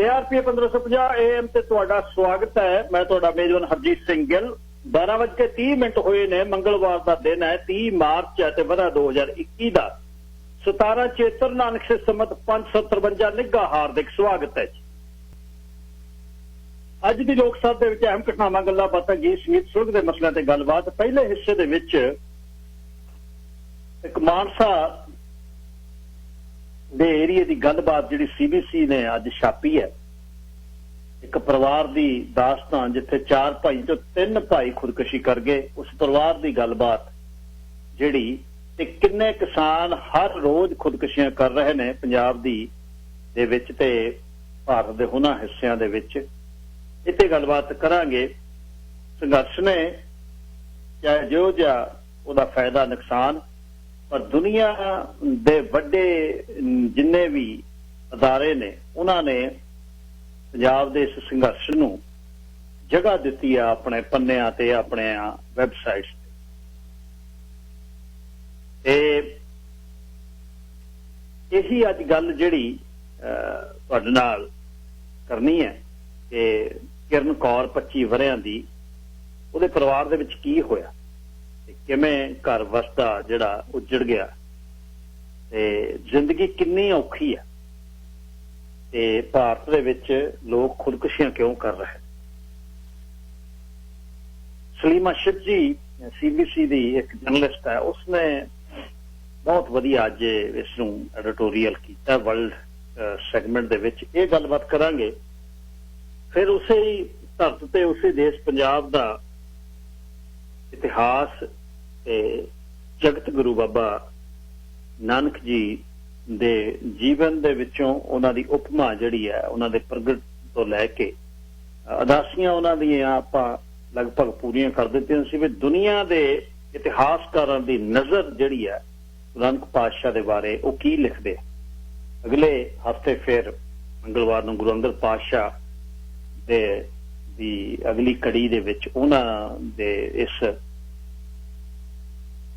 KRP 1550 AM ਤੇ ਤੁਹਾਡਾ ਸਵਾਗਤ ਹੈ। ਮੈਂ ਤੁਹਾਡਾ ਮੇਜ਼ਬਾਨ ਹਰਜੀਤ ਸਿੰਘ ਗਿੱਲ। 12:30 ਹੋਏ ਨੇ। ਮੰਗਲਵਾਰ ਦਾ ਦਿਨ ਹੈ, 30 ਮਾਰਚ ਹੈ ਤੇ ਵਰਾ 2021 ਦਾ 17 ਚੇਤਰ ਨਾਨਕ ਸੇ ਸੰਮਤ 553 ਨਿੱਘਾ ਹਾਰਦਿਕ ਸਵਾਗਤ ਹੈ ਜੀ। ਅੱਜ ਦੀ ਲੋਕ ਸਭਾ ਦੇ ਵਿੱਚ ਅਹਿਮ ਘਟਨਾਵਾਂ, ਗੱਲਾਂ ਬਾਤਾਂ, ਗੀਤ ਸੰਗੀਤ, ਸੁਲਗ ਦੇ ਮਸਲਿਆਂ ਤੇ ਗੱਲਬਾਤ। ਪਹਿਲੇ ਹਿੱਸੇ ਦੇ ਵਿੱਚ ਇੱਕ ਮਾਨਸਾ ਦੇ ਏਰੀਏ ਦੀ ਗੱਲਬਾਤ ਜਿਹੜੀ CBC ਨੇ ਅੱਜ ਛਾਪੀ ਹੈ। ਇੱਕ ਪਰਿਵਾਰ ਦੀ ਦਾਸਤਾਨ ਜਿੱਥੇ 4 ਭਾਈ ਚੋਂ 3 ਭਾਈ ਖੁਦਕੁਸ਼ੀ ਕਰ ਗਏ। ਉਸ ਪਰਿਵਾਰ ਦੀ ਗੱਲਬਾਤ ਜਿਹੜੀ ਤੇ ਕਿੰਨੇ ਕਿਸਾਨ ਹਰ ਰੋਜ਼ ਖੁਦਕੁਸ਼ੀਆਂ ਕਰ ਰਹੇ ਨੇ ਪੰਜਾਬ ਦੇ ਵਿੱਚ ਤੇ ਭਾਰਤ ਦੇ ਉਹਨਾਂ ਹਿੱਸਿਆਂ ਦੇ ਵਿੱਚ। ਇੱਥੇ ਗੱਲਬਾਤ ਕਰਾਂਗੇ। ਸੰਘਰਸ਼ ਨੇ ਚਾਹੇ ਜੋ ਜਿਹਾ ਉਹਦਾ ਫਾਇਦਾ ਨੁਕਸਾਨ, ਪਰ ਦੁਨੀਆ ਦੇ ਵੱਡੇ ਜਿੰਨੇ ਵੀ ਅਦਾਰੇ ਨੇ ਉਹਨਾਂ ਨੇ ਪੰਜਾਬ ਦੇ ਇਸ ਸੰਘਰਸ਼ ਨੂੰ ਜਗ੍ਹਾ ਦਿੱਤੀ ਆ ਆਪਣੇ ਪੰਨਿਆਂ ਤੇ, ਆਪਣੇ ਵੈਬਸਾਈਟਸ ਤੇ। ਇਹੀ ਅੱਜ ਗੱਲ ਜਿਹੜੀ ਤੁਹਾਡੇ ਨਾਲ ਕਰਨੀ ਹੈ ਕਿ ਕਿਰਨ ਕੌਰ 25 ਵਰ੍ਹਿਆਂ ਦੀ, ਉਹਦੇ ਪਰਿਵਾਰ ਦੇ ਵਿੱਚ ਕੀ ਹੋਇਆ ਤੇ ਕਿਵੇਂ ਘਰ ਵਸਦਾ ਜਿਹੜਾ ਉੱਜੜ ਗਿਆ ਤੇ ਜ਼ਿੰਦਗੀ ਕਿੰਨੀ ਔਖੀ ਹੈ ਤੇ ਭਾਰਤ ਦੇ ਵਿੱਚ ਲੋਕ ਖੁਦਕੁਸ਼ੀਆਂ ਕਿਉਂ ਕਰ ਰਹੇ। ਸਲੀਮਾ ਸ਼ਿਵ ਜੀ CBC ਦੀ ਇੱਕ ਜਰਨਲਿਸਟ ਹੈ, ਉਸਨੇ ਬਹੁਤ ਵਧੀਆ ਅੱਜ ਇਸ ਨੂੰ ਐਡੀਟੋਰੀਅਲ ਕੀਤਾ ਵਰਲਡ ਸੈਗਮੈਂਟ ਦੇ ਵਿੱਚ। ਇਹ ਗੱਲਬਾਤ ਕਰਾਂਗੇ। ਫਿਰ ਉਸੇ ਹੀ ਧਰਤ ਤੇ ਉਸੇ ਦੇਸ਼ ਪੰਜਾਬ ਦਾ ਇਤਿਹਾਸ ਤੇ ਜਗਤ ਗੁਰੂ ਬਾਬਾ ਨਾਨਕ ਜੀ ਦੇ ਜੀਵਨ ਦੇ ਵਿੱਚੋਂ ਉਹਨਾਂ ਦੀ ਉਪਮਾ ਜਿਹੜੀ ਹੈ, ਉਹਨਾਂ ਦੇ ਪ੍ਰਗਟ ਤੋਂ ਲੈ ਕੇ ਅਦਾਸੀਆਂ ਉਹਨਾਂ ਦੀਆਂ ਆਪਾਂ ਲਗਭਗ ਪੂਰੀਆਂ ਕਰ ਦਿੱਤੀਆਂ ਸੀ ਵੀ ਦੁਨੀਆ ਦੇ ਇਤਿਹਾਸਕਾਰਾਂ ਦੀ ਨਜ਼ਰ ਜਿਹੜੀ ਹੈ ਨਾਨਕ ਪਾਤਸ਼ਾਹ ਦੇ ਬਾਰੇ ਉਹ ਕੀ ਲਿਖਦੇ ਆ। ਅਗਲੇ ਹਫ਼ਤੇ ਫਿਰ ਮੰਗਲਵਾਰ ਨੂੰ ਗੁਰੂ ਅੰਗਦ ਪਾਤਸ਼ਾਹ ਦੀ ਅਗਲੀ ਕੜੀ ਦੇ ਵਿੱਚ ਉਹਨਾਂ ਦੇ ਇਸ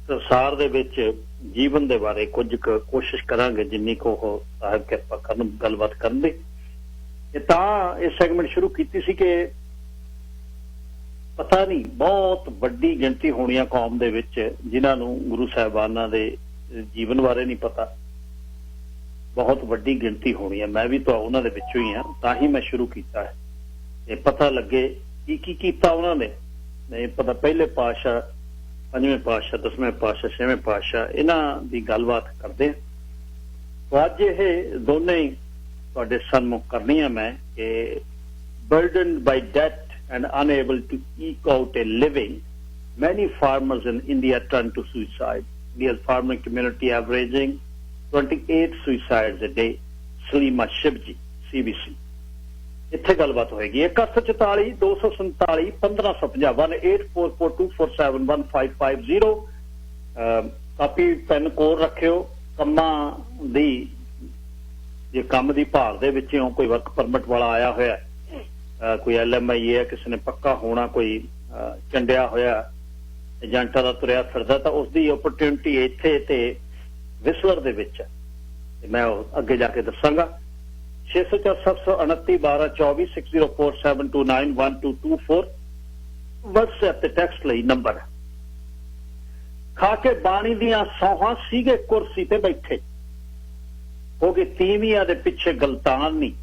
ਸੰਸਾਰ ਦੇ ਵਿੱਚ ਜੀਵਨ ਦੇ ਬਾਰੇ ਕੁਝ ਕੋਸ਼ਿਸ਼ ਕਰਾਂਗੇ ਜਿੰਨੀ ਕੁ ਉਹ ਸਾਹਿਬ ਕਿਰਪਾ ਕਰਨ ਗੱਲਬਾਤ ਕਰਨ ਦੀ। ਤਾਂ ਇਹ ਸੈਗਮੈਂਟ ਸ਼ੁਰੂ ਕੀਤੀ ਸੀ ਕਿ ਪਤਾ ਨਹੀਂ ਬਹੁਤ ਵੱਡੀ ਗਿਣਤੀ ਹੋਣੀ ਆ ਕੌਮ ਦੇ ਵਿੱਚ ਜਿਨ੍ਹਾਂ ਨੂੰ ਗੁਰੂ ਸਾਹਿਬਾਨਾਂ ਦੇ ਜੀਵਨ ਬਾਰੇ ਨਹੀਂ ਪਤਾ। ਬਹੁਤ ਵੱਡੀ ਗਿਣਤੀ ਹੋਣੀ ਹੈ। ਮੈਂ ਵੀ ਤਾਂ ਉਹਨਾਂ ਦੇ ਵਿੱਚੋਂ ਹੀ ਹਾਂ, ਤਾਂ ਹੀ ਮੈਂ ਸ਼ੁਰੂ ਕੀਤਾ ਹੈ ਤੇ ਪਤਾ ਲੱਗੇ ਕੀ ਕੀਤਾ ਉਹਨਾਂ ਨੇ। ਨਹੀਂ ਪਤਾ ਪਹਿਲੇ ਪਾਤਸ਼ਾਹ, 5ਵੇਂ ਪਾਤਸ਼ਾਹ, 10ਵੇਂ ਪਾਤਸ਼ਾਹ, 6ਵੇਂ ਪਾਤਸ਼ਾਹ, ਇਹਨਾਂ ਦੀ ਗੱਲਬਾਤ ਕਰਦੇ ਹਾਂ। ਤਾਂ ਅੱਜ ਇਹ ਦੋਨੇ ਹੀ ਤੁਹਾਡੇ ਸਾਹਮਣੇ ਕਰਨੀਆਂ ਮੈਂ ਕਿ burdened by debt and unable to eke out a living, many farmers in India turn to suicide. India's farming community averaging 28 suicides a day. Saleema Shivji, CBC। ਇੱਥੇ ਗੱਲਬਾਤ ਹੋਏਗੀ। 144 247 1550 184424715550। ਕਾਪੀ ਪੈਨ ਕੋਲ ਰੱਖਿਓ। ਕੰਮਾਂ ਦੀ ਜੇ ਕੰਮ ਦੀ ਭਾਲ ਦੇ ਵਿੱਚੋਂ ਕੋਈ ਵਰਕ ਪਰਮਿਟ ਵਾਲਾ ਆਇਆ ਹੋਇਆ, ਕੋਈ LMI ਹੈ, ਕਿਸੇ ਨੇ ਪੱਕਾ ਹੋਣਾ, ਕੋਈ ਚੰਡਿਆ ਹੋਇਆ ਏਜੰਟਾਂ ਦਾ ਤੁਰਿਆ ਫਿਰਦਾ, ਤਾਂ ਉਸਦੀ ਓਪਰਚੁਨਿਟੀ ਇੱਥੇ ਤੇ ਵਿਸਲਰ ਦੇ ਵਿੱਚ ਹੈ। ਮੈਂ ਅੱਗੇ ਜਾ ਕੇ ਦੱਸਾਂਗਾ। 604 729 12 24 604729 1224 WhatsApp ਤੇ ਟੈਕਸਟ ਲਈ ਨੰਬਰ। ਖਾ ਕੇ ਬਾਣੀ ਦੀਆਂ ਸੌਹਾਂ ਸੀਗੇ ਕੁਰਸੀ ਤੇ ਬੈਠੇ, ਹੋ ਗਏ ਤੀਵੀਆਂ ਦੇ ਪਿੱਛੇ ਗਲਤਾਨ ਨਹੀਂ।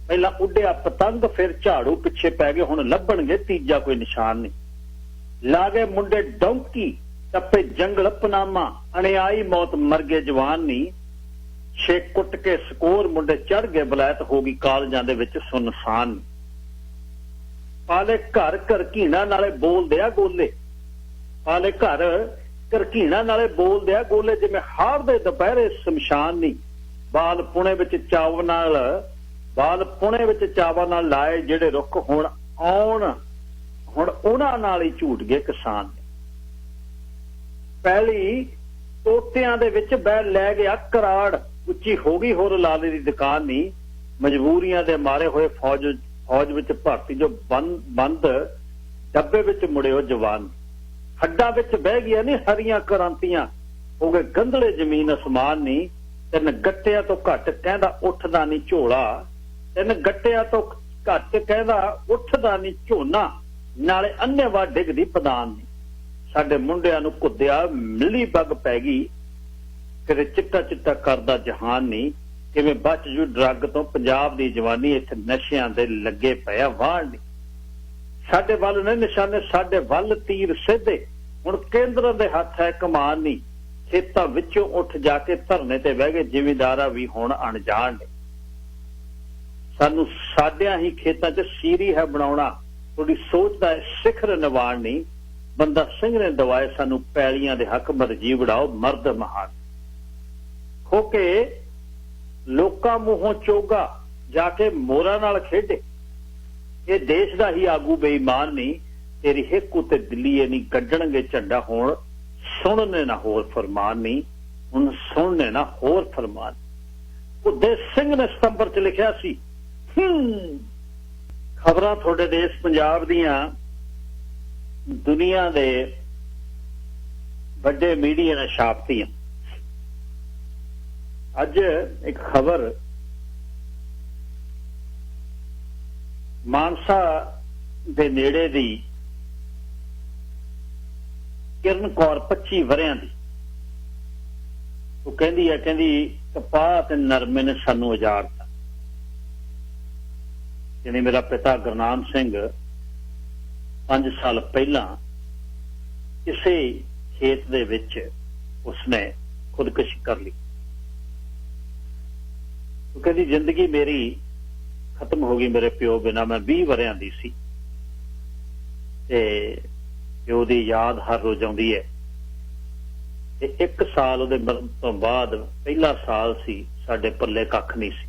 ਪਹਿਲਾਂ ਉੱਡਿਆ ਪਤੰਗ, ਫਿਰ ਝਾੜੂ ਪਿੱਛੇ ਪੈ ਗਏ, ਹੁਣ ਲੱਭਣਗੇ ਤੀਜਾ ਕੋਈ ਨਿਸ਼ਾਨ ਨਹੀਂ। ਲਾ ਗਏ ਮੁੰਡੇ ਡੌਂਕੀ, ਟੱਪੇ ਜੰਗਲ ਪਨਾਮਾ, ਅਣਿਆਈ ਮੌਤ ਮਰ ਗਏ ਜਵਾਨ ਨਹੀਂ। ਛੇ ਕੁੱਟ ਕੇ ਸਕੋਰ ਮੁੰਡੇ ਚੜ ਗਏ, ਬਲੈਤ ਹੋ ਗਈ ਕਾਲਜਾਂ ਦੇ ਵਿੱਚ ਸੁਨਸਾਨ। ਪਾਲੇ ਘਰ ਘਰਕੀਣਾ ਨਾਲੇ ਬੋਲਦੇ ਆ ਗੋਲੇ, ਪਾਲੇ ਘਰ ਘਰਕੀਣਾ ਨਾਲੇ ਬੋਲਦੇ ਆ ਗੋਲੇ, ਜਿਵੇਂ ਹਾਰ ਦੇ ਦੁਪਹਿਰੇ ਸ਼ਮਸ਼ਾਨ ਨਹੀਂ। ਬਾਲ ਪੁਣੇ ਵਿੱਚ ਚਾਵ ਨਾਲ, ਬਾਲ ਪੁਣੇ ਵਿੱਚ ਚਾਵਾਂ ਨਾਲ ਲਾਏ ਜਿਹੜੇ ਰੁੱਖ ਹੁਣ ਆਉਣ, ਹੁਣ ਉਹਨਾਂ ਨਾਲ ਹੀ ਝੂਟ ਗਏ ਕਿਸਾਨ। ਪਹਿਲੀ ਤੋਤਿਆਂ ਦੇ ਵਿੱਚ ਬਹਿ ਲੈ ਗਿਆ ਕਰਾੜ, ਉੱਚੀ ਹੋ ਗਈ ਹੋਰ ਲਾਲੇ ਦੀ ਦੁਕਾਨ ਨਹੀਂ। ਮਜਬੂਰੀਆਂ ਦੇ ਮਾਰੇ ਹੋਏ ਫੌਜ ਵਿੱਚ ਭਰਤੀ ਜੋ ਬੰਦ ਡੱਬੇ ਵਿੱਚ ਮੁੜੇ ਉਹ ਜਵਾਨ। ਹੱਡਾਂ ਵਿੱਚ ਬਹਿ ਗਿਆ ਨਹੀਂ ਹਰੀਆਂ ਕ੍ਰਾਂਤੀਆਂ, ਹੋ ਗਏ ਗੰਧਲੇ ਜ਼ਮੀਨ ਅਸਮਾਨ ਨਹੀਂ। ਤਿੰਨ ਗੱਟਿਆਂ ਤੋਂ ਘੱਟ ਕਹਿੰਦਾ ਉੱਠਦਾ ਨਹੀਂ ਝੋਲਾ, ਤਿੰਨ ਗੱਟਿਆਂ ਤੋਂ ਘੱਟ ਕਹਿੰਦਾ ਉੱਠਦਾ ਨਹੀਂ ਝੋਨਾ, ਨਾਲੇ ਅੰਨ੍ਹੇਵਾਹ ਡਿੱਗਦੀ ਪਦਾਨ ਨਹੀਂ। ਸਾਡੇ ਮੁੰਡਿਆਂ ਨੂੰ ਕੁੱਦਿਆ ਮਿਲੀ ਬੱਗ ਪੈ ਗਈ, ਕਿਤੇ ਚਿੱਟਾ ਚਿੱਟਾ ਕਰਦਾ ਜਹਾਨ ਨਹੀਂ। ਕਿਵੇਂ ਬਚ ਜੂ ਡਰੱਗ ਤੋਂ ਪੰਜਾਬ ਦੀ ਜਵਾਨੀ, ਇੱਥੇ ਨਸ਼ਿਆਂ ਦੇ ਲੱਗੇ ਪਿਆ ਵਾਹਣ ਨਹੀਂ। ਸਾਡੇ ਵੱਲ ਨੇ ਨਿਸ਼ਾਨੇ, ਸਾਡੇ ਵੱਲ ਤੀਰ ਸਿੱਧੇ, ਹੁਣ ਕੇਂਦਰ ਦੇ ਹੱਥ ਹੈ ਕਮਾਨ ਨਹੀਂ। ਖੇਤਾਂ ਵਿੱਚੋਂ ਉੱਠ ਜਾ ਕੇ ਧਰਨੇ ਤੇ ਬਹਿ ਗਏ ਜ਼ਿਮੀਂਦਾਰਾਂ ਵੀ ਹੁਣ ਅਣਜਾਣ ਨੇ। ਸਾਨੂੰ ਸਾਡਿਆਂ ਹੀ ਖੇਤਾਂ 'ਚ ਸੀਰੀ ਹੈ ਬਣਾਉਣਾ, ਤੁਹਾਡੀ ਸੋਚ ਦਾ ਸਿਖਰ ਨਿਵਾਣ ਨਹੀਂ। ਬੰਦਾ ਸਿੰਘ ਨੇ ਦਵਾਏ ਸਾਨੂੰ ਪੈਲੀਆਂ ਦੇ ਹੱਕ, ਮਰਜੀ ਵੜਾਓ ਮਰਦ ਮਹਾਨ। ਖੋ ਕੇ ਲੋਕਾਂ ਮੂੰਹੋਂ ਚੋਗਾ ਜਾ ਕੇ ਮੋਰਾਂ ਨਾਲ ਖੇਡੇ, ਇਹ ਦੇਸ਼ ਦਾ ਹੀ ਆਗੂ ਬੇਈਮਾਨ ਨਹੀਂ। ਤੇਰੀ ਹਿੱਕ ਉੱਤੇ ਦਿੱਲੀਏ ਨਹੀਂ ਕੱਢਣਗੇ ਝੰਡਾ, ਹੁਣ ਸੁਣਨੇ ਨਾ ਹੋਰ ਫਰਮਾਨ ਨਹੀਂ, ਹੁਣ ਸੁਣਨੇ ਨਾ ਹੋਰ ਫਰਮਾਨ। ਉਦੇ ਸਿੰਘ ਨੇ ਸਤੰਬਰ 'ਚ ਲਿਖਿਆ ਸੀ, ਖਬਰਾਂ ਤੁਹਾਡੇ ਦੇਸ਼ ਪੰਜਾਬ ਦੀਆਂ ਦੁਨੀਆ ਦੇ ਵੱਡੇ ਮੀਡੀਆ ਨੇ ਛਾਪਤੀਆਂ। ਅੱਜ ਇੱਕ ਖਬਰ ਮਾਨਸਾ ਦੇ ਨੇੜੇ ਦੀ ਕਿਰਨ ਕੌਰ 25 ਵਰਿਆਂ ਦੀ, ਉਹ ਕਹਿੰਦੀ ਹੈ, ਕਹਿੰਦੀ ਕਪਾਹ ਤੇ ਨਰਮੇ ਨੇ ਸਾਨੂੰ ਉਜਾੜਤਾ। ਯਾਨੀ ਮੇਰਾ ਪਿਤਾ ਗੁਰਨਾਮ ਸਿੰਘ 5 ਸਾਲ ਪਹਿਲਾਂ ਕਿਸੇ ਖੇਤ ਦੇ ਵਿੱਚ ਉਸਨੇ ਖੁਦਕੁਸ਼ੀ ਕਰ ਲਈ। ਉਹ ਕਹਿੰਦੀ ਜ਼ਿੰਦਗੀ ਮੇਰੀ ਖਤਮ ਹੋ ਗਈ ਮੇਰੇ ਪਿਓ ਬਿਨਾਂ। ਮੈਂ 20 ਵਰਿਆਂ ਦੀ ਸੀ ਤੇ ਪਿਓ ਦੀ ਯਾਦ ਹਰ ਰੋਜ਼ ਆਉਂਦੀ ਹੈ। ਤੇ 1 ਸਾਲ ਉਹਦੇ ਮਰਨ ਤੋਂ ਬਾਅਦ, ਪਹਿਲਾ ਸਾਲ ਸੀ, ਸਾਡੇ ਪੱਲੇ ਕੱਖ ਨਹੀਂ ਸੀ।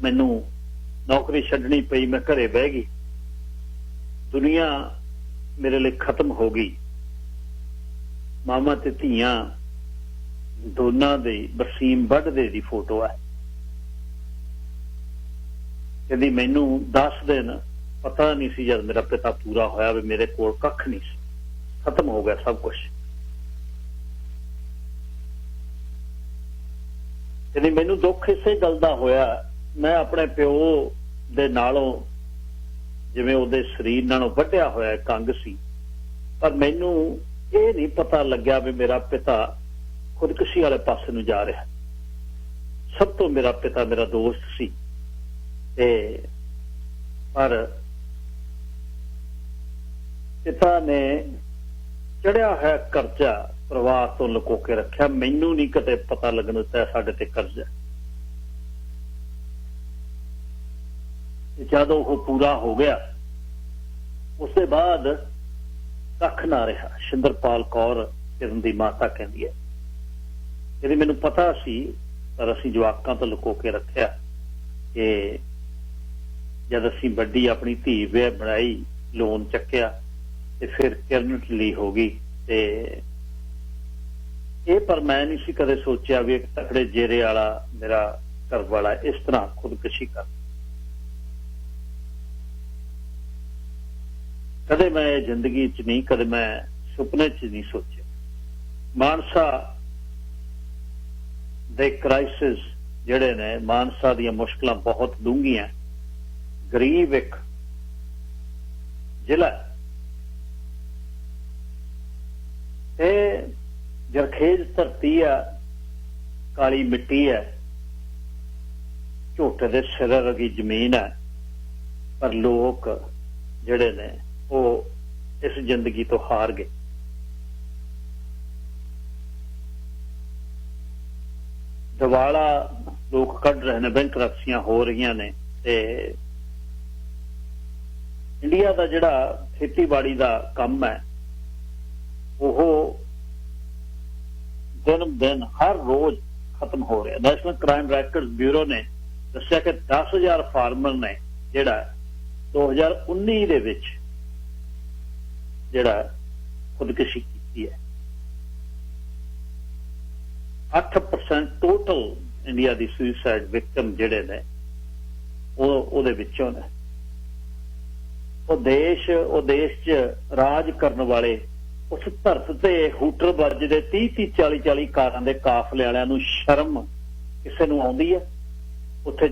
ਮੈਨੂੰ ਨੌਕਰੀ ਛੱਡਣੀ ਪਈ, ਮੈਂ ਘਰੇ ਬਹਿ ਗਈ। ਦੁਨੀਆ ਮੇਰੇ ਲਈ ਖਤਮ ਹੋ ਗਈ। ਮਾਮਾ ਤੇ ਧੀਆਂ ਦੋਨਾਂ ਦੇ ਬਰਸੀਮ ਵੱਢਦੇ ਦੀ ਫੋਟੋ ਹੈ। ਕਹਿੰਦੀ ਮੈਨੂੰ 10 ਦਿਨ ਪਤਾ ਨਹੀਂ ਸੀ ਜਦ ਮੇਰਾ ਪਿਤਾ ਪੂਰਾ ਹੋਇਆ ਵੀ ਮੇਰੇ ਕੋਲ ਕੱਖ ਨਹੀਂ ਸੀ, ਖਤਮ ਹੋ ਗਿਆ ਸਭ ਕੁਝ। ਕਹਿੰਦੀ ਮੈਨੂੰ ਦੁੱਖ ਇਸੇ ਗੱਲ ਦਾ ਹੋਇਆ, ਮੈਂ ਆਪਣੇ ਪਿਓ ਦੇ ਨਾਲੋਂ, ਜਿਵੇਂ ਉਹਦੇ ਸਰੀਰ ਨਾਲੋਂ ਵੱਢਿਆ ਹੋਇਆ ਕੰਗ ਸੀ, ਪਰ ਮੈਨੂੰ ਇਹ ਨਹੀਂ ਪਤਾ ਲੱਗਿਆ ਵੀ ਮੇਰਾ ਪਿਤਾ ਖੁਦਕੁਸ਼ੀ ਵਾਲੇ ਪਾਸੇ ਨੂੰ ਜਾ ਰਿਹਾ। ਸਭ ਤੋਂ ਮੇਰਾ ਪਿਤਾ ਮੇਰਾ ਦੋਸਤ ਸੀ, ਤੇ ਪਰ ਪਿਤਾ ਨੇ ਚੜਿਆ ਹੋਇਆ ਕਰਜ਼ਾ ਪਰਿਵਾਰ ਤੋਂ ਲੁਕੋ ਕੇ ਰੱਖਿਆ। ਮੈਨੂੰ ਨਹੀਂ ਕਦੇ ਪਤਾ ਲੱਗਣ ਦਿੱਤਾ ਸਾਡੇ ਤੇ ਕਰਜ਼ਾ। ਜਦੋਂ ਉਹ ਪੂਰਾ ਹੋ ਗਿਆ, ਉਸ ਦੇ ਬਾਅਦ ਕੱਖ ਨਾ ਰਿਹਾ। ਸ਼ਿੰਦਰਪਾਲ ਕੌਰ ਕਿਰਨ ਦੀ ਮਾਤਾ ਕਹਿੰਦੀ ਹੈ, ਇਹਦੀ ਮੈਨੂੰ ਪਤਾ ਸੀ ਪਰ ਅਸੀਂ ਜਵਾਕਾਂ ਤੋਂ ਲੁਕੋ ਕੇ ਰੱਖਿਆ ਕਿ ਜਦ ਅਸੀਂ ਵੱਡੀ ਆਪਣੀ ਧੀ ਵਿਆਹ ਬਣਾਈ, ਲੋਨ ਚੱਕਿਆ ਤੇ ਫਿਰ ਕਿਰਨ ਢਿੱਲੀ ਹੋ ਗਈ। ਤੇ ਇਹ ਪਰ ਮੈਂ ਨਹੀਂ ਸੀ ਕਦੇ ਸੋਚਿਆ ਵੀ ਇੱਕ ਤਕੜੇ ਜੇਰੇ ਵਾਲਾ ਮੇਰਾ ਘਰ ਵਾਲਾ ਇਸ ਤਰ੍ਹਾਂ ਖੁਦਕੁਸ਼ੀ ਕਰ। ਕਦੇ ਮੈਂ ਜ਼ਿੰਦਗੀ 'ਚ ਨਹੀਂ, ਕਦੇ ਮੈਂ ਸੁਪਨੇ 'ਚ ਨਹੀਂ ਸੋਚਿਆ। ਮਾਨਸਾ ਦੇ ਕ੍ਰਾਈਸਿਸ ਜਿਹੜੇ ਨੇ, ਮਾਨਸਾ ਦੀਆਂ ਮੁਸ਼ਕਲਾਂ ਬਹੁਤ ਡੂੰਘੀਆਂ। ਗਰੀਬ ਇੱਕ ਜ਼ਿਲ੍ਹਾ, ਇਹ ਜਰਖੇਜ਼ ਧਰਤੀ ਆ, ਕਾਲੀ ਮਿੱਟੀ ਹੈ, ਝੋਟੇ ਦੇ ਸਿਰ ਵਰਗੀ ਜ਼ਮੀਨ ਹੈ, ਪਰ ਲੋਕ ਜਿਹੜੇ ਨੇ ਉਹ ਇਸ ਜ਼ਿੰਦਗੀ ਤੋਂ ਹਾਰ ਗਏ। ਦਿਵਾਲਾ ਲੋਕ ਕੱਢ ਰਹੇ ਨੇ, ਬੈਂਕਰਪਸੀਆਂ ਹੋ ਰਹੀਆਂ ਨੇ। ਤੇ ਇੰਡੀਆ ਦਾ ਜਿਹੜਾ ਖੇਤੀਬਾੜੀ ਦਾ ਕੰਮ ਹੈ, ਉਹ ਦਿਨ ਦਿਨ ਹਰ ਰੋਜ਼ ਖਤਮ ਹੋ ਰਿਹਾ। ਨੈਸ਼ਨਲ ਕ੍ਰਾਈਮ ਰੈਕਰਡ ਬਿਊਰੋ ਨੇ ਦੱਸਿਆ ਕਿ 10,000 ਫਾਰਮਰ ਨੇ ਜਿਹੜਾ 2019 ਦੇ ਵਿੱਚ ਜਿਹੜਾ ਖੁਦਕੁਸ਼ੀ ਕੀਤੀ ਹੈ। 8% ਟੋਟਲ ਇੰਡੀਆ ਦੀ ਸੁਸਾਈਡ ਵਿਕਟਮ ਜਿਹੜੇ ਨੇ ਉਹਦੇ ਵਿੱਚੋਂ ਨੇ। ਉਹ ਦੇਸ਼ 'ਚ ਰਾਜ ਕਰਨ ਵਾਲੇ ਉਸ ਧਰਤ ਤੇ ਹੂਟਰ ਵੱਜਦੇ 30-40 ਕਾਰਾਂ ਦੇ ਕਾਫਲੇ ਵਾਲਿਆਂ ਨੂੰ ਸ਼ਰਮ ਕਿਸੇ ਨੂੰ ਆਉਂਦੀ ਹੈ? उत्थे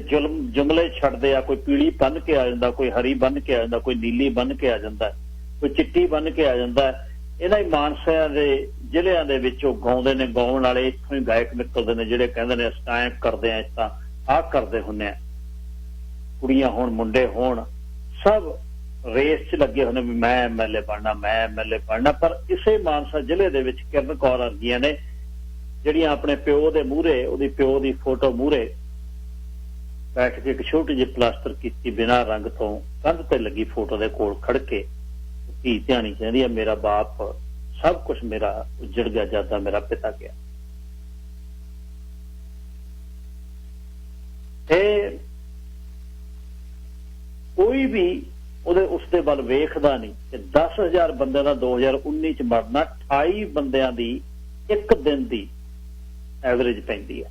जुमले छड्डदे आ, कोई पीली बन के आ जांदा, कोई हरी बन के आ जांदा, कोई नीली बन के आ जांदा, कोई चिट्टी बन के आ जांदा। इन्हां मानसा दे ਜ਼ਿਲ੍ਹਿਆਂ ਦੇ ਵਿੱਚ ਉਹ ਗਾਉਂਦੇ ਨੇ, ਗਾਉਣ ਵਾਲੇ ਇੱਥੋਂ ਹੀ ਗਾਇਕ ਨਿਕਲਦੇ ਨੇ ਜਿਹੜੇ ਕਹਿੰਦੇ ਨੇ ਅਸੀਂ ਐਂ ਕਰਦੇ ਆ, ਇਸ ਤਾਂ ਆਹ ਕਰਦੇ ਹੁੰਦੇ ਆ। ਕੁੜੀਆਂ ਹੋਣ ਮੁੰਡੇ ਹੋਣ ਸਭ ਰੇਸ 'ਚ ਲੱਗੇ ਹੋਏ ਨੇ ਵੀ ਮੈਂ MLA ਬਣਨਾ, ਮੈਂ MLA ਬਣਨਾ। ਪਰ ਇਸੇ ਮਾਨਸਾ ਜ਼ਿਲ੍ਹੇ ਦੇ ਵਿੱਚ ਕਿਰਨ ਕੌਰ ਵਰਗੀਆਂ ਨੇ ਜਿਹੜੀਆਂ ਆਪਣੇ ਪਿਓ ਦੇ ਮੂਹਰੇ, ਉਹਦੀ ਪਿਓ ਦੀ ਫੋਟੋ ਮੂਹਰੇ ਬੈਠ ਕੇ ਇੱਕ ਛੋਟੀ ਜਿਹੀ ਪਲਾਸਟਰ ਕੀਤੀ ਬਿਨਾਂ ਰੰਗ ਤੋਂ ਕੰਧ ਤੇ ਲੱਗੀ ਫੋਟੋ ਦੇ ਕੋਲ ਖੜ ਕੇ ਧੀ ਧਿਆਣੀ ਕਹਿੰਦੀ ਆ ਮੇਰਾ ਬਾਪ ਸਭ ਕੁਛ ਮੇਰਾ ਉਜੜ ਗਿਆ ਜਦ ਮੇਰਾ ਪਿਤਾ ਗਿਆ। ਤੇ ਕੋਈ ਵੀ ਉਸਦੇ ਵੱਲ ਵੇਖਦਾ ਨਹੀਂ ਕਿ 10,000 ਬੰਦਿਆਂ ਦਾ 2019 ਚ ਮਰਨਾ 28 ਬੰਦਿਆਂ ਦੀ ਇੱਕ ਦਿਨ ਦੀ ਐਵਰੇਜ ਪੈਂਦੀ ਹੈ।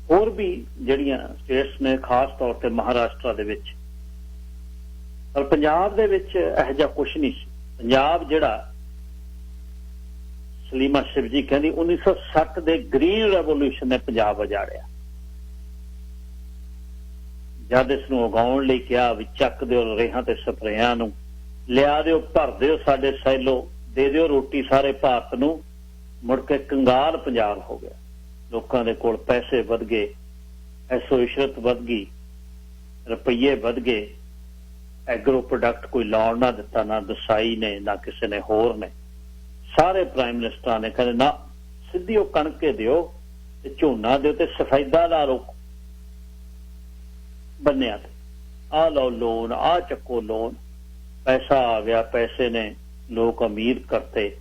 ਹੋਰ ਵੀ ਜਿਹੜੀਆਂ ਸਟੇਟਸ ਨੇ ਖਾਸ ਤੌਰ ਤੇ ਮਹਾਰਾਸ਼ਟਰ ਦੇ ਵਿੱਚ, ਪਰ ਪੰਜਾਬ ਦੇ ਵਿੱਚ ਇਹੋ ਜਿਹਾ ਕੁਛ ਨਹੀਂ ਸੀ। ਪੰਜਾਬ ਜਿਹੜਾ ਸਲੀਮਾ ਸ਼ਿਵਜੀ ਕਹਿੰਦੀ 1960 ਦੇ ਗ੍ਰੀਨ ਰੈਵੋਲੂਸ਼ਨ ਨੇ ਪੰਜਾਬ ਉਜਾੜਿਆ। ਜਦ ਇਸ ਨੂੰ ਉਗਾਉਣ ਲਈ ਕਿਹਾ ਵੀ ਚੱਕ ਦਿਓ ਰੇਹਾਂ ਤੇ ਸਪਰੇਆਂ ਨੂੰ, ਲਿਆ ਦਿਓ ਭਰ ਦਿਓ ਸਾਡੇ ਸੈਲੋ, ਦੇ ਦਿਓ ਰੋਟੀ ਸਾਰੇ ਭਾਰਤ ਨੂੰ, ਮੁੜ ਕੇ ਕੰਗਾਲ ਪੰਜਾਬ ਹੋ ਗਿਆ। ਲੋਕਾਂ ਦੇ ਕੋਲ ਪੈਸੇ ਵੱਧ ਗਏ, ਐਸੋ ਇਸ਼ਰਤ ਵੱਧ ਗਈ, ਰੁਪਈਏ ਵੱਧ ਗਏ, ਐਗਰੋ ਪ੍ਰੋਡਕਟ ਕੋਈ ਲਾਉਣ ਨਾ ਦਿੱਤਾ, ਨਾ ਦਸਾਈ ਨੇ ਨਾ ਕਿਸੇ ਨੇ ਹੋਰ ਨੇ। ਸਾਰੇ ਪ੍ਰਾਈਮ ਮਿਨਿਸਟਰਾਂ ਨੇ ਕਹਿੰਦੇ ਨਾ ਸਿੱਧੀ ਉਹ ਕਣਕੇ ਦਿਓ ਤੇ ਝੋਨਾ ਦਿਓ ਤੇ ਸਫੈਦਾ ਲਾ ਰੋਕੋ ਬੰਨਿਆਂ ਤੇ, ਆਹ ਲਓ ਲੋਨ, ਆਹ ਚੱਕੋ ਲੋਨ। ਪੈਸਾ ਆ ਗਿਆ, ਪੈਸੇ ਨੇ ਲੋਕ ਅਮੀਰ ਕਰਤੇ,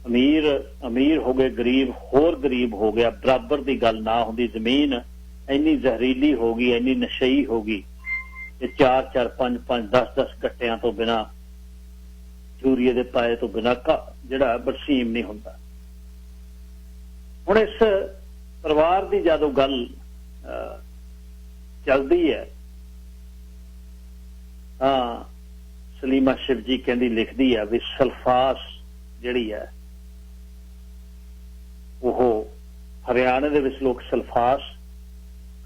ਅਮੀਰ ਹੋ ਗਏ, ਗਰੀਬ ਹੋਰ ਗਰੀਬ ਹੋ ਗਿਆ। ਬਰਾਬਰ ਦੀ ਗੱਲ ਨਾ ਹੁੰਦੀ। ਜ਼ਮੀਨ ਇੰਨੀ ਜ਼ਹਿਰੀਲੀ ਹੋ ਗਈ, ਇੰਨੀ ਨਸ਼ਈ ਹੋ ਗਈ ਕਿ 4-4, 5-5, 10-10 ਗੱਟਿਆਂ ਤੋਂ ਬਿਨਾਂ, ਯੂਰੀਏ ਦੇ ਪਾਏ ਤੋਂ ਬਿਨਾਂ ਜਿਹੜਾ ਬਰਸੀਮ ਨਹੀਂ ਹੁੰਦਾ। ਹੁਣ ਇਸ ਪਰਿਵਾਰ ਦੀ ਜਦੋਂ ਗੱਲ ਚੱਲਦੀ ਹੈ ਤਾਂ ਸਲੀਮਾ ਸ਼ਿਵਜੀ ਕਹਿੰਦੀ, ਲਿਖਦੀ ਹੈ ਵੀ ਸਲਫਾਸ ਜਿਹੜੀ ਹੈ ਉਹ ਹਰਿਆਣੇ ਦੇ ਵਿੱਚ ਲੋਕ ਸਲਫਾਸ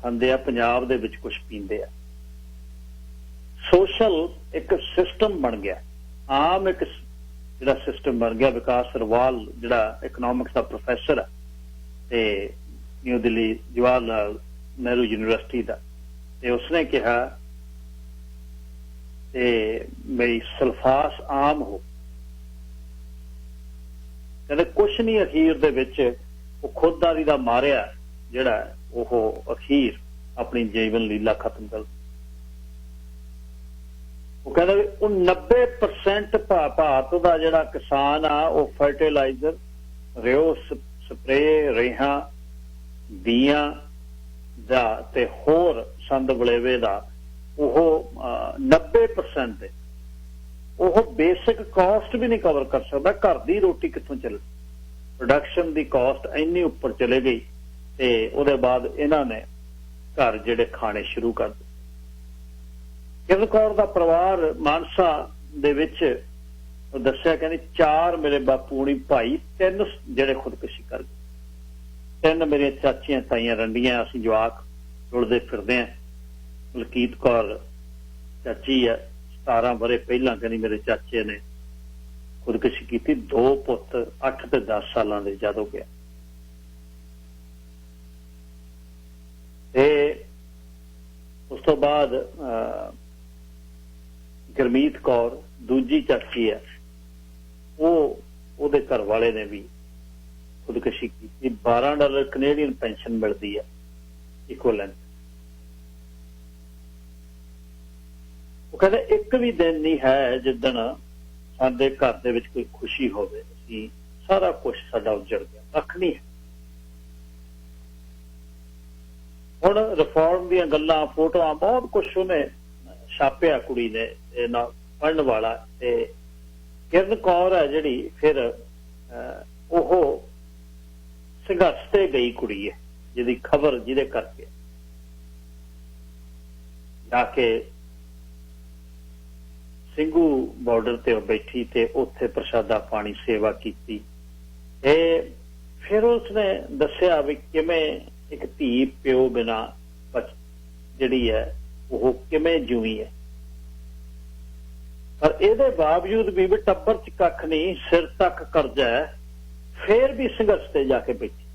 ਖਾਂਦੇ ਆ, ਪੰਜਾਬ ਦੇ ਵਿੱਚ ਕੁਛ ਪੀਂਦੇ ਆ। ਸੋਸ਼ਲ ਇੱਕ ਸਿਸਟਮ ਬਣ ਗਿਆ, ਆਮ ਇੱਕ ਜਿਹੜਾ ਸਿਸਟਮ ਬਣ ਗਿਆ। ਵਿਕਾਸ ਸਰਵਾਲ ਜਿਹੜਾ ਇਕਨੋਮਿਕਸ ਦਾ ਪ੍ਰੋਫੈਸਰ ਹੈ ਤੇ ਨਿਊ ਦਿੱਲੀ ਜਵਾਹਰ ਲਾਲ ਨਹਿਰੂ ਯੂਨੀਵਰਸਿਟੀ ਦਾ, ਤੇ ਉਸਨੇ ਕਿਹਾ ਤੇ ਮੇਰੀ ਸਲਫਾਸ ਆਮ ਹੋ, ਕਹਿੰਦੇ ਕੁਛ ਨਹੀਂ ਅਖੀਰ ਦੇ ਵਿੱਚ ਉਹ ਖੁਦਦਾਰੀ ਦਾ ਮਾਰਿਆ ਜਿਹੜਾ ਉਹ ਅਖੀਰ ਆਪਣੀ ਜੀਵਨ ਲੀਲਾ ਖਤਮ ਕਰ। ਉਹ ਕਹਿੰਦਾ ਵੀ ਉਹ 90% ਭਾਰਤ ਦਾ ਜਿਹੜਾ ਕਿਸਾਨ ਆ ਉਹ ਫਰਟੀਲਾਈਜ਼ਰ, ਰਿਓ ਸਪਰੇ, ਰੇਹਾਂ, ਬੀਆਂ ਦਾ ਤੇ ਹੋਰ ਸੰਦ ਵਲੇਵੇ ਦਾ ਉਹ 90% ਦੇ ਉਹ ਬੇਸਿਕ ਕਾਸਟ ਵੀ ਨਹੀਂ ਕਵਰ ਕਰ ਸਕਦਾ। ਘਰ ਦੀ ਰੋਟੀ ਕਿੱਥੋਂ ਚੱਲੇ? ਪ੍ਰੋਡਕਸ਼ਨ ਦੀ ਕਾਸਟ ਇੰਨੀ ਉੱਪਰ ਚਲੇ ਗਈ ਤੇ ਉਹਦੇ ਬਾਅਦ ਇਹਨਾਂ ਨੇ ਘਰ ਜਿਹੜੇ ਖਾਣੇ ਸ਼ੁਰੂ ਕਰ ਦਿੱਤੇ। ਕਿਰਨ ਕੌਰ ਦਾ ਪਰਿਵਾਰ ਮਾਨਸਾ ਦੇ ਵਿੱਚ ਉਹ ਦੱਸਿਆ, ਕਹਿੰਦੀ 4 ਮੇਰੇ ਬਾਪੂ ਹੁਣੀ ਭਾਈ, 3 ਜਿਹੜੇ ਖੁਦਕੁਸ਼ੀ ਕਰ ਗਏ, 3 ਮੇਰੀਆਂ ਚਾਚੀਆਂ ਤਾਈਆਂ ਰੰਡੀਆਂ, ਅਸੀਂ ਜਵਾਕ ਰੁਲਦੇ ਫਿਰਦੇ ਹਾਂ। ਮਲਕੀਤ ਕੌਰ ਚਾਚੀ ਹੈ, 17 ਵਰੇ ਪਹਿਲਾਂ ਕਹਿੰਦੀ ਮੇਰੇ ਚਾਚੇ ਨੇ ਖੁਦਕੁਸ਼ੀ ਕੀਤੀ। 2 ਪੁੱਤ 8 ਤੇ 10 ਸਾਲਾਂ ਦੇ ਜਦ ਹੋ ਗਿਆ। ਤੇ ਉਸ ਤੋਂ ਬਾਅਦ ਗੁਰਮੀਤ ਕੌਰ ਦੂਜੀ ਚਾਚੀ ਹੈ, ਉਹਦੇ ਘਰ ਵਾਲੇ ਨੇ ਵੀ ਖੁਦਕੁਸ਼ੀ ਕੀਤੀ। $12 ਕੈਨੇਡੀਅਨ ਪੈਨਸ਼ਨ ਮਿਲਦੀ ਹੈ ਇਕੁਅਲੈਂਟ। ਉਹ ਕਹਿੰਦਾ ਇੱਕ ਵੀ ਦਿਨ ਨਹੀਂ ਹੈ ਜਿੱਦਣ ਸਾਡੇ ਘਰ ਦੇ ਵਿੱਚ ਕੋਈ ਖੁਸ਼ੀ ਹੋਵੇ, ਅਸੀਂ ਸਾਰਾ ਕੁਛ ਸਾਡਾ ਉਜੜ ਗਿਆ, ਕੱਖ ਨਹੀਂ ਹੈ। ਹੁਣ ਰਿਫਾਰਮ ਦੀਆਂ ਗੱਲਾਂ, ਫੋਟੋਆਂ, ਬਹੁਤ ਕੁਛ ਉਹਨੇ ਛਾਪਿਆ ਕੁੜੀ ਨੇ ਨਾ ਪੜ੍ਹਨ ਵਾਲਾ। ਤੇ ਕਿਰਨ ਕੌਰ ਹੈ ਜਿਹੜੀ ਫਿਰ ਉਹ ਸੰਘਰਸ਼ ਤੇ ਗਈ ਕੁੜੀ ਹੈ, ਜਿਹਦੀ ਖਬਰ ਜਿਹਦੇ ਕਰਕੇ ਜਾ ਕੇ ਸਿੰਘੂ ਬਾਰਡਰ ਤੇ ਬੈਠੀ ਤੇ ਉੱਥੇ ਪ੍ਰਸ਼ਾਦਾ ਪਾਣੀ ਸੇਵਾ ਕੀਤੀ। ਤੇ ਫਿਰ ਉਸਨੇ ਦੱਸਿਆ ਵੀ ਕਿਵੇਂ एक धी प्यो बिना जिहड़ी है वो किवें जीवी है। पर इहदे बावजूद भी टब्बर च कख नहीं, सिर तक कर्जा है, फिर भी संघर्ष से जाके बैठी।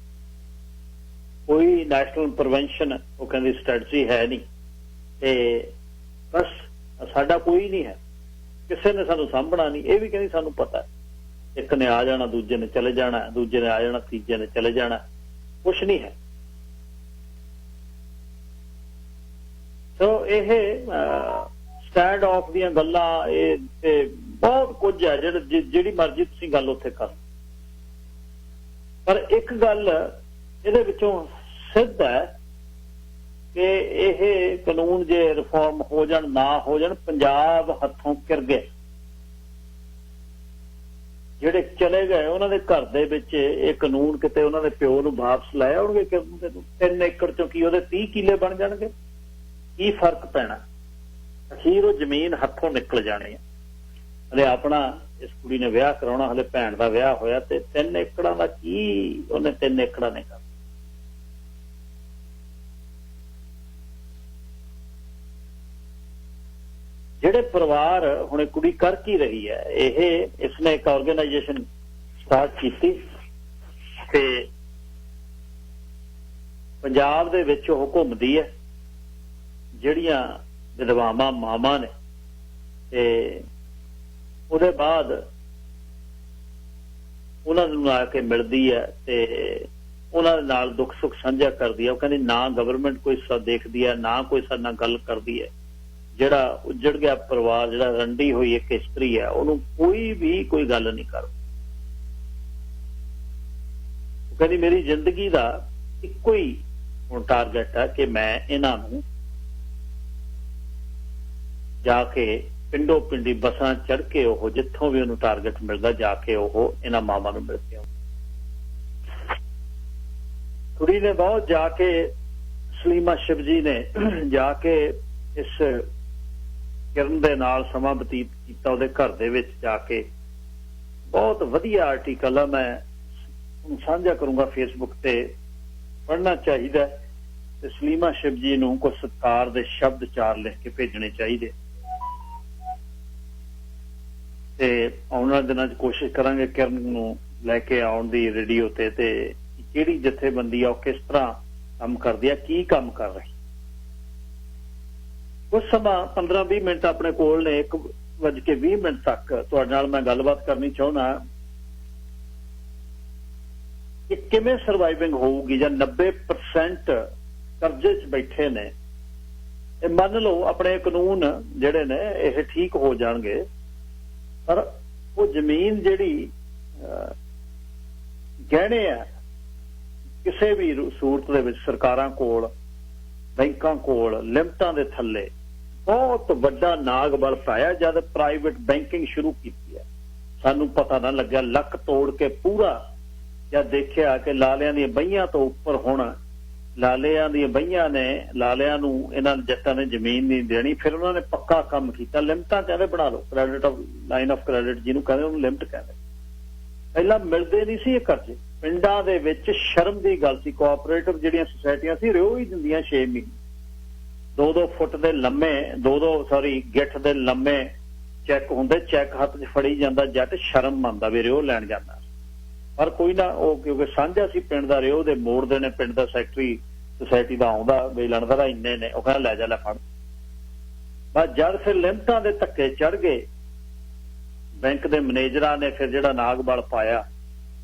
कोई नैशनल प्रिवेंशन वो कहती स्ट्रैटजी है नहीं, ते बस साडा कोई नहीं है, किसी ने सानू सामभना नहीं। ये भी कहती सानू पता है, एक ने आ जाना, दूजे ने चले जाना, दूजे ने आ जाना, तीजे ने चले जाना, कुछ नहीं है। तो यह स्टैंड ऑफ दी गल्लां बहुत कुछ है जिहड़ी मर्जी तुसीं गल उत्थे कर। पर एक गल इहदे विचों सिद्ध है कि यह कानून जे रिफॉर्म हो जाण ना हो जाण, पंजाब हथों किर गए। ਜਿਹੜੇ ਚਲੇ ਗਏ ਉਹਨਾਂ ਦੇ ਘਰ ਦੇ ਵਿੱਚ ਇਹ ਕਾਨੂੰਨ ਕਿਤੇ ਉਹਨਾਂ ਦੇ ਪਿਓ ਨੂੰ ਵਾਪਸ ਲੈ ਆਉਣਗੇ ਕਿ 3 ਏਕੜ ਚੋਂ ਕੀ ਉਹਦੇ 30 ਕਿੱਲੇ ਬਣ ਜਾਣਗੇ? ਕੀ ਫਰਕ ਪੈਣਾ? ਅਖੀਰ ਉਹ ਜ਼ਮੀਨ ਹੱਥੋਂ ਨਿਕਲ ਜਾਣੀ ਹੈ। ਹਲੇ ਆਪਣਾ ਇਸ ਕੁੜੀ ਨੇ ਵਿਆਹ ਕਰਾਉਣਾ, ਹਲੇ ਭੈਣ ਦਾ ਵਿਆਹ ਹੋਇਆ, ਤੇ 3 ਏਕੜਾਂ ਦਾ ਕੀ ਉਹਨੇ 3 ਏਕੜਾਂ ਨੇ ਕਰਨਾ। ਜਿਹੜੇ ਪਰਿਵਾਰ ਹੁਣ ਕੁੜੀ ਕਰ ਕੀ ਰਹੀ ਹੈ, ਇਹ ਇਸਨੇ ਇੱਕ ਆਰਗੇਨਾਈਜੇਸ਼ਨ ਸਟਾਰਟ ਕੀਤੀ ਤੇ ਪੰਜਾਬ ਦੇ ਵਿੱਚ ਉਹ ਘੁੰਮਦੀ ਹੈ। ਜਿਹੜੀਆਂ ਵਿਧਵਾਵਾਂ ਮਾਵਾਂ ਨੇ ਤੇ ਉਹਦੇ ਬਾਅਦ ਉਹਨਾਂ ਨੂੰ ਆ ਕੇ ਮਿਲਦੀ ਹੈ ਤੇ ਉਹਨਾਂ ਦੇ ਨਾਲ ਦੁੱਖ ਸੁੱਖ ਸਾਂਝਾ ਕਰਦੀ ਹੈ। ਉਹ ਕਹਿੰਦੀ ਨਾ ਗਵਰਨਮੈਂਟ ਕੋਈ ਦੇਖਦੀ ਹੈ, ਨਾ ਕੋਈ ਸਾਡੇ ਨਾਲ ਗੱਲ ਕਰਦੀ ਹੈ। ਜਿਹੜਾ ਉੱਜੜ ਗਿਆ ਪਰਿਵਾਰ, ਜਿਹੜਾ ਰੰਡੀ ਹੋਈ ਇੱਕ ਇਸਤਰੀ ਹੈ, ਉਹਨੂੰ ਕੋਈ ਵੀ ਕੋਈ ਗੱਲ ਨਹੀਂ ਕਰਦਾ। ਉਹ ਕਹਿੰਦੀ ਮੇਰੀ ਜ਼ਿੰਦਗੀ ਦਾ ਇੱਕੋ ਹੀ ਹੁਣ ਟਾਰਗੇਟ ਹੈ ਕਿ ਮੈਂ ਇਹਨਾਂ ਨੂੰ ਜਾ ਕੇ ਪਿੰਡੋ ਪਿੰਡੀ ਬੱਸਾਂ ਚੜ੍ਹ ਕੇ ਉਹ ਜਿੱਥੋਂ ਵੀ ਉਹਨੂੰ ਟਾਰਗੇਟ ਮਿਲਦਾ ਜਾ ਕੇ ਉਹ ਇਹਨਾਂ ਮਾਵਾਂ ਨੂੰ ਮਿਲ ਕੇ ਆਉਂਦਾ। ਕੁੜੀ ਨੇ ਬਹੁਤ ਜਾ ਕੇ, ਸਲੀਮਾ ਸ਼ਿਵਜੀ ਨੇ ਜਾ ਕੇ ਇਸ ਕਿਰਨ ਦੇ ਨਾਲ ਸਮਾਂ ਬਤੀਤ ਕੀਤਾ। ਉਹਦੇ ਘਰ ਦੇ ਵਿੱਚ ਜਾ ਕੇ ਬਹੁਤ ਵਧੀਆ ਆਰਟੀਕਲ ਆ, ਮੈਂ ਸਾਂਝਾ ਕਰੂੰਗਾ ਫੇਸਬੁੱਕ ਤੇ, ਪੜ੍ਹਨਾ ਚਾਹੀਦਾ। ਤੇ ਸਲੀਮਾ ਸ਼ਿਵਜੀ ਨੂੰ ਕੁਝ ਸਤਿਕਾਰ ਦੇ ਸ਼ਬਦ 4 ਲਿਖ ਕੇ ਭੇਜਣੇ ਚਾਹੀਦੇ। ਤੇ ਆਉਣ ਵਾਲੇ ਦਿਨਾਂ 'ਚ ਕੋਸ਼ਿਸ਼ ਕਰਾਂਗੇ ਕਿਰਨ ਨੂੰ ਲੈ ਕੇ ਆਉਣ ਦੀ ਰੇਡੀਓ ਤੇ ਕਿਹੜੀ ਜਥੇਬੰਦੀ ਆ, ਉਹ ਕਿਸ ਤਰ੍ਹਾਂ ਕੰਮ ਕਰਦੀ ਆ, ਕੀ ਕੰਮ ਕਰ ਰਹੀ। ਕੁਝ ਸਮਾਂ 15-20 ਮਿੰਟ ਆਪਣੇ ਕੋਲ ਨੇ, 1:20 ਤੱਕ ਤੁਹਾਡੇ ਨਾਲ ਮੈਂ ਗੱਲਬਾਤ ਕਰਨੀ ਚਾਹੁੰਦਾ ਕਿ ਕਿਵੇਂ ਸਰਵਾਈਵਿੰਗ ਹੋਊਗੀ ਜਾਂ 90% ਕਰਜ਼ੇ 'ਚ ਬੈਠੇ ਨੇ। ਇਹ ਮੰਨ ਲਓ ਆਪਣੇ ਕਾਨੂੰਨ ਜਿਹੜੇ ਨੇ ਇਹ ਠੀਕ ਹੋ ਜਾਣਗੇ, ਪਰ ਉਹ ਜ਼ਮੀਨ ਜਿਹੜੀ ਗਹਿਣੇ ਆ ਕਿਸੇ ਵੀ ਸੂਰਤ ਦੇ ਵਿੱਚ ਸਰਕਾਰਾਂ ਕੋਲ, ਬੈਂਕਾਂ ਕੋਲ, ਲਿਮਟਾਂ ਦੇ ਥੱਲੇ ਬਹੁਤ ਵੱਡਾ ਨਾਗ ਬਲ ਪਾਇਆ। ਜਦ ਪ੍ਰਾਈਵੇਟ ਬੈਂਕਿੰਗ ਸ਼ੁਰੂ ਕੀਤੀ ਹੈ ਸਾਨੂੰ ਪਤਾ ਨਾ ਲੱਗਿਆ, ਲੱਕ ਤੋੜ ਕੇ ਪੂਰਾ ਜਦ ਦੇਖਿਆ ਕਿ ਲਾਲਿਆਂ ਦੀਆਂ ਬਹੀਆਂ ਤੋਂ ਉੱਪਰ ਹੁਣ ਲਾਲਿਆਂ ਦੀਆਂ ਬਹੀਆਂ ਨੇ, ਲਾਲਿਆਂ ਨੂੰ ਇਹਨਾਂ ਜੱਟਾਂ ਨੇ ਜ਼ਮੀਨ ਨਹੀਂ ਦੇਣੀ। ਫਿਰ ਉਹਨਾਂ ਨੇ ਪੱਕਾ ਕੰਮ ਕੀਤਾ, ਲਿਮਟਾਂ ਕਹਿੰਦੇ ਬਣਾ ਲਓ, credit of line of credit ਜਿਹਨੂੰ ਕਹਿੰਦੇ, ਉਹਨੂੰ ਲਿਮਟ ਕਹਿੰਦੇ। ਪਹਿਲਾਂ ਮਿਲਦੇ ਨਹੀਂ ਸੀ ਇਹ ਕਰਜ਼ੇ। ਪਿੰਡਾਂ ਦੇ ਵਿੱਚ ਸ਼ਰਮ ਦੀ ਗੱਲ ਸੀ, ਕੋਆਪਰੇਟਿਵ ਜਿਹੜੀਆਂ ਸੁਸਾਇਟੀਆਂ ਸੀ ਰਿਓ ਹੀ ਦਿੰਦੀਆਂ 6 ਮਹੀਨੇ, 2-2 ਫੁੱਟ ਦੇ ਲੰਮੇ, 2-2 ਗਿੱਠ ਦੇ ਲੰਮੇ ਚੈੱਕ ਹੁੰਦੇ। ਚੈੱਕ ਹੱਥ 'ਚ ਫੜੀ ਜਾਂਦਾ ਜੱਟ, ਸ਼ਰਮ ਮੰਨਦਾ ਵੀ ਰਿਓ ਲੈਣ ਜਾਂਦਾ। ਪਰ ਕੋਈ ਨਾ, ਉਹ ਕਿਉਂਕਿ ਸਾਂਝਾ ਸੀ ਪਿੰਡ ਦਾ, ਰਿਓ ਦੇ ਮੋੜਦੇ ਨੇ, ਪਿੰਡ ਦਾ ਸੈਕਟਰੀ ਸੁਸਾਇਟੀ ਦਾ ਆਉਂਦਾ ਵੀ ਲੜਦਾ ਦਾ ਇੰਨੇ ਨੇ, ਉਹ ਕਹਿੰਦਾ ਲੈ ਜਾ ਲੈ ਫੜ। ਬਸ ਜਦ ਫਿਰ ਲਿਮਟਾਂ ਦੇ ਧੱਕੇ ਚੜ੍ਹ ਗਏ, ਬੈਂਕ ਦੇ ਮੈਨੇਜਰਾਂ ਨੇ ਫਿਰ ਜਿਹੜਾ ਨਾਗ ਬਲ ਪਾਇਆ,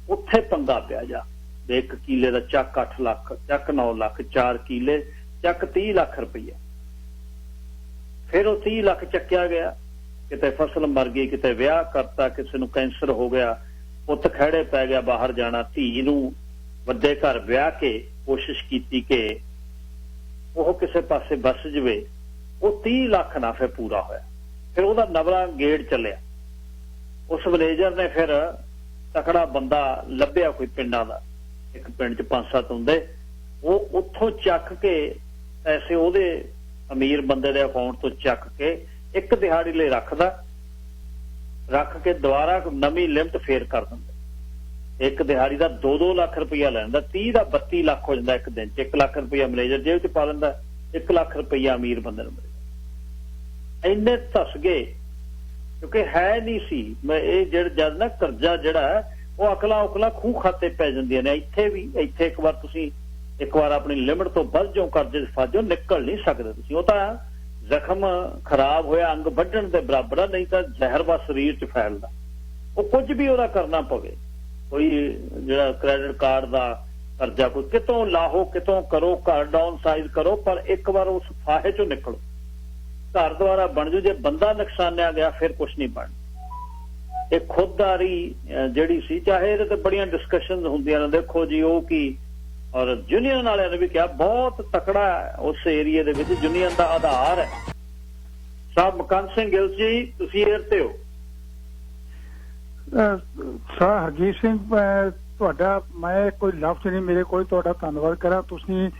ਉੱਥੇ ਪੰਗਾ ਪਿਆ ਜਾ। 1 ਕਿੱਲੇ ਦਾ ਚੱਕ 8 ਲੱਖ, ਚੱਕ 9 ਲੱਖ, 4 ਕਿੱਲੇ ਚੱਕ 30 ਲੱਖ ਰੁਪਈਆ। ਫਿਰ ਉਹ 30 ਲੱਖ ਚੱਕਿਆ ਗਿਆ, ਕਿਤੇ ਫਸਲ ਮਰ ਗਈ, ਕਿਤੇ ਵਿਆਹ ਕਰਤਾ, ਕਿਸੇ ਨੂੰ ਕੈਂਸਰ ਹੋ ਗਿਆ, ਪੁੱਤ ਖਹਿੜੇ ਪੈ ਗਿਆ ਬਾਹਰ ਜਾਣਾ, ਧੀ ਨੂੰ ਵੱਡੇ ਘਰ ਵਿਆਹ ਕੇ ਕੋਸ਼ਿਸ਼ ਕੀਤੀ ਕਿ ਉਹ ਕਿਸੇ ਪਾਸੇ ਵੱਸ ਜਵੇ। ਉਹ 30 ਲੱਖ ਨਾ ਫਿਰ ਪੂਰਾ ਹੋਇਆ। ਫਿਰ ਉਹਦਾ ਨਵਲਾ ਗੇੜ ਚੱਲਿਆ। ਉਸ ਮੈਨੇਜਰ ਨੇ ਫਿਰ ਤਕੜਾ ਬੰਦਾ ਲੱਭਿਆ ਕੋਈ ਪਿੰਡਾਂ ਦਾ, ਇੱਕ ਪਿੰਡ 'ਚ 5-7 ਹੁੰਦੇ, ਉਹ ਉੱਥੋਂ ਚੱਕ ਕੇ ਪੈਸੇ ਉਹਦੇ ਅਮੀਰ ਬੰਦੇ ਦੇ ਅਕਾਊਂਟ ਤੋਂ ਚੱਕ ਕੇ ਇੱਕ ਦਿਹਾੜੀ ਲਈ ਰੱਖ ਕੇ ਦੁਬਾਰਾ ਨਵੀਂ ਲਿਮਟ ਫੇਰ ਕਰ ਦਿੰਦੇ। एक दिहाड़ी का 2-2 लाख रुपया लैंदा, 30 का 32 लाख हो जाता एक दिन च। 1 लाख रुपया मैनेजर जेब च पा लेंदा, 1 लाख रुपया अमीर बंदे नूं मिलेगा। इन्ने धस गए क्योंकि है नहीं सी। मैं ये जद ना कर्जा जिहड़ा वो अकला उकला खूह खाते पै जांदियां ने। इत्थे भी इत्थे एक बार तुसीं एक बार अपनी लिमिट तो वध जाओ, कर्जे फस जाओ, निकल नहीं सकदे तुसीं। वो तां जख्म खराब होया अंग वड्ढण दे बराबर आ, नहीं तां जहर बस शरीर च फैलदा। वो कुछ भी ਉਹਦਾ करना पवे, कोई ਜਿਹੜਾ क्रेडिट कार्ड ਦਾ कर्जा कोई कितों लाहो, कितों करो, घर डाउन साइज करो, पर एक बार उस फाहे चों निकलो, घर द्वारा बन जू। जे बंदा नुकसानिया गया फिर कुछ नहीं बन। एक खुददारी ਜਿਹੜੀ ਸੀ, चाहे ਇਹਦੇ ਤੇ बड़ियां डिस्कशनस ਹੁੰਦੀਆਂ ਨੇ। देखो जी ਉਹ की और यूनियन वाले ने भी कहा बहुत तकड़ा उस एरिए दे विच यूनियन का आधार है। साहब मकान सिंह गिल जी तुसीं एयरते हो। सर हरजीत सिंह ਤੁਹਾਡਾ मैं कोई लफ्ज नहीं मेरे कोई ਤੁਹਾਡਾ ਧੰਨਵਾਦ ਕਰਾਂ। ਤੁਸੀਂ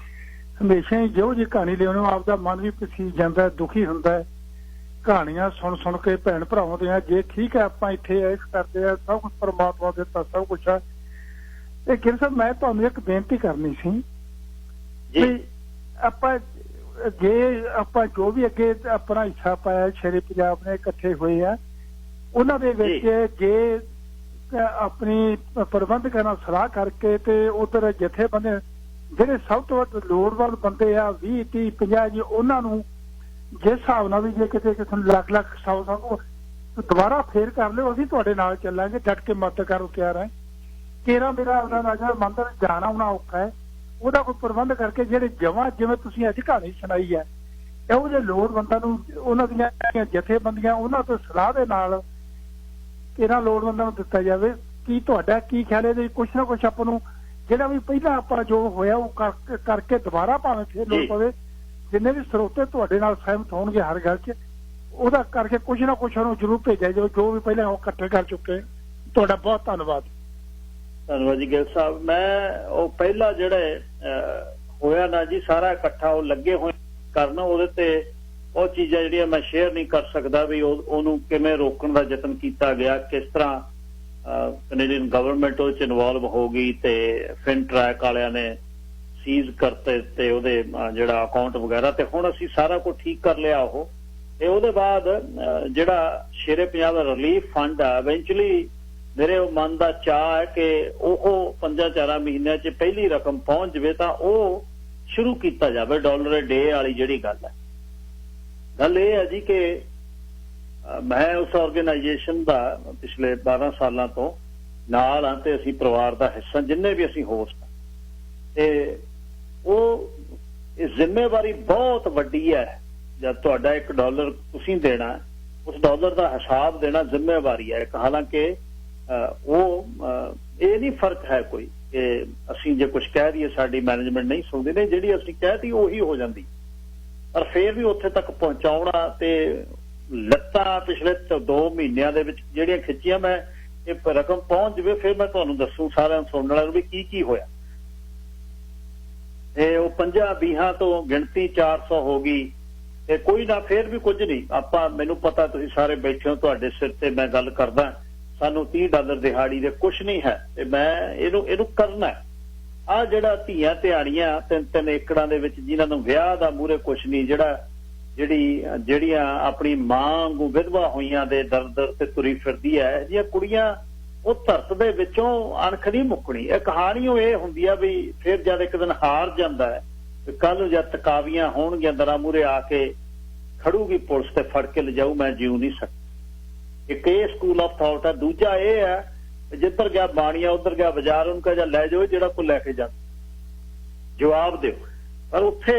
ਹਮੇਸ਼ਾ ਹੀ ਜਿਹੋ ਜਿਹੀ ਕਹਾਣੀ ਲਿਆਉਂਦੇ ਹੋ ਆਪਦਾ ਮਨ ਵੀ ਪਸੀਜ ਜਾਂਦਾ, ਦੁਖੀ ਹੁੰਦਾ। ਕਹਾਣੀਆਂ ਸੁਣ ਸੁਣ ਕੇ ਭੈਣ ਭਰਾਵਾਂ ਦੀਆਂ ਜੇ ਠੀਕ ਹੈ ਆਪਾਂ ਇੱਥੇ ਇਸ ਕਰਦੇ ਆ, ਸਭ ਕੁਝ ਪਰਮਾਤਮਾ ਦੇ ਦਿੱਤਾ ਸਭ ਕੁਝ ਹੈ। ਇਹ ਗਿਲ ਸਾਹਿਬ ਮੈਂ ਤੁਹਾਨੂੰ ਇੱਕ ਬੇਨਤੀ ਕਰਨੀ ਸੀ ਵੀ ਆਪਾਂ ਜੇ ਆਪਾਂ ਜੋ ਵੀ ਅੱਗੇ ਆਪਣਾ ਹਿੱਸਾ ਪਾਇਆ ਸ਼ੇਰੇ ਪੰਜਾਬ ਨੇ ਇਕੱਠੇ ਹੋਏ ਆ, ਉਹਨਾਂ ਦੇ ਵਿੱਚ ਜੇ ਆਪਣੀ ਪ੍ਰਬੰਧਕਾਂ ਨਾਲ ਸਲਾਹ ਕਰਕੇ ਤੇ ਉਧਰ ਜਥੇਬੰਦੀ ਜਿਹੜੇ ਸਭ ਤੋਂ ਵੱਧ ਲੋੜਵੰਦ ਬੰਦੇ ਆ 20, 30, 50 ਜੀ ਉਹਨਾਂ ਨੂੰ ਜਿਸ ਹਿਸਾਬ ਨਾਲ ਵੀ ਜੇ ਕਿਤੇ ਕਿਸੇ ਨੂੰ ਲੱਖ ਲੱਖ 100 ਦੁਬਾਰਾ ਫੇਰ ਕਰ ਲਿਓ, ਅਸੀਂ ਤੁਹਾਡੇ ਨਾਲ ਚੱਲਾਂਗੇ, ਡਟ ਕੇ ਮਦਦ ਕਰਨ ਤਿਆਰ ਹੈ। ਤੇਰਾ ਮੇਰਾ ਆਪਣਾ ਰਾਜਾ ਮੰਦਰ ਜਾਣਾ ਆਉਣਾ ਔਖਾ ਹੈ, ਉਹਦਾ ਕੋਈ ਪ੍ਰਬੰਧ ਕਰਕੇ ਜਿਹੜੇ ਜਮਾਂ ਜਿਵੇਂ ਤੁਸੀਂ ਅੱਜ ਕਹਾਣੀ ਸੁਣਾਈ ਹੈ ਇਹੋ ਜਿਹੇ ਲੋੜਵੰਦਾਂ ਨੂੰ ਉਹਨਾਂ ਦੀਆਂ ਜਥੇਬੰਦੀਆਂ ਉਹਨਾਂ ਤੋਂ ਸਲਾਹ ਦੇ ਨਾਲ ਇਹਨਾਂ ਲੋੜਵੰਦਾਂ ਨੂੰ ਦਿੱਤਾ ਜਾਵੇ। ਕੀ ਤੁਹਾਡਾ ਕੀ ਖਿਆਲ ਹੈ? ਕੁਛ ਨਾ ਕੁਛ ਆਪਾਂ ਨੂੰ ਜਿਹੜਾ ਵੀ ਪਹਿਲਾਂ ਆਪਾਂ ਜੋ ਹੋਇਆ ਉਹ ਕਰਕੇ ਦੁਬਾਰਾ ਭਾਵੇਂ ਫੇਰ ਲੋੜ ਪਵੇ, ਜਿੰਨੇ ਵੀ ਸਰੋਤੇ ਤੁਹਾਡੇ ਨਾਲ ਸਹਿਮਤ ਹੋਣਗੇ ਹਰ ਗੱਲ 'ਚ ਉਹਦਾ ਕਰਕੇ ਕੁਛ ਨਾ ਕੁਛ ਉਹਨੂੰ ਜ਼ਰੂਰ ਭੇਜਿਆ ਜਾਵੇ ਜੋ ਵੀ ਪਹਿਲਾਂ ਉਹ ਇਕੱਠੇ ਕਰ ਚੁੱਕੇ। ਤੁਹਾਡਾ ਬਹੁਤ ਧੰਨਵਾਦ। ਧੰਨਵਾਦ ਜੀ ਗਿਲ ਸਾਹਿਬ। ਮੈਂ ਉਹ ਪਹਿਲਾ ਜਿਹੜਾ ਹੋਇਆ ਨਾ ਜੀ ਸਾਰਾ ਇਕੱਠਾ ਉਹ ਲੱਗੇ ਹੋਏ ਕਰਨ, ਉਹਦੇ ਤੇ ਉਹ ਚੀਜ਼ਾਂ ਜਿਹੜੀਆਂ ਮੈਂ ਸ਼ੇਅਰ ਨਹੀਂ ਕਰ ਸਕਦਾ ਵੀ ਉਹਨੂੰ ਕਿਵੇਂ ਰੋਕਣ ਦਾ ਯਤਨ ਕੀਤਾ ਗਿਆ, ਕਿਸ ਤਰ੍ਹਾਂ ਕੈਨੇਡੀਅਨ ਗਵਰਨਮੈਂਟ ਉਹਦੇ ਚ ਇਨਵੋਲਵ ਹੋ ਗਈ ਤੇ ਫਿਨ ਟਰੈਕ ਵਾਲਿਆਂ ਨੇ ਸੀਜ਼ ਕਰਤੇ ਤੇ ਉਹਦੇ ਜਿਹੜਾ ਅਕਾਊਂਟ ਵਗੈਰਾ, ਤੇ ਹੁਣ ਅਸੀਂ ਸਾਰਾ ਕੁਝ ਠੀਕ ਕਰ ਲਿਆ ਉਹ। ਤੇ ਉਹਦੇ ਬਾਅਦ ਜਿਹੜਾ ਸ਼ੇਰੇ ਪੰਜਾਬ ਦਾ ਰਿਲੀਫ ਫੰਡ ਆ, ਇਵੈਂਚੁਅਲੀ ਮੇਰੇ ਮਨ ਦਾ ਚਾਅ ਹੈ ਕਿ ਉਹ 5-4 ਮਹੀਨਿਆਂ 'ਚ ਪਹਿਲੀ ਰਕਮ ਪਹੁੰਚ ਜਾਵੇ ਤਾਂ ਉਹ ਸ਼ੁਰੂ ਕੀਤਾ ਜਾਵੇ। $1 ਵਾਲੀ ਜਿਹੜੀ ਗੱਲ ਇਹ ਹੈ ਜੀ ਕਿ ਮੈਂ ਉਸ ਆਰਗੇਨਾਈਜੇਸ਼ਨ ਦਾ ਪਿਛਲੇ 12 ਸਾਲਾਂ ਤੋਂ ਨਾਲ ਹਾਂ ਤੇ ਅਸੀਂ ਪਰਿਵਾਰ ਦਾ ਹਿੱਸਾ ਜਿੰਨੇ ਵੀ ਅਸੀਂ ਹੋਸਟ ਹਾਂ, ਤੇ ਉਹ ਇਹ ਜ਼ਿੰਮੇਵਾਰੀ ਬਹੁਤ ਵੱਡੀ ਹੈ। ਜਦ ਤੁਹਾਡਾ $1 ਤੁਸੀਂ ਦੇਣਾ, ਉਸ ਡਾਲਰ ਦਾ ਹਿਸਾਬ ਦੇਣਾ ਜ਼ਿੰਮੇਵਾਰੀ ਹੈ। ਹਾਲਾਂਕਿ ਉਹ ਇਹ ਨਹੀਂ ਫਰਕ ਹੈ ਕੋਈ ਕਿ ਅਸੀਂ ਜੇ ਕੁਝ ਕਹਿ ਦਈਏ ਸਾਡੀ ਮੈਨੇਜਮੈਂਟ ਨਹੀਂ ਸੁਣਦੀ, ਨਹੀਂ ਜਿਹੜੀ ਅਸੀਂ ਕਹਿਤੀ ਉਹੀ ਹੋ ਜਾਂਦੀ, ਪਰ ਫਿਰ ਵੀ ਉੱਥੇ ਤੱਕ ਪਹੁੰਚਾਉਣਾ ਤੇ ਲੱਤਾਂ ਪਿਛਲੇ 2 ਮਹੀਨਿਆਂ ਦੇ ਵਿੱਚ ਜਿਹੜੀਆਂ ਖਿੱਚੀਆਂ, ਮੈਂ ਇਹ ਰਕਮ ਪਹੁੰਚ ਜਾਵੇ ਫਿਰ ਮੈਂ ਤੁਹਾਨੂੰ ਦੱਸੂ ਸਾਰਿਆਂ ਸੁਣਨ ਵਾਲਿਆਂ ਨੂੰ ਵੀ ਕੀ ਹੋਇਆ। ਤੇ ਉਹ 50-20 ਤੋਂ ਗਿਣਤੀ 400 ਹੋ ਗਈ ਤੇ ਕੋਈ ਨਾ ਫਿਰ ਵੀ ਕੁਝ ਨਹੀਂ। ਆਪਾਂ ਮੈਨੂੰ ਪਤਾ ਤੁਸੀਂ ਸਾਰੇ ਬੈਠੇ ਹੋ, ਤੁਹਾਡੇ ਸਿਰ ਤੇ ਮੈਂ ਗੱਲ ਕਰਦਾ, ਸਾਨੂੰ $30 ਦਿਹਾੜੀ ਦੇ ਕੁਛ ਨਹੀਂ ਹੈ ਤੇ ਮੈਂ ਇਹਨੂੰ ਕਰਨਾ। ਆ ਜਿਹੜਾ ਧੀਆਂ ਧਿਆੜੀਆਂ 3-3 ਏਕੜਾਂ ਦੇ ਵਿੱਚ ਜਿਨ੍ਹਾਂ ਨੂੰ ਵਿਆਹ ਦਾ ਮੂਹਰੇ ਕੁਛ ਨਹੀਂ, ਜਿਹੜੀਆਂ ਆਪਣੀ ਮਾਂ ਵਾਂਗੂ ਵਿਧਵਾ ਹੋਈਆਂ ਦੇ ਦਰਦ ਤੇ ਤੁਰੀ ਫਿਰਦੀ ਹੈ, ਜਿਹੜੀਆਂ ਕੁੜੀਆਂ ਉਹ ਧਰਤ ਦੇ ਵਿੱਚੋਂ ਅਣਖ ਨਹੀਂ ਮੁੱਕਣੀ। ਇਹ ਕਹਾਣੀ ਉਹ ਇਹ ਹੁੰਦੀ ਆ ਵੀ ਫਿਰ ਜਦ ਇੱਕ ਦਿਨ ਹਾਰ ਜਾਂਦਾ ਹੈ, ਕੱਲ ਜਦ ਤਕਾਵੀਆਂ ਹੋਣਗੀਆਂ ਦਰਾਂ ਮੂਹਰੇ ਆ ਕੇ ਖੜੂਗੀ ਪੁਲਿਸ ਤੇ ਫੜ ਕੇ ਲਿਜਾਊ, ਮੈਂ ਜਿਉ ਨਹੀਂ ਸਕਦਾ। ਇੱਕ ਇਹ ਸਕੂਲ ਆਫ ਥਾਟ ਹੈ। ਦੂਜਾ ਇਹ ਹੈ ਜਿੱਧਰ ਗਿਆ ਬਾਣੀਆ ਉੱਧਰ ਗਿਆ ਬਾਜ਼ਾਰ, ਉਹਨੂੰ ਕਹੇ ਲੈ ਜਾਓ ਜਿਹੜਾ ਕੋਈ ਲੈ ਕੇ ਜਾ, ਜਵਾਬ ਦਿਓ। ਪਰ ਉੱਥੇ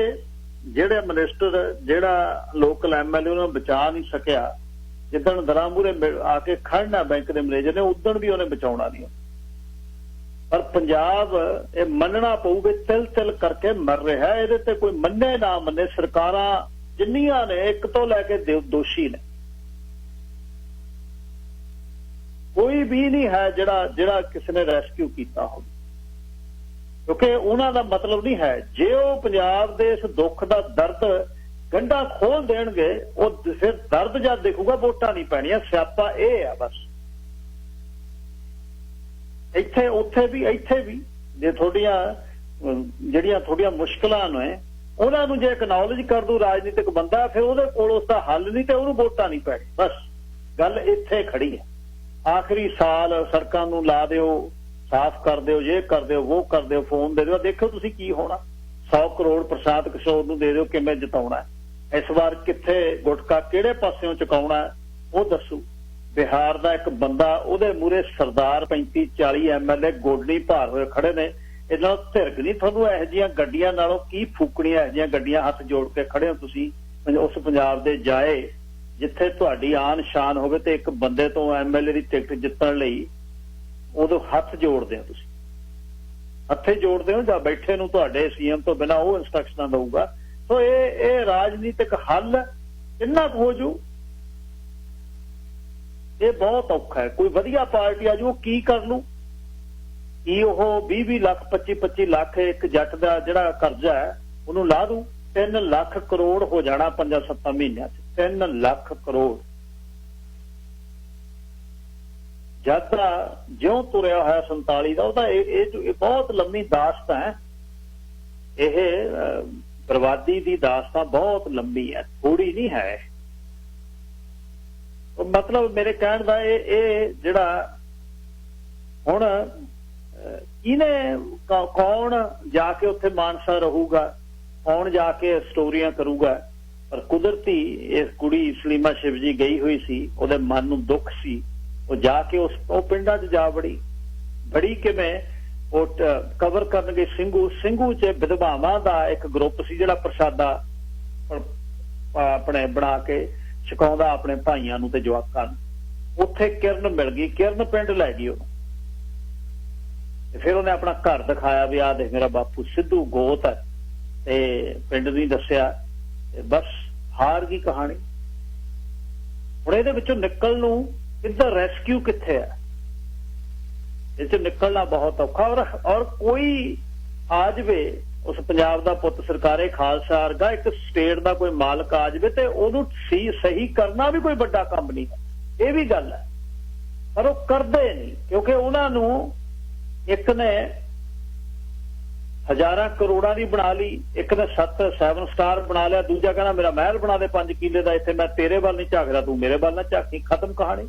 ਜਿਹੜੇ ਮਿਨਿਸਟਰ ਜਿਹੜਾ ਲੋਕਲ MLA ਉਹਨਾਂ ਨੂੰ ਬਚਾ ਨਹੀਂ ਸਕਿਆ। ਜਿੱਦਣ ਦਰਾਂ ਮੂਹਰੇ ਆ ਕੇ ਖੜਨਾ ਬੈਂਕ ਦੇ ਮੈਨੇਜਰ ਨੇ, ਉਦਣ ਵੀ ਉਹਨੇ ਬਚਾਉਣਾ ਨਹੀਂ। ਪਰ ਪੰਜਾਬ ਇਹ ਮੰਨਣਾ ਪਊਗਾ ਤਿਲ ਕਰਕੇ ਮਰ ਰਿਹਾ। ਇਹਦੇ ਤੇ ਕੋਈ ਮੰਨੇ ਨਾ ਮੰਨੇ, ਸਰਕਾਰਾਂ ਜਿੰਨੀਆਂ ਨੇ ਇੱਕ ਤੋਂ ਲੈ ਕੇ ਦੋਸ਼ੀ ਨੇ, ਕੋਈ ਵੀ ਨਹੀਂ ਹੈ ਜਿਹੜਾ ਕਿਸੇ ਨੇ ਰੈਸਕਿਊ ਕੀਤਾ ਹੋਵੇ, ਕਿਉਂਕਿ ਉਹਨਾਂ ਦਾ ਮਤਲਬ ਨਹੀਂ ਹੈ। ਜੇ ਉਹ ਪੰਜਾਬ ਦੇ ਇਸ ਦੁੱਖ ਦਾ ਦਰਦ ਗੰਢਾਂ ਖੋਲ ਦੇਣਗੇ, ਉਹ ਫਿਰ ਦਰਦ ਜਦ ਦੇਖੂਗਾ ਵੋਟਾਂ ਨਹੀਂ ਪੈਣੀਆਂ। ਸਿਆਪਾ ਇਹ ਆ ਬਸ। ਇੱਥੇ ਇੱਥੇ ਵੀ ਜੇ ਜਿਹੜੀਆਂ ਤੁਹਾਡੀਆਂ ਮੁਸ਼ਕਲਾਂ ਨੇ ਉਹਨਾਂ ਨੂੰ ਜੇ ਐਕਨੌਲੇਜ ਕਰ ਦੂ ਰਾਜਨੀਤਿਕ ਬੰਦਾ, ਫਿਰ ਉਹਦੇ ਕੋਲ ਉਸ ਦਾ ਹੱਲ ਨਹੀਂ ਤੇ ਉਹਨੂੰ ਵੋਟਾਂ ਨਹੀਂ ਪੈਣੀ। ਬਸ ਗੱਲ ਇੱਥੇ ਖੜੀ ਹੈ। ਆਖਰੀ ਸਾਲ ਸੜਕਾਂ ਨੂੰ ਲਾ ਦਿਓ, ਸਾਫ਼ ਕਰ ਦਿਓ, ਇਹ ਕਰ ਦਿਓ, ਉਹ ਕਰ ਦਿਓ, ਫੋਨ ਦੇ ਦਿਓ, ਦੇਖੋ ਤੁਸੀਂ ਕੀ ਹੋਣਾ। 100 ਕਰੋੜ ਪ੍ਰਸ਼ਾਂਤ ਕਿਸ਼ੋਰ ਨੂੰ ਦੇ ਦਿਓ, ਕਿਵੇਂ ਜਿਤਾਉਣਾ। ਇਸ ਵਾਰ ਕਿੱਥੇ ਗੁਟਕਾ ਕਿਹੜੇ ਪਾਸਿਓਂ ਚੁਕਾਉਣਾ ਉਹ ਦੱਸੂ। ਬਿਹਾਰ ਦਾ ਇੱਕ ਬੰਦਾ, ਉਹਦੇ ਮੂਹਰੇ ਸਰਦਾਰ 35-40 MLA ਗੋਡਨੀ ਭਾਰ ਹੋਏ ਖੜੇ ਨੇ। ਇਹਨਾਂ ਨੂੰ ਧਿਰਕ ਨਹੀਂ ਤੁਹਾਨੂੰ ਇਹੋ ਜਿਹੀਆਂ ਗੱਡੀਆਂ ਨਾਲੋਂ ਕੀ ਫੂਕਣੀਆਂ। ਇਹੋ ਜਿਹੀਆਂ ਗੱਡੀਆਂ ਹੱਥ ਜੋੜ ਕੇ ਖੜੇ ਹੋ ਤੁਸੀਂ ਉਸ ਪੰਜਾਬ ਦੇ ਜਾਏ ਜਿੱਥੇ ਤੁਹਾਡੀ ਆਨ ਸ਼ਾਨ ਹੋਵੇ ਤੇ ਇੱਕ ਬੰਦੇ ਤੋਂ MLA ਦੀ ਟਿਕਟ ਜਿੱਤਣ ਲਈ ਉਦੋਂ ਹੱਥ ਜੋੜਦੇ ਹੋ ਤੁਸੀਂ, ਹੱਥੇ ਜੋੜਦੇ ਹੋ ਜਾਂ ਬੈਠੇ ਨੂੰ ਤੁਹਾਡੇ CM ਤੋਂ ਬਿਨਾਂ ਉਹ ਇੰਸਟਰਕਸ਼ਨਾਂ ਦਊਗਾ। ਸੋ ਇਹ ਰਾਜਨੀਤਿਕ ਹੱਲ ਕਿੰਨਾ ਕੁ ਹੋ ਜੂ, ਇਹ ਬਹੁਤ ਔਖਾ ਹੈ। ਕੋਈ ਵਧੀਆ ਪਾਰਟੀ ਆ ਜੂ, ਕੀ ਕਰ ਲੂ? ਕੀ ਉਹ 20 ਲੱਖ 25 ਲੱਖ ਇੱਕ ਜੱਟ ਦਾ ਜਿਹੜਾ ਕਰਜ਼ਾ ਹੈ ਉਹਨੂੰ ਲਾ ਦੂ? 3 ਲੱਖ ਕਰੋੜ ਹੋ ਜਾਣਾ 5-7 ਮਹੀਨਿਆਂ 'ਚ। 3 ਲੱਖ ਕਰੋੜ ਜਦ ਦਾ ਜਿਉਂ ਤੁਰਿਆ ਹੋਇਆ 47 ਦਾ, ਉਹਦਾ ਇਹ ਬਹੁਤ ਲੰਮੀ ਦਾਸਤਾਨ ਹੈ। ਇਹ ਬਰਬਾਦੀ ਦੀ ਦਾਸਤਾਨ ਬਹੁਤ ਲੰਮੀ ਹੈ, ਥੋੜੀ ਨਹੀਂ ਹੈ। ਮਤਲਬ ਮੇਰੇ ਕਹਿਣ ਦਾ ਇਹ ਜਿਹੜਾ ਹੁਣ ਕੌਣ ਜਾ ਕੇ ਉੱਥੇ ਮਾਨਸਾ ਰਹੂਗਾ, ਕੌਣ ਜਾ ਕੇ ਸਟੋਰੀਆਂ ਕਰੂਗਾ। ਪਰ ਕੁਦਰਤੀ ਇਸ ਕੁੜੀ ਸਲੀਮਾ ਸ਼ਿਵਜੀ ਗਈ ਹੋਈ ਸੀ, ਉਹਦੇ ਮਨ ਨੂੰ ਦੁੱਖ ਸੀ, ਉਹ ਜਾ ਕੇ ਉਹ ਪਿੰਡਾਂ 'ਚ ਜਾ ਬੜੀ ਕਿਵੇਂ ਉਹ ਕਵਰ ਕਰਨਗੇ। ਸਿੰਘੂ 'ਚ ਵਿਧਵਾਵਾਂ ਦਾ ਇੱਕ ਗਰੁੱਪ ਸੀ ਜਿਹੜਾ ਪ੍ਰਸ਼ਾਦਾ ਆਪਣੇ ਬਣਾ ਕੇ ਛਕਾਉਂਦਾ ਆਪਣੇ ਭਾਈਆਂ ਨੂੰ ਤੇ ਜਵਾਕਾਂ ਨੂੰ। ਉੱਥੇ ਕਿਰਨ ਮਿਲ ਗਈ, ਕਿਰਨ ਪਿੰਡ ਲੈ ਗਈ ਉਹਨੂੰ ਤੇ ਫਿਰ ਉਹਨੇ ਆਪਣਾ ਘਰ ਦਿਖਾਇਆ ਵੀ ਆਹ ਦੇਖ ਮੇਰਾ ਬਾਪੂ ਸਿੱਧੂ ਗੋਤ ਹੈ, ਤੇ ਪਿੰਡ ਨਹੀਂ ਦੱਸਿਆ। ਬਸ ਹਾਰ ਗਈ ਕਹਾਣੀ। ਹੁਣ ਇਹਦੇ ਵਿੱਚੋਂ ਨਿਕਲਣ ਨੂੰ ਕਿੱਧਰ, ਰੈਸਕਿਊ ਕਿੱਥੇ ਹੈ? ਇਹ 'ਚ ਨਿਕਲਣਾ ਬਹੁਤ ਔਖਾ। ਔਰ ਕੋਈ ਆ ਜਾਵੇ ਉਸ ਪੰਜਾਬ ਦਾ ਪੁੱਤ ਸਰਕਾਰੇ ਖਾਲਸਾ ਵਰਗਾ ਇੱਕ ਸਟੇਟ ਦਾ ਕੋਈ ਮਾਲਕ ਆ ਜਾਵੇ ਤੇ ਉਹਨੂੰ ਸਹੀ ਕਰਨਾ ਵੀ ਕੋਈ ਵੱਡਾ ਕੰਮ ਨਹੀਂ ਹੈ, ਇਹ ਵੀ ਗੱਲ ਹੈ। ਪਰ ਉਹ ਕਰਦੇ ਨਹੀਂ, ਕਿਉਂਕਿ ਉਹਨਾਂ ਨੂੰ ਇੱਕ ਨੇ ਹਜ਼ਾਰਾਂ ਕਰੋੜਾਂ ਦੀ ਬਣਾ ਲਈ, ਇੱਕ ਨੇ 7 ਸਟਾਰ ਬਣਾ ਲਿਆ, ਦੂਜਾ ਕਹਿੰਦਾ ਮੇਰਾ ਮਹਿਲ ਬਣਾ ਦੇ 5 ਕਿੱਲੇ ਦਾ, ਇੱਥੇ ਮੈਂ ਤੇਰੇ ਵੱਲ ਨਹੀਂ ਝਾਕਦਾ, ਤੂੰ ਮੇਰੇ ਵੱਲ ਨਾ ਝਾਕੀ। ਖਤਮ ਕਹਾਣੀ।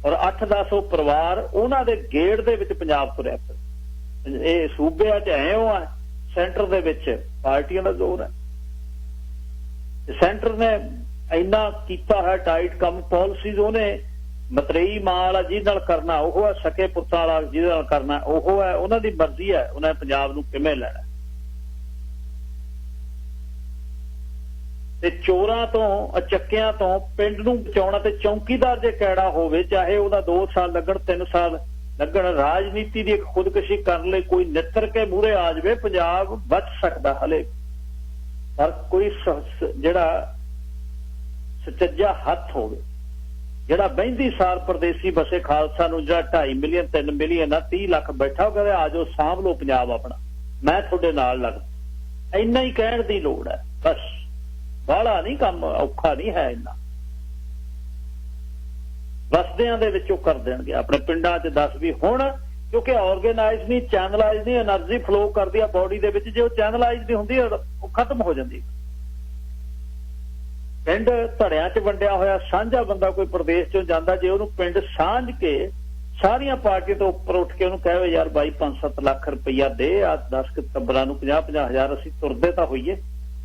ਔਰ 8-10 ਪ੍ਰਵਾਰ ਉਹਨਾਂ ਦੇ ਗੇੜ ਦੇ ਵਿੱਚ ਪੰਜਾਬ ਤੁਰਿਆ ਪਿਆ। ਇਹ ਸੂਬਿਆਂ 'ਚ ਐਂ ਆ, ਸੈਂਟਰ ਦੇ ਵਿੱਚ ਪਾਰਟੀਆਂ ਦਾ ਜ਼ੋਰ ਹੈ। ਸੈਂਟਰ ਨੇ ਇੰਨਾ ਕੀਤਾ ਹੈ ਟਾਈਟ ਕੰਮ, ਪਾਲਿਸੀਜ਼ ਉਹਨੇ ਮਤਰੇਈ ਮਾਂ ਵਾਲਾ ਜਿਹਦੇ ਨਾਲ ਕਰਨਾ ਉਹ ਹੈ, ਸਕੇ ਪੁੱਤਾਂ ਵਾਲਾ ਜਿਹਦੇ ਨਾਲ ਕਰਨਾ ਉਹ ਹੈ। ਉਹਨਾਂ ਦੀ ਮਰਜ਼ੀ ਹੈ ਉਹਨਾਂ ਪੰਜਾਬ ਨੂੰ ਕਿਵੇਂ ਲੈਣਾ। ਤੇ ਚੋਰਾਂ ਤੋਂ, ਚੱਕਿਆਂ ਤੋਂ ਪਿੰਡ ਨੂੰ ਬਚਾਉਣਾ, ਤੇ ਚੌਂਕੀਦਾਰ ਜੇ ਕੈੜਾ ਹੋਵੇ, ਚਾਹੇ ਉਹਦਾ 2 ਸਾਲ ਲੱਗਣ 3 ਸਾਲ ਲੱਗਣ, ਰਾਜਨੀਤੀ ਦੀ ਇੱਕ ਖੁਦਕੁਸ਼ੀ ਕਰਨ ਲਈ ਕੋਈ ਨਿੱਤਰ ਕੇ ਮੂਹਰੇ ਆ ਜਾਵੇ, ਪੰਜਾਬ ਬਚ ਸਕਦਾ ਹਲੇ। ਪਰ ਕੋਈ ਜਿਹੜਾ ਸੁਚੱਜਾ ਹੱਥ ਹੋਵੇ, ਜਿਹੜਾ ਬਹਿੰਦੀ ਸਾਰ ਪਰਦੇਸੀ ਬਸੇ ਖਾਲਸਾ ਨੂੰ ਜਿਹੜਾ 2.5 ਮਿਲੀਅਨ 3 ਮਿਲੀਅਨ 30 ਲੱਖ ਬੈਠਾ, ਉਹ ਕਹਿੰਦੇ ਆ ਜਾਓ ਸਾਂਭ ਲਓ ਪੰਜਾਬ ਆਪਣਾ, ਮੈਂ ਤੁਹਾਡੇ ਨਾਲ ਲੱਗਦਾ। ਇੰਨਾ ਹੀ ਕਹਿਣ ਦੀ ਲੋੜ ਹੈ ਬਸ, ਬਾਹਲਾ ਨਹੀਂ ਕੰਮ, ਔਖਾ ਨਹੀਂ ਹੈ ਇੰਨਾ। ਬਸਦਿਆਂ ਦੇ ਵਿੱਚ ਉਹ ਕਰ ਦੇਣਗੇ, ਆਪਣੇ ਪਿੰਡਾਂ 'ਚ 10 ਵੀ ਹੁਣ, ਕਿਉਂਕਿ ਆਰਗੇਨਾਈਜ਼ ਨਹੀਂ, ਚੈਨਲਾਈਜ਼ ਨਹੀਂ, એનર્ਜੀ ਫਲੋ ਕਰਦੀ ਆ ਬੋਡੀ ਦੇ ਵਿੱਚ। ਜੇ ਉਹ ਚੈਨਲਾਈਜ਼ ਨਹੀਂ ਹੁੰਦੀ ਉਹ ਖਤਮ ਹੋ ਜਾਂਦੀ। ਪਿੰਡ ਧੜਿਆਂ 'ਚ ਵੰਡਿਆ ਹੋਇਆ ਸਾਂਝਾ ਬੰਦਾ ਕੋਈ ਪ੍ਰਦੇਸ਼ 'ਚੋਂ ਜਾਂਦਾ, ਜੇ ਉਹਨੂੰ ਪਿੰਡ ਸਾਂਝ ਕੇ ਸਾਰੀਆਂ ਪਾਰਟੀਆਂ ਤੋਂ ਉੱਪਰ ਉੱਠ ਕੇ ਉਹਨੂੰ ਕਹੇ ਯਾਰ ਬਾਈ 5-7 ਲੱਖ ਰੁਪਈਆ ਦੇ, ਆ 10 ਟੱਬਰਾਂ ਨੂੰ 50-50 ਹਜ਼ਾਰ ਅਸੀਂ ਤੁਰਦੇ ਤਾਂ ਹੋਈਏ।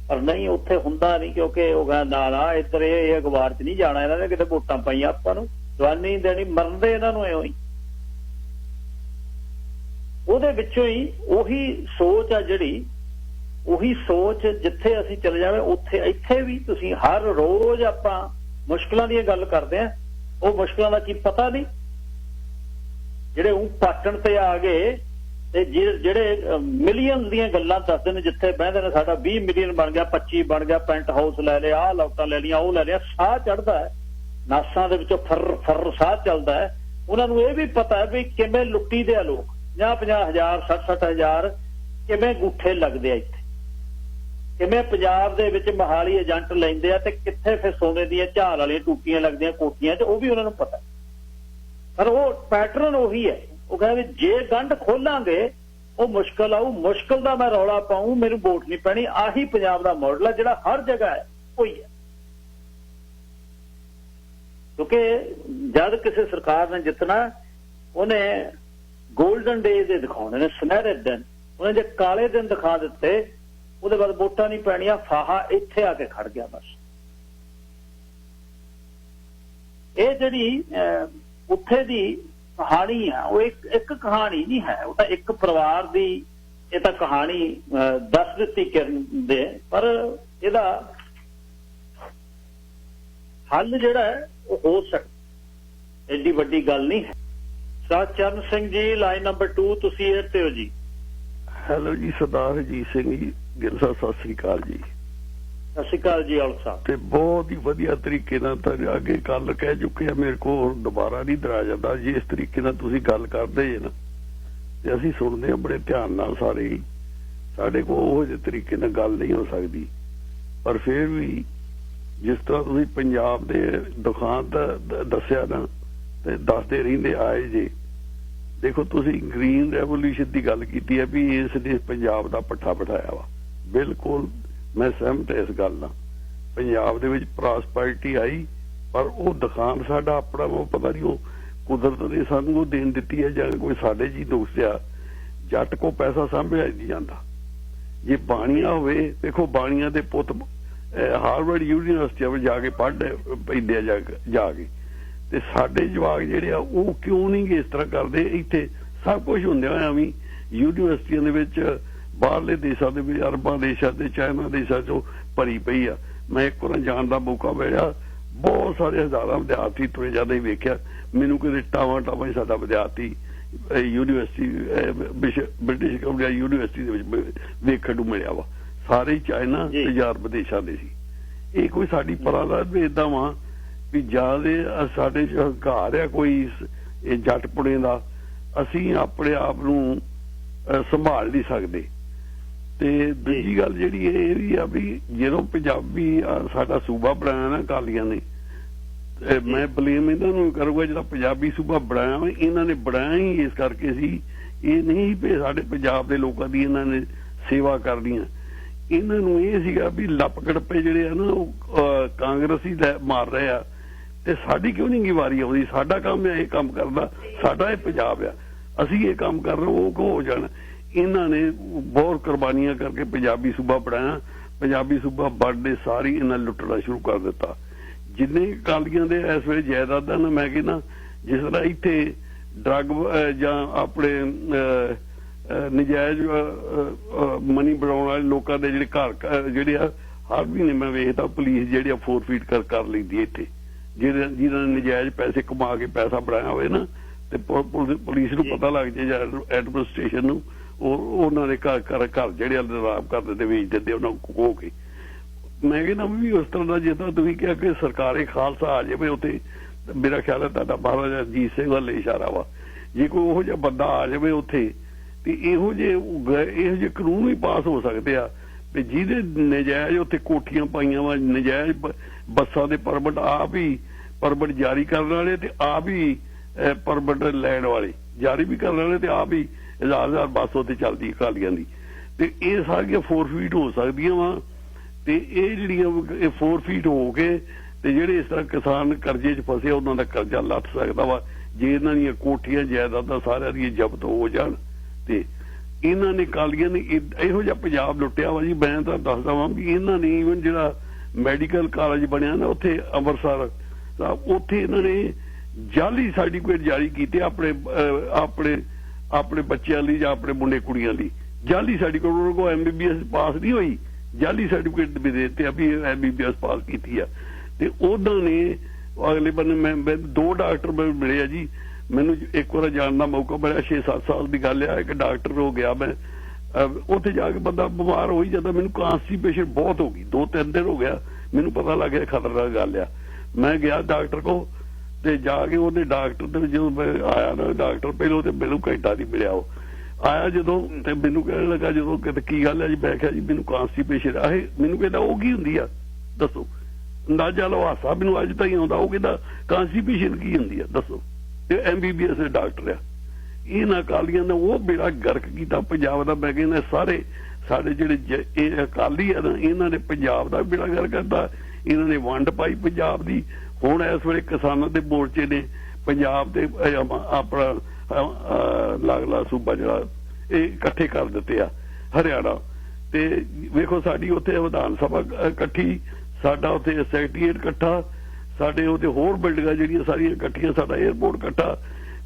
ਪਰ ਨਹੀਂ, ਉੱਥੇ ਹੁੰਦਾ ਨਹੀਂ, ਕਿਉਂਕਿ ਉਹ ਕਹਿੰਦਾ ਨਾ ਇੱਧਰ ਇਹ ਅਖਬਾਰ 'ਚ ਨਹੀਂ ਜਾਣਾ, ਇਹਨਾਂ ਨੇ ਕਿਤੇ ਵੋਟਾਂ ਪਾਈਆਂ ਆਪਾਂ ਨੂੰ, ਜਵਾਨੀ ਦੇਣੀ, ਮਰਨਦੇ ਇਹਨਾਂ ਨੂੰ ਇਉਂ ਹੀ। ਉਹਦੇ ਵਿੱਚੋਂ ਹੀ ਉਹੀ ਸੋਚ ਆ ਜਿਹੜੀ, ਉਹੀ ਸੋਚ ਜਿੱਥੇ ਅਸੀਂ ਚਲੇ ਜਾਵੇ ਉੱਥੇ ਇੱਥੇ ਵੀ ਤੁਸੀਂ ਹਰ ਰੋਜ਼ ਆਪਾਂ ਮੁਸ਼ਕਲਾਂ ਦੀ ਗੱਲ ਕਰਦੇ ਆ, ਉਹ ਮੁਸ਼ਕਲਾਂ ਦਾ ਕੀ ਪਤਾ ਨਹੀਂ। ਜਿਹੜੇ ਉਹ ਪਾਟਣ ਤੇ ਆ ਗਏ ਤੇ ਜਿਹੜੇ ਮਿਲੀਅਨ ਦੀਆਂ ਗੱਲਾਂ ਦੱਸਦੇ ਨੇ, ਜਿੱਥੇ ਬਹਿੰਦੇ ਨੇ ਸਾਡਾ 20 ਮਿਲੀਅਨ ਬਣ ਗਿਆ, 25 ਬਣ ਗਿਆ, ਪੈਂਟ ਹਾਊਸ ਲੈ ਲਿਆ, ਆਹ ਲਾਟਾਂ ਲੈ ਲਈਆਂ, ਉਹ ਲੈ ਲਿਆ, ਸਾਹ ਚੜਦਾ ਹੈ ਨਾਸਾਂ ਦੇ ਵਿੱਚੋਂ, ਫਰ ਸਾਹ ਚੱਲਦਾ ਹੈ। ਉਹਨਾਂ ਨੂੰ ਇਹ ਵੀ ਪਤਾ ਹੈ ਵੀ ਕਿਵੇਂ ਲੁੱਟੀ ਦੇ ਆ ਲੋਕ, 50-50 ਹਜ਼ਾਰ 60-60 ਹਜ਼ਾਰ ਕਿਵੇਂ ਗੁੱਠੇ ਲੱਗਦੇ ਆ ਇੱਥੇ, ਕਿਵੇਂ ਪੰਜਾਬ ਦੇ ਵਿੱਚ ਮਹਾਲੀ ਏਜੰਟ ਲੈਂਦੇ ਆ, ਤੇ ਕਿੱਥੇ ਫਿਰ ਸੋਨੇ ਦੀਆਂ ਝਾਲ ਵਾਲੀਆਂ ਟੂਟੀਆਂ ਲੱਗਦੀਆਂ ਕੋਠੀਆਂ 'ਚ, ਉਹ ਵੀ ਉਹਨਾਂ ਨੂੰ ਪਤਾ। ਪਰ ਉਹ ਪੈਟਰਨ ਉਹੀ ਹੈ, ਉਹ ਕਹਿੰਦਾ ਵੀ ਜੇ ਗੰਢ ਖੋਲਾਂਗੇ ਉਹ ਮੁਸ਼ਕਲ ਆਊ, ਮੁਸ਼ਕਲ ਦਾ ਮੈਂ ਰੌਲਾ ਪਾਊਂ, ਮੈਨੂੰ ਵੋਟ ਨਹੀਂ ਪੈਣੀ। ਆਹੀ ਪੰਜਾਬ ਦਾ ਮਾਡਲ ਹੈ ਜਿਹੜਾ ਹਰ ਜਗ੍ਹਾ ਹੈ ਉਹੀ ਹੈ। ਕਿਉਂਕਿ ਜਦ ਕਿਸੇ ਸਰਕਾਰ ਨੇ ਜਿੱਤਣਾ ਉਹਨੇ ਗੋਲਡਨ ਡੇ ਦੇ ਦਿਖਾਉਣੇ ਨੇ, ਸੁਨਹਿਰੇ ਦਿਨ। ਉਹਨੇ ਜੇ ਕਾਲੇ ਦਿਨ ਦਿਖਾ ਦਿੱਤੇ ਉਹਦੇ ਬਾਅਦ ਵੋਟਾਂ ਨਹੀਂ ਪੈਣੀਆਂ, ਫਾਹਾ ਇੱਥੇ ਆ ਕੇ ਖੜ ਗਿਆ ਬਸ। ਇਹ ਜਿਹੜੀ ਉੱਥੇ ਦੀ ਕਹਾਣੀ ਆ ਉਹ ਇੱਕ ਕਹਾਣੀ ਨਹੀਂ ਹੈ, ਉਹ ਤਾਂ ਇੱਕ ਪਰਿਵਾਰ ਦੀ ਇਹ ਤਾਂ ਕਹਾਣੀ ਦੱਸ ਦਿੱਤੀ ਕਿਰਨ ਦੇ, ਪਰ ਇਹਦਾ ਹੱਲ ਜਿਹੜਾ ਹੈ ਉਹ ਹੋ ਸਕਦਾ, ਐਡੀ ਵੱਡੀ ਗੱਲ ਨਹੀਂ ਹੈ। ਸਤਚਰਨ ਸਿੰਘ ਜੀ ਲਾਈਨ ਨੰਬਰ 2 ਤੁਸੀਂ ਇਹ ਤੇ ਹੋ ਜੀ। ਹੈਲੋ ਜੀ, ਸਰਦਾਰ ਹਰਜੀਤ ਸਿੰਘ ਜੀ ਗਿੱਲ ਸਾਹਿਬ, ਸਤਿ ਸ੍ਰੀ ਅਕਾਲ ਜੀ। ਸਤਿ ਸ਼੍ਰੀ ਅਕਾਲ ਜੀ ਔਲਖ ਸਾਹਿਬ। ਤੇ ਬਹੁਤ ਹੀ ਵਧੀਆ ਤਰੀਕੇ ਨਾਲ ਤਾਂ ਅੱਗੇ ਕੱਲ ਕਹਿ ਚੁੱਕੇ ਆ, ਮੇਰੇ ਕੋਲ ਦੁਬਾਰਾ ਨਹੀਂ ਦਰਾ ਜਾਂਦਾ। ਜਿਸ ਤਰੀਕੇ ਨਾਲ ਤੁਸੀਂ ਗੱਲ ਕਰਦੇ ਜੇ ਨਾ ਤੇ ਅਸੀਂ ਸੁਣਦੇ ਆ ਬੜੇ ਧਿਆਨ ਨਾਲ ਸਾਰੇ ਹੀ, ਸਾਡੇ ਕੋਲ ਉਹੋ ਜਿਹੇ ਤਰੀਕੇ ਨਾਲ ਗੱਲ ਨਹੀਂ ਹੋ ਸਕਦੀ। ਪਰ ਫਿਰ ਵੀ ਜਿਸ ਤਰ੍ਹਾਂ ਤੁਸੀਂ ਪੰਜਾਬ ਦੇ ਦੁਕਾਨ ਦਾ ਦੱਸਿਆ ਨਾ ਤੇ ਦੱਸਦੇ ਰਹਿੰਦੇ ਆਏ ਜੇ, ਦੇਖੋ ਤੁਸੀਂ ਗ੍ਰੀਨ ਰੈਵੋਲੂਸ਼ਨ ਦੀ ਗੱਲ ਕੀਤੀ ਹੈ ਵੀ ਇਸ ਨੇ ਪੰਜਾਬ ਦਾ ਪੱਠਾ ਬਿਠਾਇਆ ਵਾ। ਬਿਲਕੁਲ ਮੈਂ ਸਹਿਮਤ ਇਸ ਗੱਲ ਨਾਲ। ਪੰਜਾਬ ਦੇ ਵਿੱਚ ਪ੍ਰੋਸਪੈਰਿਟੀ ਆਈ, ਪਰ ਉਹ ਦੁਕਾਨ ਸਾਡਾ ਆਪਣਾ ਉਹ ਪਤਾ ਨਹੀਂ ਉਹ ਕੁਦਰਤ ਨੇ ਸਾਨੂੰ ਉਹ ਦੇਣ ਦਿੱਤੀ ਹੈ ਜਾਂ ਕੋਈ ਸਾਡੇ ਜੀ ਦੋਸਤ ਆ। ਜੱਟ ਕੋ ਪੈਸਾ ਸਾਂਭਿਆ ਨਹੀਂ ਜਾਂਦਾ। ਜੇ ਬਾਣੀਆਂ ਹੋਵੇ, ਦੇਖੋ ਬਾਣੀਆਂ ਦੇ ਪੁੱਤ ਹਾਰਵਰਡ ਯੂਨੀਵਰਸਿਟੀ ਵਿੱਚ ਜਾ ਕੇ ਪੜ੍ਹਦੇ ਪੈਂਦੇ ਆ ਜਾ ਕੇ, ਤੇ ਸਾਡੇ ਜਵਾਕ ਜਿਹੜੇ ਆ ਉਹ ਕਿਉਂ ਨਹੀਂ ਇਸ ਤਰ੍ਹਾਂ ਕਰਦੇ? ਇੱਥੇ ਸਭ ਕੁਝ ਹੁੰਦਿਆਂ ਹੋਇਆ ਵੀ ਯੂਨੀਵਰਸਿਟੀਆਂ ਦੇ ਵਿੱਚ ਬਾਹਰਲੇ ਦੇਸ਼ਾਂ ਦੇ ਵਿੱਚ, ਅਰਬਾਂ ਦੇਸ਼ਾਂ ਦੇ, ਚਾਈਨਾ ਦੇਸ਼ਾਂ ਚੋਂ ਭਰੀ ਪਈ ਆ। ਮੈਂ ਇੱਕ ਵਾਰ ਜਾਣ ਦਾ ਮੌਕਾ ਮਿਲਿਆ, ਬਹੁਤ ਸਾਰੇ ਹਜ਼ਾਰਾਂ ਵਿਦਿਆਰਥੀ ਤੁਰੇ ਜਾਂਦੇ ਵੇਖਿਆ। ਮੈਨੂੰ ਕਿਤੇ ਟਾਵਾਂ ਹੀ ਸਾਡਾ ਵਿਦਿਆਰਥੀ ਯੂਨੀਵਰਸਿਟੀ ਬ੍ਰਿਟਿਸ਼ ਕੋਲੰਬੀਆ ਯੂਨੀਵਰਸਿਟੀ ਦੇ ਵਿੱਚ ਵੇਖਣ ਨੂੰ ਮਿਲਿਆ ਵਾ। ਸਾਰੇ ਚਾਈਨਾ ਤੇ ਅਰਬ ਦੇਸ਼ਾਂ ਦੇ ਸੀ। ਇਹ ਕੋਈ ਸਾਡੀ ਪਰਾਲਾ ਏਦਾਂ ਵਾ ਵੀ ਜਿਆਦਾ ਸਾਡੇ ਚ ਹੰਕਾਰ ਆ ਕੋਈ ਇਹ ਜੱਟਪੁਣੇ ਦਾ, ਅਸੀਂ ਆਪਣੇ ਆਪ ਨੂੰ ਸੰਭਾਲ ਨਹੀਂ ਸਕਦੇ। ਤੇ ਦੂਜੀ ਗੱਲ ਜਿਹੜੀ ਇਹ ਵੀ ਆ ਵੀ ਜਦੋਂ ਪੰਜਾਬੀ ਸਾਡਾ ਸੂਬਾ ਬਣਾਇਆ ਨਾ ਅਕਾਲੀਆਂ ਨੇ, ਮੈਂ ਬਲੇਮ ਇਹਨਾਂ ਨੂੰ ਕਰੂੰਗਾ ਜਿਹੜਾ ਪੰਜਾਬੀ ਸੂਬਾ ਬਣਾਇਆ ਇਹਨਾਂ ਨੇ ਬਣਾਇਆ ਹੀ ਇਸ ਕਰਕੇ ਸੀ। ਇਹ ਨਹੀਂ ਵੀ ਸਾਡੇ ਪੰਜਾਬ ਦੇ ਲੋਕਾਂ ਦੀ ਇਹਨਾਂ ਨੇ ਸੇਵਾ ਕਰਨੀ ਆ। ਇਹਨਾਂ ਨੂੰ ਇਹ ਸੀਗਾ ਵੀ ਲੱਪ ਗੜਪੇ ਜਿਹੜੇ ਆ ਨਾ ਉਹ ਕਾਂਗਰਸੀ ਮਾਰ ਰਹੇ ਆ ਤੇ ਸਾਡੀ ਕਿਉਂ ਨਹੀਂ ਵਾਰੀ ਆਉਂਦੀ? ਸਾਡਾ ਕੰਮ ਹੈ ਇਹ ਕੰਮ ਕਰਦਾ, ਸਾਡਾ ਇਹ ਪੰਜਾਬ ਆ, ਅਸੀਂ ਇਹ ਕੰਮ ਕਰ ਰਹੇ ਉਹ ਕਿਉਂ ਹੋ ਜਾਣਾ? ਇਹਨਾਂ ਨੇ ਬਹੁਤ ਕੁਰਬਾਨੀਆਂ ਕਰਕੇ ਪੰਜਾਬੀ ਸੂਬਾ ਬਣਾਇਆ। ਪੰਜਾਬੀ ਸੂਬਾ ਬਣਦੇ ਸਾਰੀ ਇਹਨਾਂ ਲੁੱਟਣਾ ਸ਼ੁਰੂ ਕਰ ਦਿੱਤਾ। ਜਿੰਨੇ ਅਕਾਲੀਆਂ ਦੇ ਇਸ ਵੇਲੇ ਜਾਇਦਾਦਾਂ ਨਾ, ਮੈਂ ਕਹਿੰਦਾ ਜਿਸ ਤਰ੍ਹਾਂ ਇੱਥੇ ਡਰੱਗ ਜਾਂ ਆਪਣੇ ਨਜਾਇਜ਼ ਮਨੀ ਬਣਾਉਣ ਵਾਲੇ ਲੋਕਾਂ ਦੇ ਜਿਹੜੇ ਘਰ ਜਿਹੜੇ ਆ, ਹਰ ਮਹੀਨੇ ਮੈਂ ਵੇਖਦਾ ਪੁਲਿਸ ਜਿਹੜੀ ਆ ਫੋਰਫੀਟ ਕਰ ਲੈਂਦੀ ਇੱਥੇ, ਜਿਹਨਾਂ ਨੇ ਨਜਾਇਜ਼ ਪੈਸੇ ਕਮਾ ਕੇ ਪੈਸਾ ਬਣਾਇਆ ਹੋਵੇ ਨਾ, ਤੇ ਪੁਲਿਸ ਨੂੰ ਪਤਾ ਲੱਗ ਜਾਏ ਜਾਂ ਐਡਮਿਨਿਸਟ੍ਰੇਸ਼ਨ ਨੂੰ, ਉਹਨਾਂ ਦੇ ਘਰ ਜਿਹੜੇ ਆਰਾਮ ਕਰ ਦਿੰਦੇ, ਵੇਚ ਦਿੰਦੇ ਉਹਨਾਂ ਨੂੰ ਖੋ ਕੇ। ਮੈਂ ਕਹਿੰਦਾ ਵੀ ਉਸ ਤਰ੍ਹਾਂ ਦਾ ਜਿੱਦਾਂ ਤੁਸੀਂ ਕਿਹਾ ਕਿ ਸਰਕਾਰੀ ਖਾਲਸਾ ਆ ਜਾਵੇ ਉੱਥੇ, ਮੇਰਾ ਖਿਆਲ ਹੈ ਤੁਹਾਡਾ ਮਹਾਰਾਜਾ ਰਣਜੀਤ ਸਿੰਘ ਵੱਲ ਇਸ਼ਾਰਾ ਵਾ। ਜੇ ਕੋਈ ਉਹੋ ਜਿਹਾ ਬੰਦਾ ਆ ਜਾਵੇ ਉੱਥੇ ਤੇ ਇਹੋ ਜਿਹੇ ਕਾਨੂੰਨ ਵੀ ਪਾਸ ਹੋ ਸਕਦੇ ਆ ਵੀ ਜਿਹਦੇ ਨਜਾਇਜ਼ ਉੱਥੇ ਕੋਠੀਆਂ ਪਾਈਆਂ ਵਾ, ਨਜਾਇਜ਼ ਬੱਸਾਂ ਦੇ ਪਰਮਿਟ ਆਪ ਹੀ ਪਰਮਿਟ ਜਾਰੀ ਕਰਨ ਵਾਲੇ ਤੇ ਆਪ ਹੀ ਪਰਮਿਟ ਲੈਣ ਵਾਲੇ ਜਾਰੀ ਵੀ ਕਰਨ ਵਾਲੇ ਤੇ ਆਪ ਹੀ ਹਜ਼ਾਰ ਬੱਸ ਉੱਥੇ ਚੱਲਦੀ ਅਕਾਲੀਆਂ ਦੀ। ਤੇ ਇਹ ਸਾਰੀਆਂ ਫੋਰਫੀਟ ਹੋ ਸਕਦੀਆਂ ਵਾ। ਤੇ ਇਹ ਜਿਹੜੀਆਂ ਇਹ ਫੋਰਫੀਟ ਹੋ ਕੇ ਤੇ ਜਿਹੜੇ ਇਸ ਤਰ੍ਹਾਂ ਕਿਸਾਨ ਕਰਜ਼ੇ 'ਚ ਫਸੇ ਉਹਨਾਂ ਦਾ ਕਰਜ਼ਾ ਲੱਥ ਸਕਦਾ ਵਾ ਜੇ ਇਹਨਾਂ ਦੀਆਂ ਕੋਠੀਆਂ ਜਾਇਦਾਦਾਂ ਸਾਰਿਆਂ ਦੀਆਂ ਜ਼ਬਤ ਹੋ ਜਾਣ। ਤੇ ਇਹਨਾਂ ਨੇ ਅਕਾਲੀਆਂ ਨੇ ਇਹੋ ਜਿਹਾ ਪੰਜਾਬ ਲੁੱਟਿਆ ਵਾ ਜੀ। ਮੈਂ ਤਾਂ ਦੱਸਦਾ ਵਾਂ ਵੀ ਇਹਨਾਂ ਨੇ ਈਵਨ ਜਿਹੜਾ ਮੈਡੀਕਲ ਕਾਲਜ ਬਣਿਆ ਨਾ ਉੱਥੇ ਅੰਮ੍ਰਿਤਸਰ, ਉੱਥੇ ਇਹਨਾਂ ਨੇ ਜਾਲੀ ਸਰਟੀਫਿਕੇਟ ਜਾਰੀ ਕੀਤੇ ਆਪਣੇ ਬੱਚਿਆਂ ਲਈ ਜਾਂ ਆਪਣੇ ਮੁੰਡੇ ਕੁੜੀਆਂ ਲਈ। ਜਾਲੀ ਸਰਟੀਫਿਕੇਟ, ਉਹਨਾਂ ਕੋਲ MBBS ਪਾਸ ਨਹੀਂ ਹੋਈ, ਜਾਲੀ ਸਰਟੀਫਿਕੇਟ ਵੀ ਦੇ ਦਿੱਤੇ ਆ ਵੀ MBBS ਪਾਸ ਕੀਤੀ ਆ। ਤੇ ਉਹਨਾਂ ਨੇ ਅਗਲੇ ਬੰਨੇ ਮੈਂ 2 ਡਾਕਟਰ ਮਿਲੇ ਆ ਜੀ। ਮੈਨੂੰ ਇੱਕ ਵਾਰ ਜਾਣ ਦਾ ਮੌਕਾ ਮਿਲਿਆ, 6-7 ਸਾਲ ਦੀ ਗੱਲ ਆ। ਇੱਕ ਡਾਕਟਰ ਹੋ ਗਿਆ ਮੈਂ ਉੱਥੇ ਜਾ ਕੇ, ਬੰਦਾ ਬਿਮਾਰ ਹੋਈ ਜਾਂਦਾ, ਮੈਨੂੰ ਕਾਂਸਟੀਪੇਸ਼ਨ ਬਹੁਤ ਹੋ ਗਈ, 2-3 ਦਿਨ ਹੋ ਗਿਆ, ਮੈਨੂੰ ਪਤਾ ਲੱਗ ਗਿਆ ਖਤਰਨਾਕ ਗੱਲ ਆ। ਮੈਂ ਗਿਆ ਡਾਕਟਰ ਕੋਲ ਤੇ ਜਾ ਕੇ ਉਹਦੇ ਡਾਕਟਰ ਦੇ ਜਦੋਂ ਮੈਂ ਆਇਆ ਨਾ, ਡਾਕਟਰ ਪਹਿਲੋਂ ਤੇ ਮੈਨੂੰ ਘੰਟਾ ਨਹੀਂ ਮਿਲਿਆ। ਉਹ ਆਇਆ ਜਦੋਂ ਤੇ ਮੈਨੂੰ ਕਹਿਣ ਲੱਗਾ ਜਦੋਂ ਕਿਤੇ ਕੀ ਗੱਲ ਹੈ ਜੀ? ਮੈਂ ਕਿਹਾ ਜੀ ਮੈਨੂੰ ਕਾਂਸਟੀਪੇਸ਼ਨ ਆ। ਮੈਨੂੰ ਕਹਿੰਦਾ ਉਹ ਕੀ ਹੁੰਦੀ ਆ ਦੱਸੋ? ਅੰਦਾਜ਼ਾ ਲਓ, ਹਾਸਾ ਮੈਨੂੰ ਅੱਜ ਤਾਈਂ ਆਉਂਦਾ। ਉਹ ਕਹਿੰਦਾ ਕਾਂਸਟੀਪੇਸ਼ਨ ਕੀ ਹੁੰਦੀ ਆ ਦੱਸੋ? ਇਹ MBBS ਦੇ ਡਾਕਟਰ ਆ। ਇਹਨਾਂ ਅਕਾਲੀਆਂ ਨੇ ਉਹ ਬੇੜਾ ਗਰਕ ਕੀਤਾ ਪੰਜਾਬ ਦਾ। ਮੈਂ ਕਹਿੰਦਾ ਸਾਰੇ ਸਾਡੇ ਜਿਹੜੇ ਇਹ ਅਕਾਲੀ ਆ ਨਾ, ਇਹਨਾਂ ਨੇ ਪੰਜਾਬ ਦਾ ਬੇੜਾ ਗਰਕ ਕਰਤਾ। ਇਹਨਾਂ ਨੇ ਵੰਡ ਪਾਈ ਪੰਜਾਬ ਦੀ। ਹੁਣ ਇਸ ਵੇਲੇ ਕਿਸਾਨਾਂ ਦੇ ਮੋਰਚੇ ਨੇ ਪੰਜਾਬ ਦੇ ਆਪਣਾ ਲਾਗਲਾ ਸੂਬਾ ਜਿਹੜਾ ਇਹ ਇਕੱਠੇ ਕਰ ਦਿੱਤੇ ਆ, ਹਰਿਆਣਾ। ਤੇ ਵੇਖੋ ਸਾਡੀ ਉੱਥੇ ਵਿਧਾਨ ਸਭਾ ਇਕੱਠੀ, ਸਾਡਾ ਉੱਥੇ ਸੈਕਟਰੀਏਟ ਇਕੱਠਾ, ਸਾਡੇ ਉੱਥੇ ਹੋਰ ਬਿਲਡਿੰਗਾਂ ਜਿਹੜੀਆਂ ਸਾਰੀਆਂ ਇਕੱਠੀਆਂ, ਸਾਡਾ 에ਅਰਪੋਰਟ ਇਕੱਠਾ।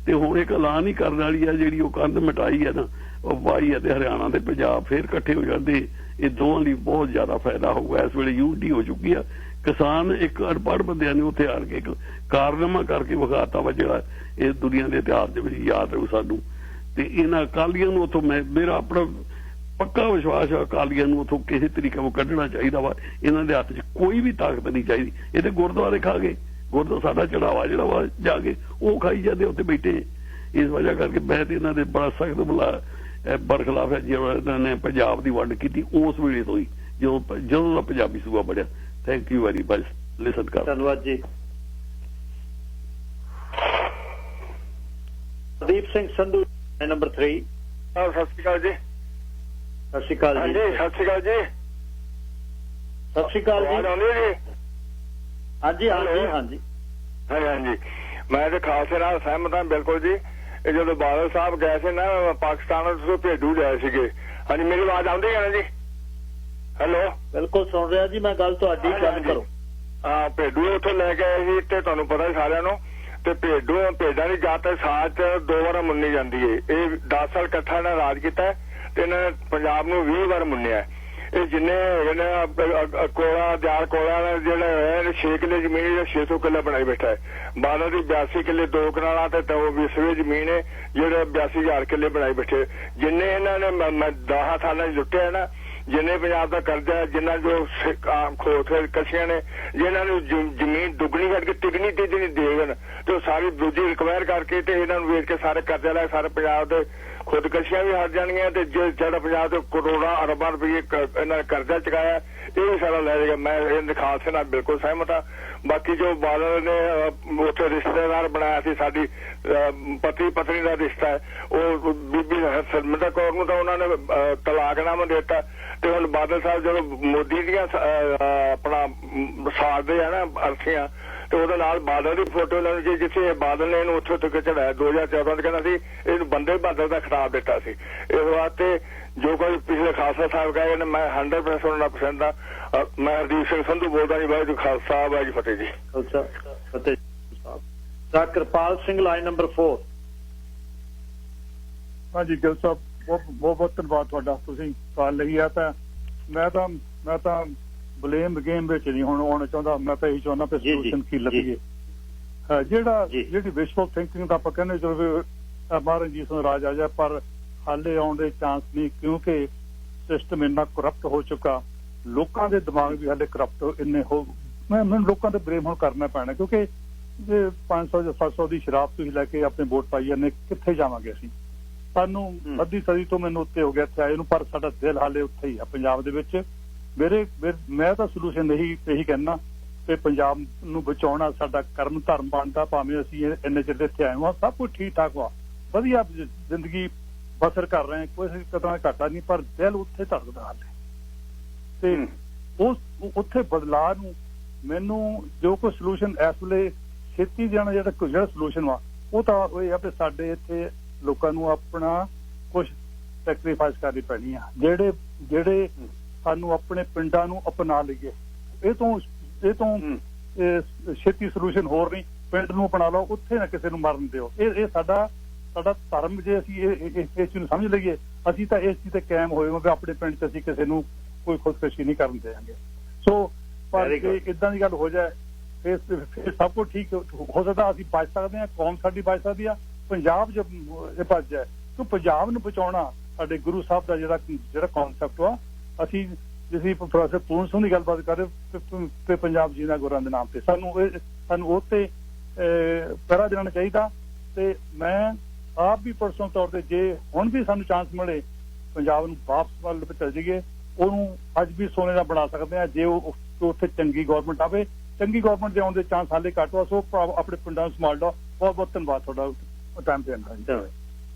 ਤੇ ਹੁਣ ਇੱਕ ਐਲਾਨ ਹੀ ਕਰਨ ਵਾਲੀ ਆ ਜਿਹੜੀ ਉਹ ਕੰਧ ਮਿਟਾਈ ਹੈ ਨਾ, ਉਹ ਵਾਈ ਅਤੇ ਹਰਿਆਣਾ ਤੇ ਪੰਜਾਬ ਫੇਰ ਇਕੱਠੇ ਹੋ ਜਾਂਦੇ। ਇਹ ਦੋਵਾਂ ਲਈ ਬਹੁਤ ਜ਼ਿਆਦਾ ਫਾਇਦਾ ਹੋਊਗਾ। ਇਸ ਵੇਲੇ ਯੂਨਿਟੀ ਹੋ ਚੁੱਕੀ ਆ। ਕਿਸਾਨ ਇੱਕ ਅਨਪੜ੍ਹ ਬੰਦਿਆਂ ਨੇ ਉੱਥੇ ਆਣ ਕੇ ਇੱਕ ਕਾਰਨਾਮਾ ਕਰਕੇ ਵਿਖਾਤਾ ਵਾ, ਜਿਹੜਾ ਇਹ ਦੁਨੀਆ ਦੇ ਇਤਿਹਾਸ ਦੇ ਵਿੱਚ ਯਾਦ ਰਹੂ ਸਾਨੂੰ। ਤੇ ਇਹਨਾਂ ਅਕਾਲੀਆਂ ਨੂੰ ਉੱਥੋਂ ਮੇਰਾ ਆਪਣਾ ਪੱਕਾ ਵਿਸ਼ਵਾਸ ਹੈ, ਅਕਾਲੀਆਂ ਨੂੰ ਉੱਥੋਂ ਕਿਸੇ ਤਰੀਕੇ ਨਾਲ ਕੱਢਣਾ ਚਾਹੀਦਾ ਵਾ। ਇਹਨਾਂ ਦੇ ਹੱਥ 'ਚ ਕੋਈ ਵੀ ਤਾਕਤ ਨਹੀਂ ਚਾਹੀਦੀ। ਇਹ ਤੇ ਗੁਰਦੁਆਰੇ ਖਾ ਗਏ, ਗੁਰਦੁਆਰਾ ਸਾਡਾ ਚੜਾਵਾ ਜਿਹੜਾ ਵਾ ਜਾ ਕੇ ਉਹ ਖਾਈ ਜਾਂਦੇ ਉੱਥੇ ਬੈਠੇ। ਇਸ ਵਜ੍ਹਾ ਕਰਕੇ ਮੈਂ ਤੇ ਇਹਨਾਂ ਦੇ ਬੜਾ ਸਖਤ ਬਰਖਲਾਫ ਹੈ ਜਿਹੜਾ ਇਹਨਾਂ ਨੇ ਪੰਜਾਬ ਦੀ ਵੰਡ ਕੀਤੀ ਉਸ ਵੇਲੇ ਤੋਂ ਹੀ, ਜਦੋਂ ਦਾ ਪੰਜਾਬੀ ਸੂਬਾ ਬਣਿਆ। Thank you very much. ਲਿਸਨ ਕਰ। ਧੰਨਵਾਦ ਜੀ। ਪ੍ਰਦੀਪ ਸਿੰਘ ਸੰਧੂ ਨੰਬਰ 3। ਸਤਿ ਸ਼੍ਰੀ ਅਕਾਲ ਜੀ। ਸਤਿ ਸ਼੍ਰੀ ਅਕਾਲ ਜੀ। ਸਤਿ ਸ਼੍ਰੀ ਅਕਾਲ ਜੀ। ਸਤਿ ਸ਼੍ਰੀ ਅਕਾਲ ਜੀ। ਹਾਂਜੀ ਹਾਂਜੀ ਹਾਂਜੀ ਹਾਂਜੀ। ਮੈਂ ਤੇ ਖਾਲਸੇ ਨਾਲ ਸਹਿਮਤ ਹਾਂ ਬਿਲਕੁਲ ਜੀ। ਇਹ ਜਦੋਂ ਬਾਦਲ ਸਾਹਿਬ ਗਏ ਸੀ ਨਾ ਪਾਕਿਸਤਾਨ ਤੋਂ ਭੇਡੂ ਗਏ ਸੀਗੇ। ਹਾਂਜੀ ਮੇਰੀ ਆਵਾਜ਼ ਆਉਂਦੀ ਹੈ ਨਾ ਜੀ? ਹੈਲੋ। ਬਿਲਕੁਲ ਸੁਣ ਰਿਹਾ ਜੀ ਮੈਂ ਗੱਲ ਤੁਹਾਡੀ। ਗੱਲ ਕਰੋ। ਹਾਂ ਭੇਡੂ ਉੱਥੋਂ ਲੈ ਕੇ ਆਏ ਸੀ ਤੇ ਤੁਹਾਨੂੰ ਪਤਾ ਹੀ ਸਾਰਿਆਂ ਨੂੰ। ਤੇ ਭੇਡਾਂ ਦੀ ਜਾਤ ਸਾਲ 'ਚ 2 ਵਾਰ ਮੁੰਨੀ ਜਾਂਦੀ ਹੈ। ਇਹ 10 ਸਾਲ ਇਕੱਠਾ ਇਹਨਾਂ ਰਾਜ ਕੀਤਾ ਤੇ ਇਹਨਾਂ ਨੇ ਪੰਜਾਬ ਨੂੰ 20 ਵਾਰ ਮੁੰਨਿਆ। ਇਹ ਜਿੰਨੇ ਹੈਗੇ ਨੇ ਕੋਲਾ ਦਿਆਲ ਕੋਲਾ ਜਿਹੜੇ ਹੋਏ 6 ਕਿੱਲੇ ਜ਼ਮੀਨ 600 ਕਿੱਲੇ ਬਣਾਈ ਬੈਠਾ ਹੈ। ਬਾਦਲ ਦੀ 82 ਕਿੱਲੇ 2 ਕਨਾਲਾਂ ਤੇ 20 ਜ਼ਮੀਨ ਹੈ ਜਿਹੜੇ 82,000 ਕਿੱਲੇ ਬਣਾਈ ਬੈਠੇ। ਜਿੰਨੇ ਇਹਨਾਂ ਨੇ 10 ਸਾਲਾਂ 'ਚ ਲੁੱਟਿਆ ਨਾ, ਜਿੰਨੇ ਪੰਜਾਬ ਦਾ ਕਰਜ਼ਾ, ਜਿੰਨਾ ਜੋ ਖੋਥੇ ਕਸ਼ੀਆਂ ਨੇ, ਜਿਹਨਾਂ ਨੂੰ ਜ਼ਮੀਨ ਦੁੱਗਣੀ ਕਰਕੇ ਤਿਗਣੀ ਤੀਜਣੀ ਦੇ ਦੇਣ ਤੇ ਉਹ ਸਾਰੀ ਦੂਜੀ ਰਿਕਵਾਇਰ ਕਰਕੇ ਤੇ ਇਹਨਾਂ ਨੂੰ ਵੇਚ ਕੇ ਸਾਰੇ ਕਰਜ਼ਾ ਲੈ ਸਾਰੇ ਪੰਜਾਬ ਦੇ ਖੁਦਕਸ਼ੀਆਂ ਵੀ ਹਟ ਜਾਣਗੀਆਂ। ਤੇ ਜਿਹੜਾ ਪੰਜਾਬ ਦੇ ਕਰੋੜਾਂ ਅਰਬਾਂ ਰੁਪਏ ਇਹਨਾਂ ਨੇ ਕਰਜ਼ਾ ਚੁਕਾਇਆ ਇਹ ਵੀ ਸਾਰਾ ਲੈ ਜਾਏਗਾ। ਮੈਂ ਇਹਦੇ ਖਾਲਸੇ ਨਾਲ ਬਿਲਕੁਲ ਸਹਿਮਤ ਹਾਂ। ਬਾਕੀ ਜੋ ਬਾਦਲ ਨੇ ਉੱਥੇ ਰਿਸ਼ਤੇਦਾਰ ਬਣਾਇਆ ਸੀ, ਸਾਡੀ ਪਤੀ ਪਤਨੀ ਦਾ ਰਿਸ਼ਤਾ ਹੈ, ਉਹ ਬੀਬੀ ਹਰਸਿਮਰਤ ਕੌਰ ਨੂੰ ਤਾਂ ਉਹਨਾਂ ਨੇ ਤਲਾਕਨਾਮਾ ਦੇ ਦਿੱਤਾ। ਤੇ ਹੁਣ ਬਾਦਲ ਸਾਹਿਬ ਜਦੋਂ ਮੋਦੀ ਦੀਆਂ ਆਪਣਾ ਸਾੜਦੇ ਆ ਨਾ ਅਰਥੀਆਂ, ਤੇ ਉਹਦੇ ਨਾਲ ਬਾਦਲ ਦੀ ਫੋਟੋ ਲੈਣੀ ਸੀ, ਜਿੱਥੇ ਬਾਦਲ ਨੇ ਇਹਨੂੰ ਉੱਥੋਂ ਤੱਕ ਚੜਾਇਆ 2014 ਚ। ਕਹਿੰਦਾ ਸੀ ਇਹਨੂੰ ਬੰਦੇ ਬਹਾਦਰ ਦਾ ਖਿਤਾਬ ਦਿੱਤਾ ਸੀ। ਇਸ ਵਾਸਤੇ ਜੋ ਕੋਈ ਪਿਛਲੇ ਖਾਲਸਾ ਸਾਹਿਬ ਕਹੇ ਨੇ ਮੈਂ 100% ਦਾ ਮੈਂ ਹਰਦੀਪ ਸਿੰਘ ਸੰਧੂ ਬੋਲਦਾ ਜੀ। ਵਾਹਿਗੁਰੂ ਖਾਲਸਾ ਵਾਹਿਗੁਰੂ ਫਤਿਹ ਜੀ। ਅੱਛਾ ਫਤਿਹ ਸਾਹਿਬ। Kirpal Singh line number 4। ਹਾਂਜੀ ਗਿੱਲ ਸਾਹਿਬ ਬਹੁਤ ਧੰਨਵਾਦ ਤੁਹਾਡਾ। ਤੁਸੀਂ ਕਾਲ ਲਈ ਆ। ਤਾਂ ਮੈਂ ਤਾਂ ਬਲੇਮ ਗੇਮ ਵਿੱਚ ਨਹੀਂ ਹੁਣ ਆਉਣਾ ਚਾਹੁੰਦਾ। ਮੈਂ ਤਾਂ ਇਹੀ ਚਾਹੁੰਦਾ ਕਿ ਸੋਲੂਸ਼ਨ ਕੀ ਲੱਭੀਏ। ਜਿਹੜੀ ਵਿਸ਼ਵਲ ਥਿੰਕਿੰਗ ਦਾ ਆਪਾਂ ਕਹਿੰਦੇ ਜਦੋਂ ਮਹਾਰਾਜ ਜੀ ਤੋਂ ਰਾਜ ਆ ਜਾ, ਪਰ ਹਾਲੇ ਆਉਣ ਦੇ ਚਾਂਸ ਨਹੀਂ, ਕਿਉਂਕਿ ਸਿਸਟਮ ਇੰਨਾ ਕਰਪਟ ਹੋ ਚੁੱਕਾ। ਲੋਕਾਂ ਦੇ ਦਿਮਾਗ ਵੀ ਹਾਲੇ ਕਰਪਟ ਇੰਨੇ ਹੋ। ਮੈਨੂੰ ਲੋਕਾਂ ਤੇ ਬਲੇਮ ਹੁਣ ਕਰਨਾ ਪੈਣਾ, ਕਿਉਂਕਿ ਜੇ 500 ਜਾਂ 700 ਦੀ ਸ਼ਰਾਬ ਤੁਸੀਂ ਲੈ ਕੇ ਆਪਣੇ ਵੋਟ ਪਾਈ ਜਾਂਦੇ, ਕਿੱਥੇ ਜਾਵਾਂਗੇ ਅਸੀਂ? ਸਾਨੂੰ ਅੱਧੀ ਸਦੀ ਤੋਂ ਮੈਨੂੰ ਉੱਤੇ ਹੋ ਗਿਆ ਇੱਥੇ ਆਏ ਨੂੰ, ਪਰ ਸਾਡਾ ਦਿਲ ਹਾਲੇ ਉੱਥੇ ਹੀ ਆ ਪੰਜਾਬ ਦੇ ਵਿੱਚ। ਮੈਂ ਤਾਂ ਸੋਲੂਸ਼ਨ ਇਹੀ ਕਹਿਣਾ ਕਿ ਪੰਜਾਬ ਨੂੰ ਬਚਾਉਣਾ ਸਾਡਾ ਕਰਮ ਧਰਮ ਬਣਦਾ। ਭਾਵੇਂ ਅਸੀਂ ਇੰਨੇ ਚਿਰ ਇੱਥੇ ਆਏ ਹਾਂ, ਸਭ ਕੁਝ ਠੀਕ ਠਾਕ ਵਾ, ਵਧੀਆ ਜ਼ਿੰਦਗੀ ਬਸਰ ਕਰ ਰਹੇ, ਕੋਈ ਕਦਮ ਘਾਟਾ ਨਹੀਂ, ਪਰ ਦਿਲ ਉੱਥੇ ਧੜਕਦਾ ਹਾਲੇ। ਤੇ ਉਸ ਉੱਥੇ ਬਦਲਾਅ ਨੂੰ ਮੈਨੂੰ ਜੋ ਕੋਈ ਸੋਲੂਸ਼ਨ ਇਸ ਵੇਲੇ ਛੇਤੀ ਜਾਣਾ ਜਿਹੜਾ ਸੋਲੂਸ਼ਨ ਵਾ ਉਹ ਤਾਂ ਇਹ ਆ ਕਿ ਸਾਡੇ ਇੱਥੇ ਲੋਕਾਂ ਨੂੰ ਆਪਣਾ ਕੁਝ ਸੈਕਰੀਫਾਈਸ ਕਰਨੀ ਪੈਣੀ ਆ। ਜਿਹੜੇ ਸਾਨੂੰ ਆਪਣੇ ਪਿੰਡਾਂ ਨੂੰ ਅਪਣਾ ਲਈਏ। ਇਹ ਤੋਂ ਛੇਤੀ ਸੋਲੂਸ਼ਨ ਹੋਰ ਨਹੀਂ। ਪਿੰਡ ਨੂੰ ਅਪਣਾ ਲਓ, ਉੱਥੇ ਨਾ ਕਿਸੇ ਨੂੰ ਮਰਨ ਦਿਓ। ਇਹ ਸਾਡਾ ਧਰਮ। ਜੇ ਅਸੀਂ ਇਸ ਚੀਜ਼ ਨੂੰ ਸਮਝ ਲਈਏ, ਅਸੀਂ ਤਾਂ ਇਸ ਚੀਜ਼ ਤੇ ਕਾਇਮ ਹੋਏ ਵੀ ਆਪਣੇ ਪਿੰਡ 'ਚ ਅਸੀਂ ਕਿਸੇ ਨੂੰ ਕੋਈ ਖੁਦਕੁਸ਼ੀ ਨਹੀਂ ਕਰਨ ਦੇਵਾਂਗੇ। ਸੋ ਪਰ ਜੇ ਇਦਾਂ ਦੀ ਗੱਲ ਹੋ ਜਾਏ ਫਿਰ ਸਭ ਕੁਝ ਠੀਕ ਹੋ ਸਕਦਾ। ਅਸੀਂ ਬਚ ਸਕਦੇ ਹਾਂ, ਕੌਮ ਸਾਡੀ ਬਚ ਸਕਦੀ ਆ। ਪੰਜਾਬ ਜੇ ਬਚ ਜਾਏ ਤਾਂ ਪੰਜਾਬ ਨੂੰ ਬਚਾਉਣਾ ਸਾਡੇ ਗੁਰੂ ਸਾਹਿਬ ਦਾ ਜਿਹੜਾ ਕੌਨਸੈਪਟ ਵਾ। ਅਸੀਂ ਜਿਵੇਂ ਪ੍ਰੋਫੈਸਰ ਪੂਰਨ ਸਿੰਘ ਦੀ ਗੱਲਬਾਤ ਕਰ ਰਹੇ ਪੰਜਾਬ ਜੀ ਦਾ ਗੁਰਾਂ ਦੇ ਨਾਮ ਤੇ ਸਾਨੂੰ ਉਹ ਤੇ ਪਹਿਰਾ ਦੇਣਾ ਚਾਹੀਦਾ। ਤੇ ਮੈਂ ਆਪ ਵੀ ਪਰਸਨਲ ਤੌਰ ਤੇ ਜੇ ਹੁਣ ਵੀ ਸਾਨੂੰ ਚਾਂਸ ਮਿਲੇ ਪੰਜਾਬ ਨੂੰ ਵਾਪਸ ਵੱਲ ਚੱਲ ਜਾਈਏ, ਉਹਨੂੰ ਅੱਜ ਵੀ ਸੋਨੇ ਦਾ ਬਣਾ ਸਕਦੇ ਹਾਂ ਜੇ ਉਹ ਉੱਥੇ ਚੰਗੀ ਗੌਰਮੈਂਟ ਆਵੇ। ਚੰਗੀ ਗੌਰਮੈਂਟ ਦੇ ਆਉਣ ਦੇ ਚਾਂਸ ਹਾਲੇ ਘੱਟ ਵਾ। ਸੋ ਆਪਣੇ ਪਿੰਡਾਂ ਨੂੰ ਸੰਭਾਲ ਲਓ। ਬਹੁਤ ਬਹੁਤ ਧੰਨਵਾਦ ਤੁਹਾਡਾ ਟਾਈਮ ਦੇਣ ਦਾ।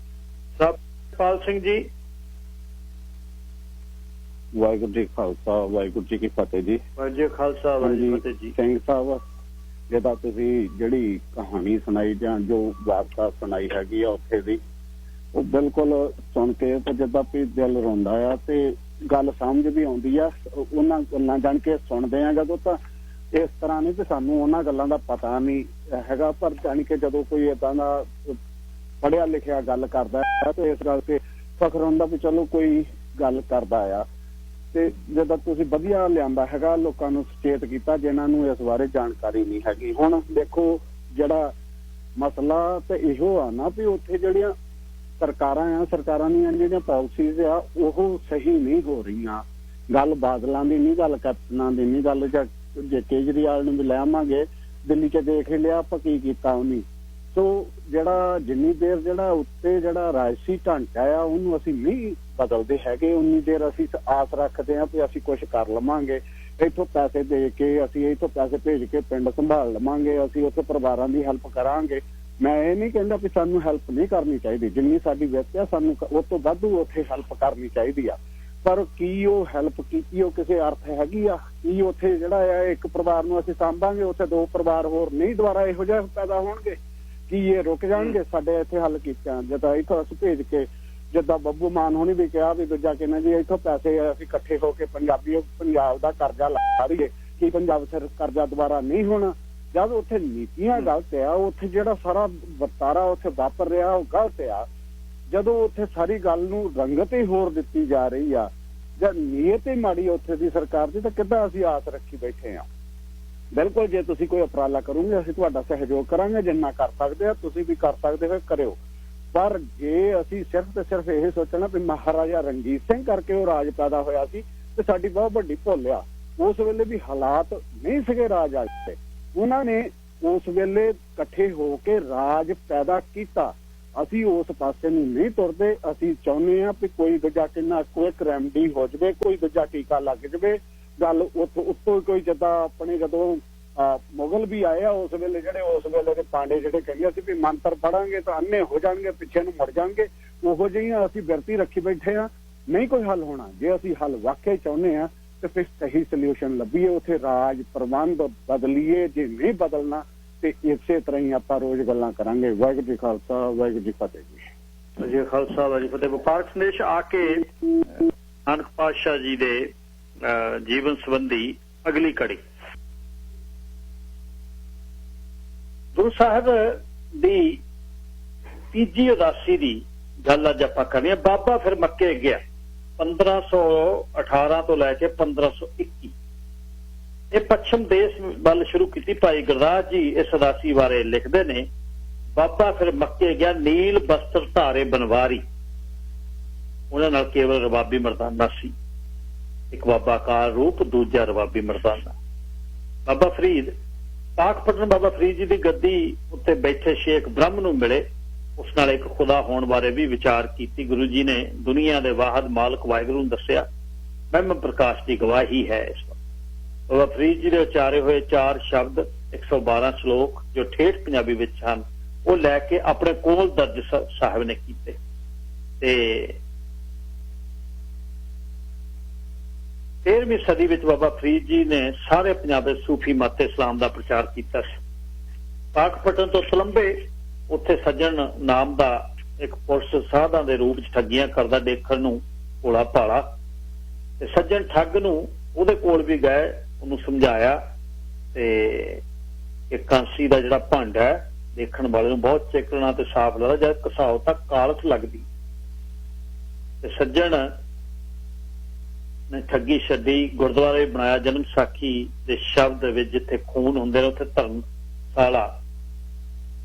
ਸਤਪਾਲ ਸਿੰਘ ਜੀ। ਵਾਹਿਗੁਰੂ ਜੀ ਖਾਲਸਾ ਵਾਹਿਗੁਰੂ ਜੀ ਕੀ ਫਤਿਹ ਜੀ। ਵਾਹਿਗੁਰੂ ਜੀ ਖਾਲਸਾ ਵਾਹਿਗੁਰੂ ਜੀ ਫਤਿਹ ਜੀ। ਸਿੰਘ ਸਾਹਿਬ, ਜਿੱਦਾਂ ਤੁਸੀਂ ਜਿਹੜੀ ਕਹਾਣੀ ਸੁਣਾਈ ਜਾਂ ਜੋ ਵਾਰਤਾ ਸੁਣਾਈ ਹੈਗੀ ਆ ਉੱਥੇ ਦੀ, ਉਹ ਬਿਲਕੁਲ ਸੁਣ ਕੇ ਤੇ ਜਿੱਦਾਂ ਵੀ ਦਿਲ ਰੋਂਦਾ ਆ ਤੇ ਗੱਲ ਸਮਝ ਵੀ ਆਉਂਦੀ ਆ। ਉਹਨਾਂ ਗੱਲਾਂ ਜਾਣ ਕੇ ਸੁਣਦੇ ਆ ਜਦੋਂ, ਤਾਂ ਇਸ ਤਰ੍ਹਾਂ ਨਹੀਂ ਕਿ ਸਾਨੂੰ ਉਹਨਾਂ ਗੱਲਾਂ ਦਾ ਪਤਾ ਨਹੀਂ ਹੈਗਾ, ਪਰ ਜਾਣ ਕੇ ਜਦੋਂ ਕੋਈ ਏਦਾਂ ਦਾ ਪੜ੍ਹਿਆ ਲਿਖਿਆ ਗੱਲ ਕਰਦਾ ਹੈ ਤੇ ਇਸ ਗੱਲ ਤੇ ਫਖਰ ਹੁੰਦਾ ਵੀ ਚਲੋ ਕੋਈ ਗੱਲ ਕਰਦਾ ਆ। ਤੇ ਜਦੋਂ ਤੁਸੀਂ ਵਧੀਆ ਲਿਆਂਦਾ ਹੈਗਾ, ਲੋਕਾਂ ਨੂੰ ਸੁਚੇਤ ਕੀਤਾ ਜਿਨ੍ਹਾਂ ਨੂੰ ਇਸ ਬਾਰੇ ਜਾਣਕਾਰੀ ਨਹੀਂ ਹੈਗੀ। ਹੁਣ ਦੇਖੋ ਜਿਹੜਾ ਮਸਲਾ ਤੇ ਇਹੋ ਆ ਨਾ ਵੀ ਉੱਥੇ ਜਿਹੜੀਆਂ ਸਰਕਾਰਾਂ ਦੀਆਂ ਜਿਹੜੀਆਂ ਪਾਲਿਸੀਜ਼ ਆ ਉਹ ਸਹੀ ਨਹੀਂ ਹੋ ਰਹੀਆਂ। ਗੱਲ ਬਾਦਲਾਂ ਦੀ ਨਹੀਂ, ਗੱਲ ਕੈਪਟਨਾਂ ਦੀ ਨਹੀਂ, ਗੱਲ ਜੇ ਕੇਜਰੀਵਾਲ ਨੂੰ ਵੀ ਲੈ ਆਵਾਂਗੇ, ਦਿੱਲੀ 'ਚ ਦੇਖ ਹੀ ਲਿਆ ਆਪਾਂ ਕੀ ਕੀਤਾ ਉਹਨੇ। ਸੋ ਜਿਹੜਾ ਜਿੰਨੀ ਦੇਰ ਜਿਹੜਾ ਉੱਤੇ ਜਿਹੜਾ ਰਾਜਸੀ ਢਾਂਚਾ ਆ ਉਹਨੂੰ ਅਸੀਂ ਨਹੀਂ ਬਦਲਦੇ ਹੈਗੇ, ਉਨੀ ਦੇਰ ਅਸੀਂ ਆਸ ਰੱਖਦੇ ਹਾਂ ਵੀ ਅਸੀਂ ਕੁਝ ਕਰ ਲਵਾਂਗੇ, ਇੱਥੋਂ ਪੈਸੇ ਦੇ ਕੇ ਅਸੀਂ ਇੱਥੋਂ ਪੈਸੇ ਭੇਜ ਕੇ ਪਿੰਡ ਸੰਭਾਲ ਲਵਾਂਗੇ, ਅਸੀਂ ਉੱਥੇ ਪਰਿਵਾਰਾਂ ਦੀ ਹੈਲਪ ਕਰਾਂਗੇ। ਮੈਂ ਇਹ ਨਹੀਂ ਕਹਿੰਦਾ ਵੀ ਸਾਨੂੰ ਹੈਲਪ ਨਹੀਂ ਕਰਨੀ ਚਾਹੀਦੀ, ਜਿੰਨੀ ਸਾਡੀ ਵਿੱਤ ਆ ਸਾਨੂੰ ਉਹ ਤੋਂ ਵਾਧੂ ਉੱਥੇ ਹੈਲਪ ਕਰਨੀ ਚਾਹੀਦੀ ਆ। ਪਰ ਕੀ ਉਹ ਹੈਲਪ ਕੀਤੀ ਉਹ ਕਿਸੇ ਅਰਥ ਹੈਗੀ ਆ? ਕੀ ਉੱਥੇ ਜਿਹੜਾ ਆ ਇੱਕ ਪਰਿਵਾਰ ਨੂੰ ਅਸੀਂ ਸਾਂਭਾਂਗੇ, ਉੱਥੇ 2 ਪਰਿਵਾਰ ਹੋਰ ਨਹੀਂ ਦੁਬਾਰਾ ਇਹੋ ਜਿਹਾ ਪੈਦਾ ਹੋਣਗੇ? ਕੀ ਇਹ ਰੁਕ ਜਾਣਗੇ ਸਾਡੇ ਇੱਥੇ ਹੱਲ ਕੀਤਿਆਂ? ਜਿੱਦਾਂ ਇੱਥੋਂ ਅਸੀਂ ਭੇਜ ਕੇ, ਜਿੱਦਾਂ ਬੱਬੂ ਮਾਨ ਹੋਣੀ ਵੀ ਕਿਹਾ ਵੀ ਦੂਜਾ ਕਹਿੰਦਾ ਜੀ ਇੱਥੋਂ ਪੈਸੇ ਅਸੀਂ ਇਕੱਠੇ ਹੋ ਕੇ ਪੰਜਾਬ ਦਾ ਕਰਜ਼ਾ ਲਾ ਰਹੀਏ, ਕੀ ਪੰਜਾਬ ਸਿਰ ਕਰਜ਼ਾ ਦੁਬਾਰਾ ਨਹੀਂ ਹੋਣਾ? ਜਦ ਉੱਥੇ ਨੀਤੀਆਂ ਗਲਤ ਆ, ਉੱਥੇ ਜਿਹੜਾ ਸਾਰਾ ਵਰਤਾਰਾ ਉੱਥੇ ਵਾਪਰ ਰਿਹਾ ਉਹ ਗਲਤ ਆ। ਜਦੋਂ ਉੱਥੇ ਸਾਰੀ ਗੱਲ ਨੂੰ ਰੰਗਤ ਹੀ ਹੋਰ ਦਿੱਤੀ ਜਾ ਰਹੀ ਆ ਜਾਂ ਨੀਅਤ ਹੀ ਮਾੜੀ ਉੱਥੇ ਦੀ ਸਰਕਾਰ ਦੀ, ਤਾਂ ਕਿੱਦਾਂ ਅਸੀਂ ਆਸ ਰੱਖੀ ਬੈਠੇ ਆ? ਬਿਲਕੁਲ, ਜੇ ਤੁਸੀਂ ਕੋਈ ਉਪਰਾਲਾ ਕਰੋਗੇ ਅਸੀਂ ਤੁਹਾਡਾ ਸਹਿਯੋਗ ਕਰਾਂਗੇ, ਜਿੰਨਾ ਕਰ ਸਕਦੇ ਆ ਤੁਸੀਂ ਵੀ ਕਰ ਸਕਦੇ ਹੋ ਕਰਿਓ। ਪਰ ਜੇ ਅਸੀਂ ਸਿਰਫ ਤੇ ਸਿਰਫ ਇਹ ਸੋਚਣਾ ਵੀ ਮਹਾਰਾਜਾ ਰਣਜੀਤ ਸਿੰਘ ਕਰਕੇ ਉਹ ਰਾਜ ਪੈਦਾ ਹੋਇਆ ਸੀ ਤੇ ਸਾਡੀ ਬਹੁਤ ਵੱਡੀ ਭੁੱਲ ਆ। ਉਸ ਵੇਲੇ ਵੀ ਹਾਲਾਤ ਨਹੀਂ ਸੀਗੇ ਰਾਜ ਵਾਸਤੇ, ਉਹਨਾਂ ਨੇ ਉਸ ਵੇਲੇ ਇਕੱਠੇ ਹੋ ਕੇ ਰਾਜ ਪੈਦਾ ਕੀਤਾ। ਅਸੀਂ ਉਸ ਪਾਸੇ ਨੂੰ ਨਹੀਂ ਤੁਰਦੇ। ਅਸੀਂ ਚਾਹੁੰਦੇ ਹਾਂ ਵੀ ਕੋਈ ਦੂਜਾ ਕਿੰਨਾ ਕੋਈ ਰੈਮਡੀ ਹੋ ਜਾਵੇ, ਕੋਈ ਦੂਜਾ ਟੀਕਾ ਲੱਗ ਜਾਵੇ। ਗੱਲ ਉੱਤੋਂ ਕੋਈ ਜਿੱਦਾਂ ਆਪਣੇ ਜਦੋਂ ਮੁਗਲ ਵੀ ਆਏ ਆ ਉਸ ਵੇਲੇ, ਜਿਹੜੇ ਉਸ ਵੇਲੇ ਦੇ ਪਾਂਡੇ ਜਿਹੜੇ ਕਹਿੰਦੇ ਸੀ ਵੀ ਮੰਤਰ ਪੜਾਂਗੇ ਤਾਂ ਅੰਨੇ ਹੋ ਜਾਣਗੇ, ਪਿੱਛੇ ਨੂੰ ਮੁੜ ਜਾਣਗੇ, ਉਹੋ ਜਿਹੀਆਂ ਅਸੀਂ ਬਿਰਤੀ ਰੱਖੀ ਬੈਠੇ ਆ। ਨਹੀਂ ਕੋਈ ਹੱਲ ਹੋਣਾ। ਜੇ ਅਸੀਂ ਹੱਲ ਵਾਕਿਆ ਚਾਹੁੰਦੇ ਆ ਤੇ ਫਿਰ ਸਹੀ ਸੋਲਿਊਸ਼ਨ ਲੱਭੀਏ, ਉੱਥੇ ਰਾਜ ਪ੍ਰਬੰਧ ਬਦਲੀਏ। ਜੇ ਨਹੀਂ ਬਦਲਣਾ ਤੇ ਇਸੇ ਤਰ੍ਹਾਂ ਹੀ ਆਪਾਂ ਰੋਜ਼ ਗੱਲਾਂ ਕਰਾਂਗੇ। ਵਾਹਿਗੁਰੂ ਜੀ ਖਾਲਸਾ ਵਾਹਿਗੁਰੂ ਜੀ ਫਤਿਹ ਜੀ। ਜੀ ਖਾਲਸਾ ਵਾਹਿਗੁਰੂ ਫਤਿਹ। ਵਪਾਰਕ ਸੰਦੇਸ਼ ਆ ਕੇ ਨਾਨਕ ਪਾਤਸ਼ਾਹ ਜੀ ਦੇ ਜੀਵਨ ਸੰਬੰਧੀ ਅਗਲੀ ਕੜੀ। ਗੁਰੂ ਸਾਹਿਬ ਦੀ ਤੀਜੀ ਉਦਾਸੀ ਦੀ ਗੱਲ ਅੱਜ ਆਪਾਂ ਕਰਨੀ ਆ। ਬਾਬਾ ਫਿਰ ਮੱਕੇ ਗਿਆ 1518 ਤੋਂ ਲੈ ਕੇ 1521। ਇਹ ਪੱਛਮ ਦੇਸ਼ ਵੱਲ ਸ਼ੁਰੂ ਕੀਤੀ। ਭਾਈ ਗੁਰਦਾਸ ਜੀ ਇਸ ਉਦਾਸੀ ਬਾਰੇ ਲਿਖਦੇ ਨੇ, ਬਾਬਾ ਫਿਰ ਮੱਕੇ ਗਿਆ ਨੀਲ ਬਸਤਰ ਧਾਰੇ ਬਨਵਾਰੀ। ਉਹਨਾਂ ਨਾਲ ਕੇਵਲ ਰਬਾਬੀ ਮਰਦਾਨਾ ਸੀ, ਇੱਕ ਬਾਬਾ ਕਾਰ ਰੂਪ, ਦੂਜਾ ਰਬਾਬੀ ਮਰਦਾਨਾ। ਬਾਬਾ ਫਰੀਦ ਪਾਕਪਟਨ ਬਾਬਾ ਫਰੀਦ ਜੀ ਦੀ ਗੱਦੀ ਉੱਤੇ ਬੈਠੇ ਸ਼ੇਖ ਬ੍ਰਹਮ ਨੂੰ ਮਿਲੇ, ਉਸ ਨਾਲ ਇੱਕ ਖੁਦਾ ਹੋਣ ਬਾਰੇ ਵੀ ਵਿਚਾਰ ਕੀਤੀ। ਗੁਰੂ ਜੀ ਨੇ ਦੁਨੀਆ ਦੇ ਵਾਹਿਦ ਮਾਲਕ ਵਾਹਿਗੁਰੂ ਨੂੰ ਦੱਸਿਆ। ਬ੍ਰਹਮ ਪ੍ਰਕਾਸ਼ ਦੀ ਗਵਾਹੀ ਹੈ ਇਸ ਵਕਤ। ਬਾਬਾ ਫਰੀਦ ਜੀ ਦੇ ਉਚਾਰੇ ਹੋਏ 4 ਸ਼ਬਦ 112 ਸ਼ਲੋਕ ਜੋ ਠੇਠ ਪੰਜਾਬੀ ਵਿੱਚ ਹਨ, ਉਹ ਲੈ ਕੇ ਆਪਣੇ ਕੋਲ ਦਰਜ ਸਾਹਿਬ ਨੇ ਕੀਤੇ ਤੇ 13ਵੀਂ ਸਦੀ ਵਿੱਚ ਬਾਬਾ ਫਰੀਦ ਜੀ ਨੇ ਸਾਰੇ ਪੰਜਾਬ ਦੇ ਸੂਫੀ ਮਤ ਇਸਲਾਮ ਦਾ ਪ੍ਰਚਾਰ ਕੀਤਾ ਸੀ। ਪਾਕਪਟਨ ਤੋਂ ਸਲੰਬੇ ਉੱਥੇ ਸੱਜਣ ਨਾਮ ਦਾ ਇੱਕ ਪੁਰਸ਼ ਸਾਧਾਂ ਦੇ ਰੂਪ 'ਚ ਠੱਗੀਆਂ ਕਰਦਾ ਦੇਖਣ ਨੂੰ ਭੋਲਾ ਭਾਲਾ, ਤੇ ਸੱਜਣ ਠੱਗ ਨੂੰ ਉਹਦੇ ਕੋਲ ਵੀ ਗਏ, ਉਹਨੂੰ ਸਮਝਾਇਆ ਤੇ ਇੱਕ ਕਾਂਸੀ ਦਾ ਜਿਹੜਾ ਭਾਂਡਾ ਹੈ ਦੇਖਣ ਵਾਲੇ ਨੂੰ ਬਹੁਤ ਚਿਕਣਾ ਤੇ ਸਾਫ਼ ਲੱਗਦਾ, ਜਦ ਘਸਾਓ ਤਾਂ ਕਾਲਖ ਲੱਗਦੀ। ਤੇ ਸੱਜਣ ਨੇ ਠੱਗੀ ਛੱਡੀ, ਗੁਰਦੁਆਰੇ ਬਣਾਇਆ। ਜਨਮ ਸਾਖੀ ਦੇ ਸ਼ਬਦ ਵਿੱਚ ਜਿੱਥੇ ਖੂਨ ਹੁੰਦੇ ਨੇ ਉੱਥੇ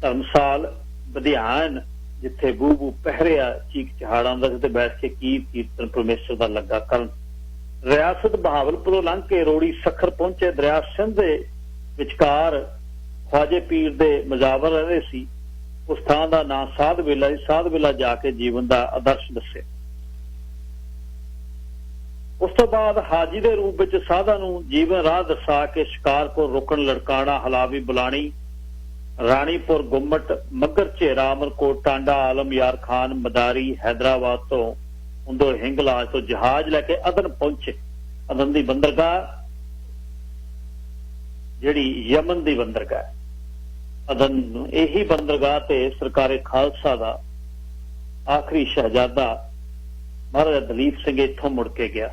ਧਰਮਸਾਲ ਵਿਧਿਆਨ, ਜਿੱਥੇ ਬੂ ਬੂ ਪਹਿਰਿਆ ਚੀਕ ਚਹਾੜਾ ਹੁੰਦਾ ਸੀ ਤੇ ਬੈਠ ਕੇ ਕੀਰਤਨ ਪਰਮੇਸ਼ਰ ਦਾ ਲੱਗਾ ਕਰਨ। ਰਿਆਸਤ ਬਹਾਵਲਪੁਰੋਂ ਲੰਘ ਕੇ ਰੋੜੀ ਸਖਰ ਪਹੁੰਚੇ। ਦਰਿਆ ਸਿੰਧ ਦੇ ਵਿਚਕਾਰ ਖਵਾਜੇ ਪੀਰ ਦੇ ਮਜ਼ਾਵਰ ਰਹਿੰਦੇ ਸੀ। ਉਸ ਥਾਂ ਦਾ ਨਾਂ ਸਾਧ ਵੇਲਾ ਸੀ। ਸਾਧ ਵੇਲਾ ਜਾ ਕੇ ਜੀਵਨ ਦਾ ਆਦਰਸ਼ ਦੱਸਿਆ। ਉਸ ਤੋਂ ਬਾਅਦ ਹਾਜੀ ਦੇ ਰੂਪ ਵਿੱਚ ਸਾਧਾਂ ਨੂੰ ਜੀਵਨ ਰਾਹ ਦਰਸਾ ਕੇ ਸ਼ਿਕਾਰਪੁਰ ਰੁਕਣ, ਲੜਕਾਣਾ, ਹਲਾਵੀ, ਬੁਲਾਣੀ, ਰਾਣੀਪੁਰ, ਗੁੰਮਟ, ਮੱਗਰ ਝੇਰਾ, ਅਮਰਕੋਟ, ਟਾਂਡਾ, ਆਲਮ ਯਾਰ ਖਾਨ, ਮਦਾਰੀ, ਹੈਦਰਾਬਾਦ ਤੋਂ ਹੁੰਦੋ ਹਿੰਗਲਾਜ ਤੋਂ ਜਹਾਜ਼ ਲੈ ਕੇ ਅਦਨ ਪਹੁੰਚੇ। ਅਦਨ ਦੀ ਬੰਦਰਗਾਹ ਜਿਹੜੀ ਯਮਨ ਦੀ ਬੰਦਰਗਾਹ ਅਦਨ, ਇਹੀ ਬੰਦਰਗਾਹ ਤੇ ਸਰਕਾਰੇ ਖਾਲਸਾ ਦਾ ਆਖਰੀ ਸ਼ਹਿਜ਼ਾਦਾ ਮਹਾਰਾਜਾ ਦਲੀਪ ਸਿੰਘ ਇੱਥੋਂ ਮੁੜ ਕੇ ਗਿਆ।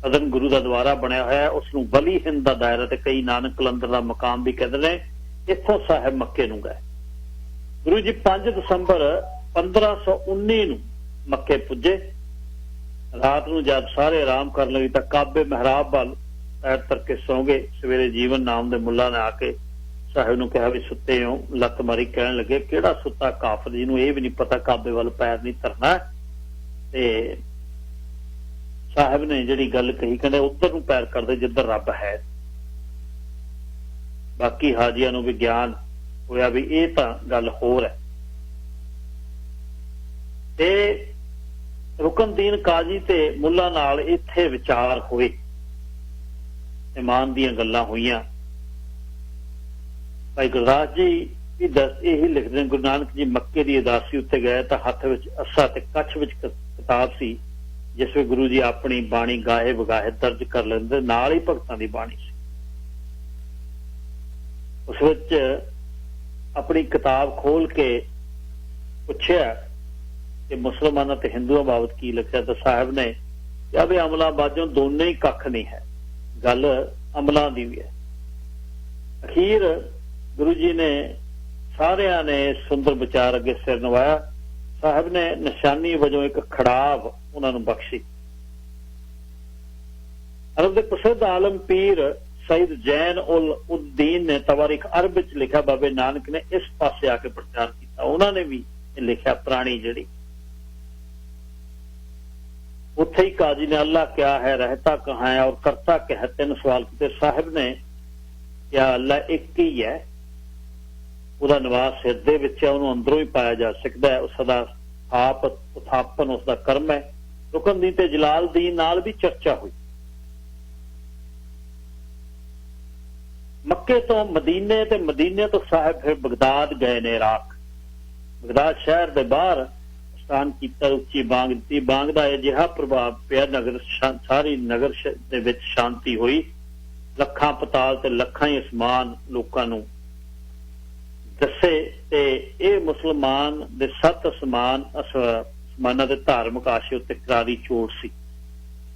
ਅਦਨ ਗੁਰੂ ਦਾ ਦੁਆਰਾ ਬਣਿਆ ਹੋਇਆ, ਉਸ ਨੂੰ ਵਲੀ ਹਿੰਦ ਦਾ ਦਾਇਰਾ ਤੇ ਕਈ ਨਾਨਕ ਕਲੰਦਰ ਦਾ ਮਕਾਮ ਵੀ ਕਹਿੰਦੇ ਨੇ। ਇੱਥੋਂ ਸਾਹਿਬ ਮੱਕੇ ਨੂੰ ਗਏ। ਗੁਰੂ ਜੀ 5 ਦਸੰਬਰ 1519 ਨੂੰ ਮੱਕੇ ਪੁੱਜੇ। ਰਾਤ ਨੂੰ ਜਦ ਸਾਰੇ ਆਰਾਮ ਕਰਨ ਲੱਗੇ ਤਾਂ ਕਾਬੇ ਮਹਿਰਾਬ ਵੱਲ ਪੈਰ ਧਰ ਕੇ ਸੌਂ ਗਏ। ਸਵੇਰੇ ਜੀਵਨ ਨਾਮ ਦੇ ਮੁੱਲਾ ਨੇ ਆ ਕੇ ਸਾਹਿਬ ਨੂੰ ਕਿਹਾ ਵੀ ਸੁੱਤੇ ਹੋ? ਲੱਤ ਮਾਰੀ। ਕਹਿਣ ਲੱਗੇ ਕਿਹੜਾ ਸੁੱਤਾ ਕਾਫਰ, ਜਿਹਨੂੰ ਇਹ ਵੀ ਨਹੀਂ ਪਤਾ ਕਾਬੇ ਵੱਲ ਪੈਰ ਨਹੀਂ ਧਰਨਾ। ਤੇ ਸਾਹਿਬ ਨੇ ਜਿਹੜੀ ਗੱਲ ਕਹੀ, ਕਹਿੰਦੇ ਉੱਧਰ ਨੂੰ ਪੈਰ ਕਰਦੇ ਜਿੱਧਰ ਰੱਬ ਹੈ। ਬਾਕੀ ਹਾਜੀਆਂ ਨੂੰ ਵੀ ਗਿਆਨ ਹੋਇਆ ਵੀ ਇਹ ਤਾਂ ਗੱਲ ਹੋਰ ਹੈ। ਤੇ ਰੁਕਨਦੀਨ ਕਾਜੀ ਤੇ ਮੁੱਲਾ ਨਾਲ ਇੱਥੇ ਵਿਚਾਰ ਹੋਏ, ਇਮਾਨ ਦੀਆਂ ਗੱਲਾਂ ਹੋਈਆਂ। ਭਾਈ ਗੁਰਦਾਸ ਜੀ ਵੀ ਇਹੀ ਲਿਖਦੇ ਨੇ, ਗੁਰੂ ਨਾਨਕ ਜੀ ਮੱਕੇ ਦੀ ਉਦਾਸੀ ਉੱਤੇ ਗਏ ਤਾਂ ਹੱਥ ਵਿੱਚ ਅੱਸਾ ਤੇ ਕੱਛ ਵਿੱਚ ਕਿਤਾਬ ਸੀ, ਜਿਸ ਵਿੱਚ ਗੁਰੂ ਜੀ ਆਪਣੀ ਬਾਣੀ ਗਾਹੇ ਵਗਾਹੇ ਦਰਜ ਕਰ ਲੈਂਦੇ, ਨਾਲ ਹੀ ਭਗਤਾਂ ਦੀ ਬਾਣੀ ਸੀ। ਉਸ ਵਿੱਚ ਆਪਣੀ ਕਿਤਾਬ ਖੋਲ ਕੇ ਪੁੱਛਿਆ ਕਿ ਮੁਸਲਮਾਨਾਂ ਤੇ ਹਿੰਦੂਆਂ ਬਾਬਤ ਕੀ ਲਿਖਿਆ, ਤਾਂ ਸਾਹਿਬ ਨੇ ਕਿਹਾ ਵੀ ਅਮਲਾਂ ਬਾਝੋਂ ਦੋਨੇ ਹੀ ਕੱਖ ਨਹੀਂ ਹੈ, ਗੱਲ ਅਮਲਾਂ ਦੀ ਵੀ ਹੈ। ਅਖੀਰ ਗੁਰੂ ਜੀ ਨੇ ਸਾਰਿਆਂ ਨੇ ਸੁੰਦਰ ਵਿਚਾਰ ਅੱਗੇ ਸਿਰ ਨਵਾਇਆ। ਸਾਹਿਬ ਨੇ ਨਿਸ਼ਾਨੀ ਵਜੋਂ ਇੱਕ ਖੜਾਵ ਉਹਨਾਂ ਨੂੰ ਬਖਸ਼ੀ। ਅਰਬ ਦੇ ਪ੍ਰਸਿੱਧ ਆਲਮ ਪੀਰ ਸਈਦ ਜੈਨ ਉਲ ਉਦੀਨ ਨੇ ਤਵਾਰੀਖ ਅਰਬ ਵਿੱਚ ਲਿਖਿਆ, ਬਾਬੇ ਨਾਨਕ ਨੇ ਇਸ ਪਾਸੇ ਆ ਕੇ ਪ੍ਰਚਾਰ ਕੀਤਾ। ਉਹਨਾਂ ਨੇ ਵੀ ਇਹ ਲਿਖਿਆ ਪੁਰਾਣੀ ਜਿਹੜੀ, ਉੱਥੇ ਹੀ ਕਾਜੀ ਨੇ ਅੱਲਾ ਕਿਆ ਹੈ, ਰਹਿਤਾ ਕਹਾਂ ਹੈ ਔਰ ਕਰਤਾ ਕਿਆ ਹੈ, 3 ਸਵਾਲ ਕੀਤੇ। ਸਾਹਿਬ ਨੇ ਕਿਹਾ ਅੱਲਾ ਇੱਕ ਹੀ ਹੈ, ਉਹਦਾ ਨਿਵਾਸ ਹਿਰਦੇ ਵਿੱਚ ਹੈ, ਉਹਨੂੰ ਅੰਦਰੋਂ ਹੀ ਪਾਇਆ ਜਾ ਸਕਦਾ ਹੈ, ਉਸ ਦਾ ਉਥਾਪਨ ਉਸ ਦਾ ਕਰਮ ਹੈ। ਰੁਕਨਦੀਨ ਤੇ ਜਲਾਲਦੀਨ ਨਾਲ ਵੀ ਚਰਚਾ ਹੋਈ। ਮੱਕੇ ਤੋਂ ਮਦੀਨੇ ਤੇ ਮਦੀਨੇ ਤੋਂ ਸਾਹਿਬ ਫਿਰ ਬਗਦਾਦ ਗਏ ਨੇ, ਇਰਾਕ। ਬਗਦਾਦ ਸ਼ਹਿਰ ਦੇ ਬਾਹਰ ਸਥਾਨ ਕੀਤਾ, ਉੱਚੀ ਬਾਂਗ ਦਿੱਤੀ। ਬਾਂਗ ਦਾ ਅਜਿਹਾ ਪ੍ਰਭਾਵ ਪਿਆ, ਨਗਰ ਸਾਰੀ ਨਗਰ ਦੇ ਵਿੱਚ ਸ਼ਾਂਤੀ ਹੋਈ। ਲੱਖਾਂ ਪਤਾਲ ਤੇ ਲੱਖਾਂ ਹੀ ਅਸਮਾਨ ਲੋਕਾਂ ਨੂੰ ਦੱਸੇ। ਤੇ ਇਹ ਮੁਸਲਮਾਨ ਦੇ 7 ਅਸਮਾਨਾਂ ਦੇ ਧਾਰਮਿਕ ਆਸ਼ੇ ਉੱਤੇ ਕਰਾਰੀ ਚੋਟ ਸੀ।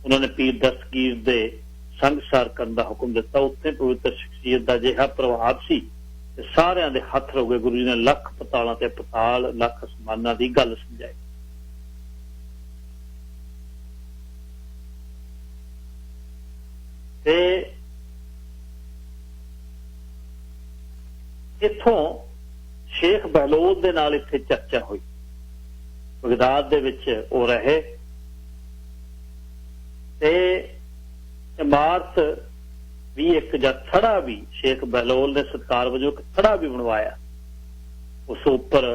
ਉਹਨਾਂ ਨੇ ਪੀਰ ਦਸਤਗੀਰ ਦੇ ਸੰਗਸਾਰ ਕਰਨ ਦਾ ਹੁਕਮ ਦਿੱਤਾ। ਉੱਥੇ ਪਵਿੱਤਰ ਸ਼ਖਸੀਅਤ ਦਾ ਅਜਿਹਾ ਪ੍ਰਭਾਵ ਸੀ ਤੇ ਸਾਰਿਆਂ ਦੇ ਹੱਥ ਰੋ ਗਏ। ਗੁਰੂ ਜੀ ਨੇ ਲੱਖ ਪਤਾਲਾਂ ਤੇ ਪਤਾਲ, ਲੱਖ ਅਸਮਾਨਾਂ ਦੀ ਗੱਲ ਸਮਝਾਈ। ਤੇ ਇੱਥੋਂ ਸ਼ੇਖ ਬਹਿਲੋਲ ਦੇ ਨਾਲ ਇੱਥੇ ਚਰਚਾ ਹੋਈ। ਬਗਦਾਦ ਦੇ ਵਿੱਚ ਉਹ ਰਹੇ ਤੇ ਇਮਾਰਤ ਵੀ ਇੱਕ ਜਾਂ ਥੜਾ ਵੀ ਸ਼ੇਖ ਬਹਿਲੋਲ ਨੇ ਸਤਿਕਾਰ ਵਜੋਂ ਇੱਕ ਥੜਾ ਵੀ ਬਣਵਾਇਆ। ਉਸ ਉੱਪਰ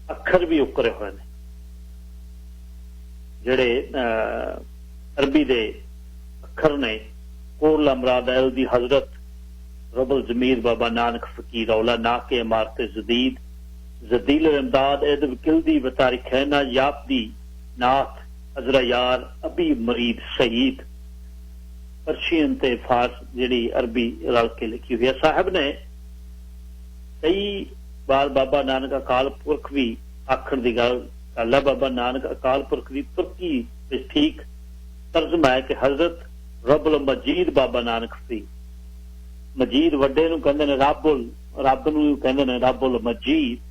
ਅੱਖਰ ਵੀ ਉਕਰੇ ਹੋਏ ਨੇ, ਜਿਹੜੇ ਅਰਬੀ ਦੇ ਅੱਖਰ ਨੇ। ਕੋਲ ਅਮਰਾਦ ਅਲ ਦੀ ਹਜ਼ਰਤ रबल जमीर बाबा नानक फकीर औला ना के इमारत जदीद जदील इमदाद एद वकिल्दी बतारिख है ना याबदी नाथ अजरा यार अभी मरीद शहीद। पर्शियन ते फारस जी अरबी रल के लिखी हुई है। साहब ने कई बार बाबा नानक अकाल पुरख भी आखण की गल है। बाबा नानक अकाल पुरख की तुर्की ठीक तर्जमा है कि हजरत रबुल मजीद बाबा नानक फरीद। मजीद वड्डे नूं कहंदे ने रब्बुल, रब नूं कहंदे ने रब्बुल मजीद।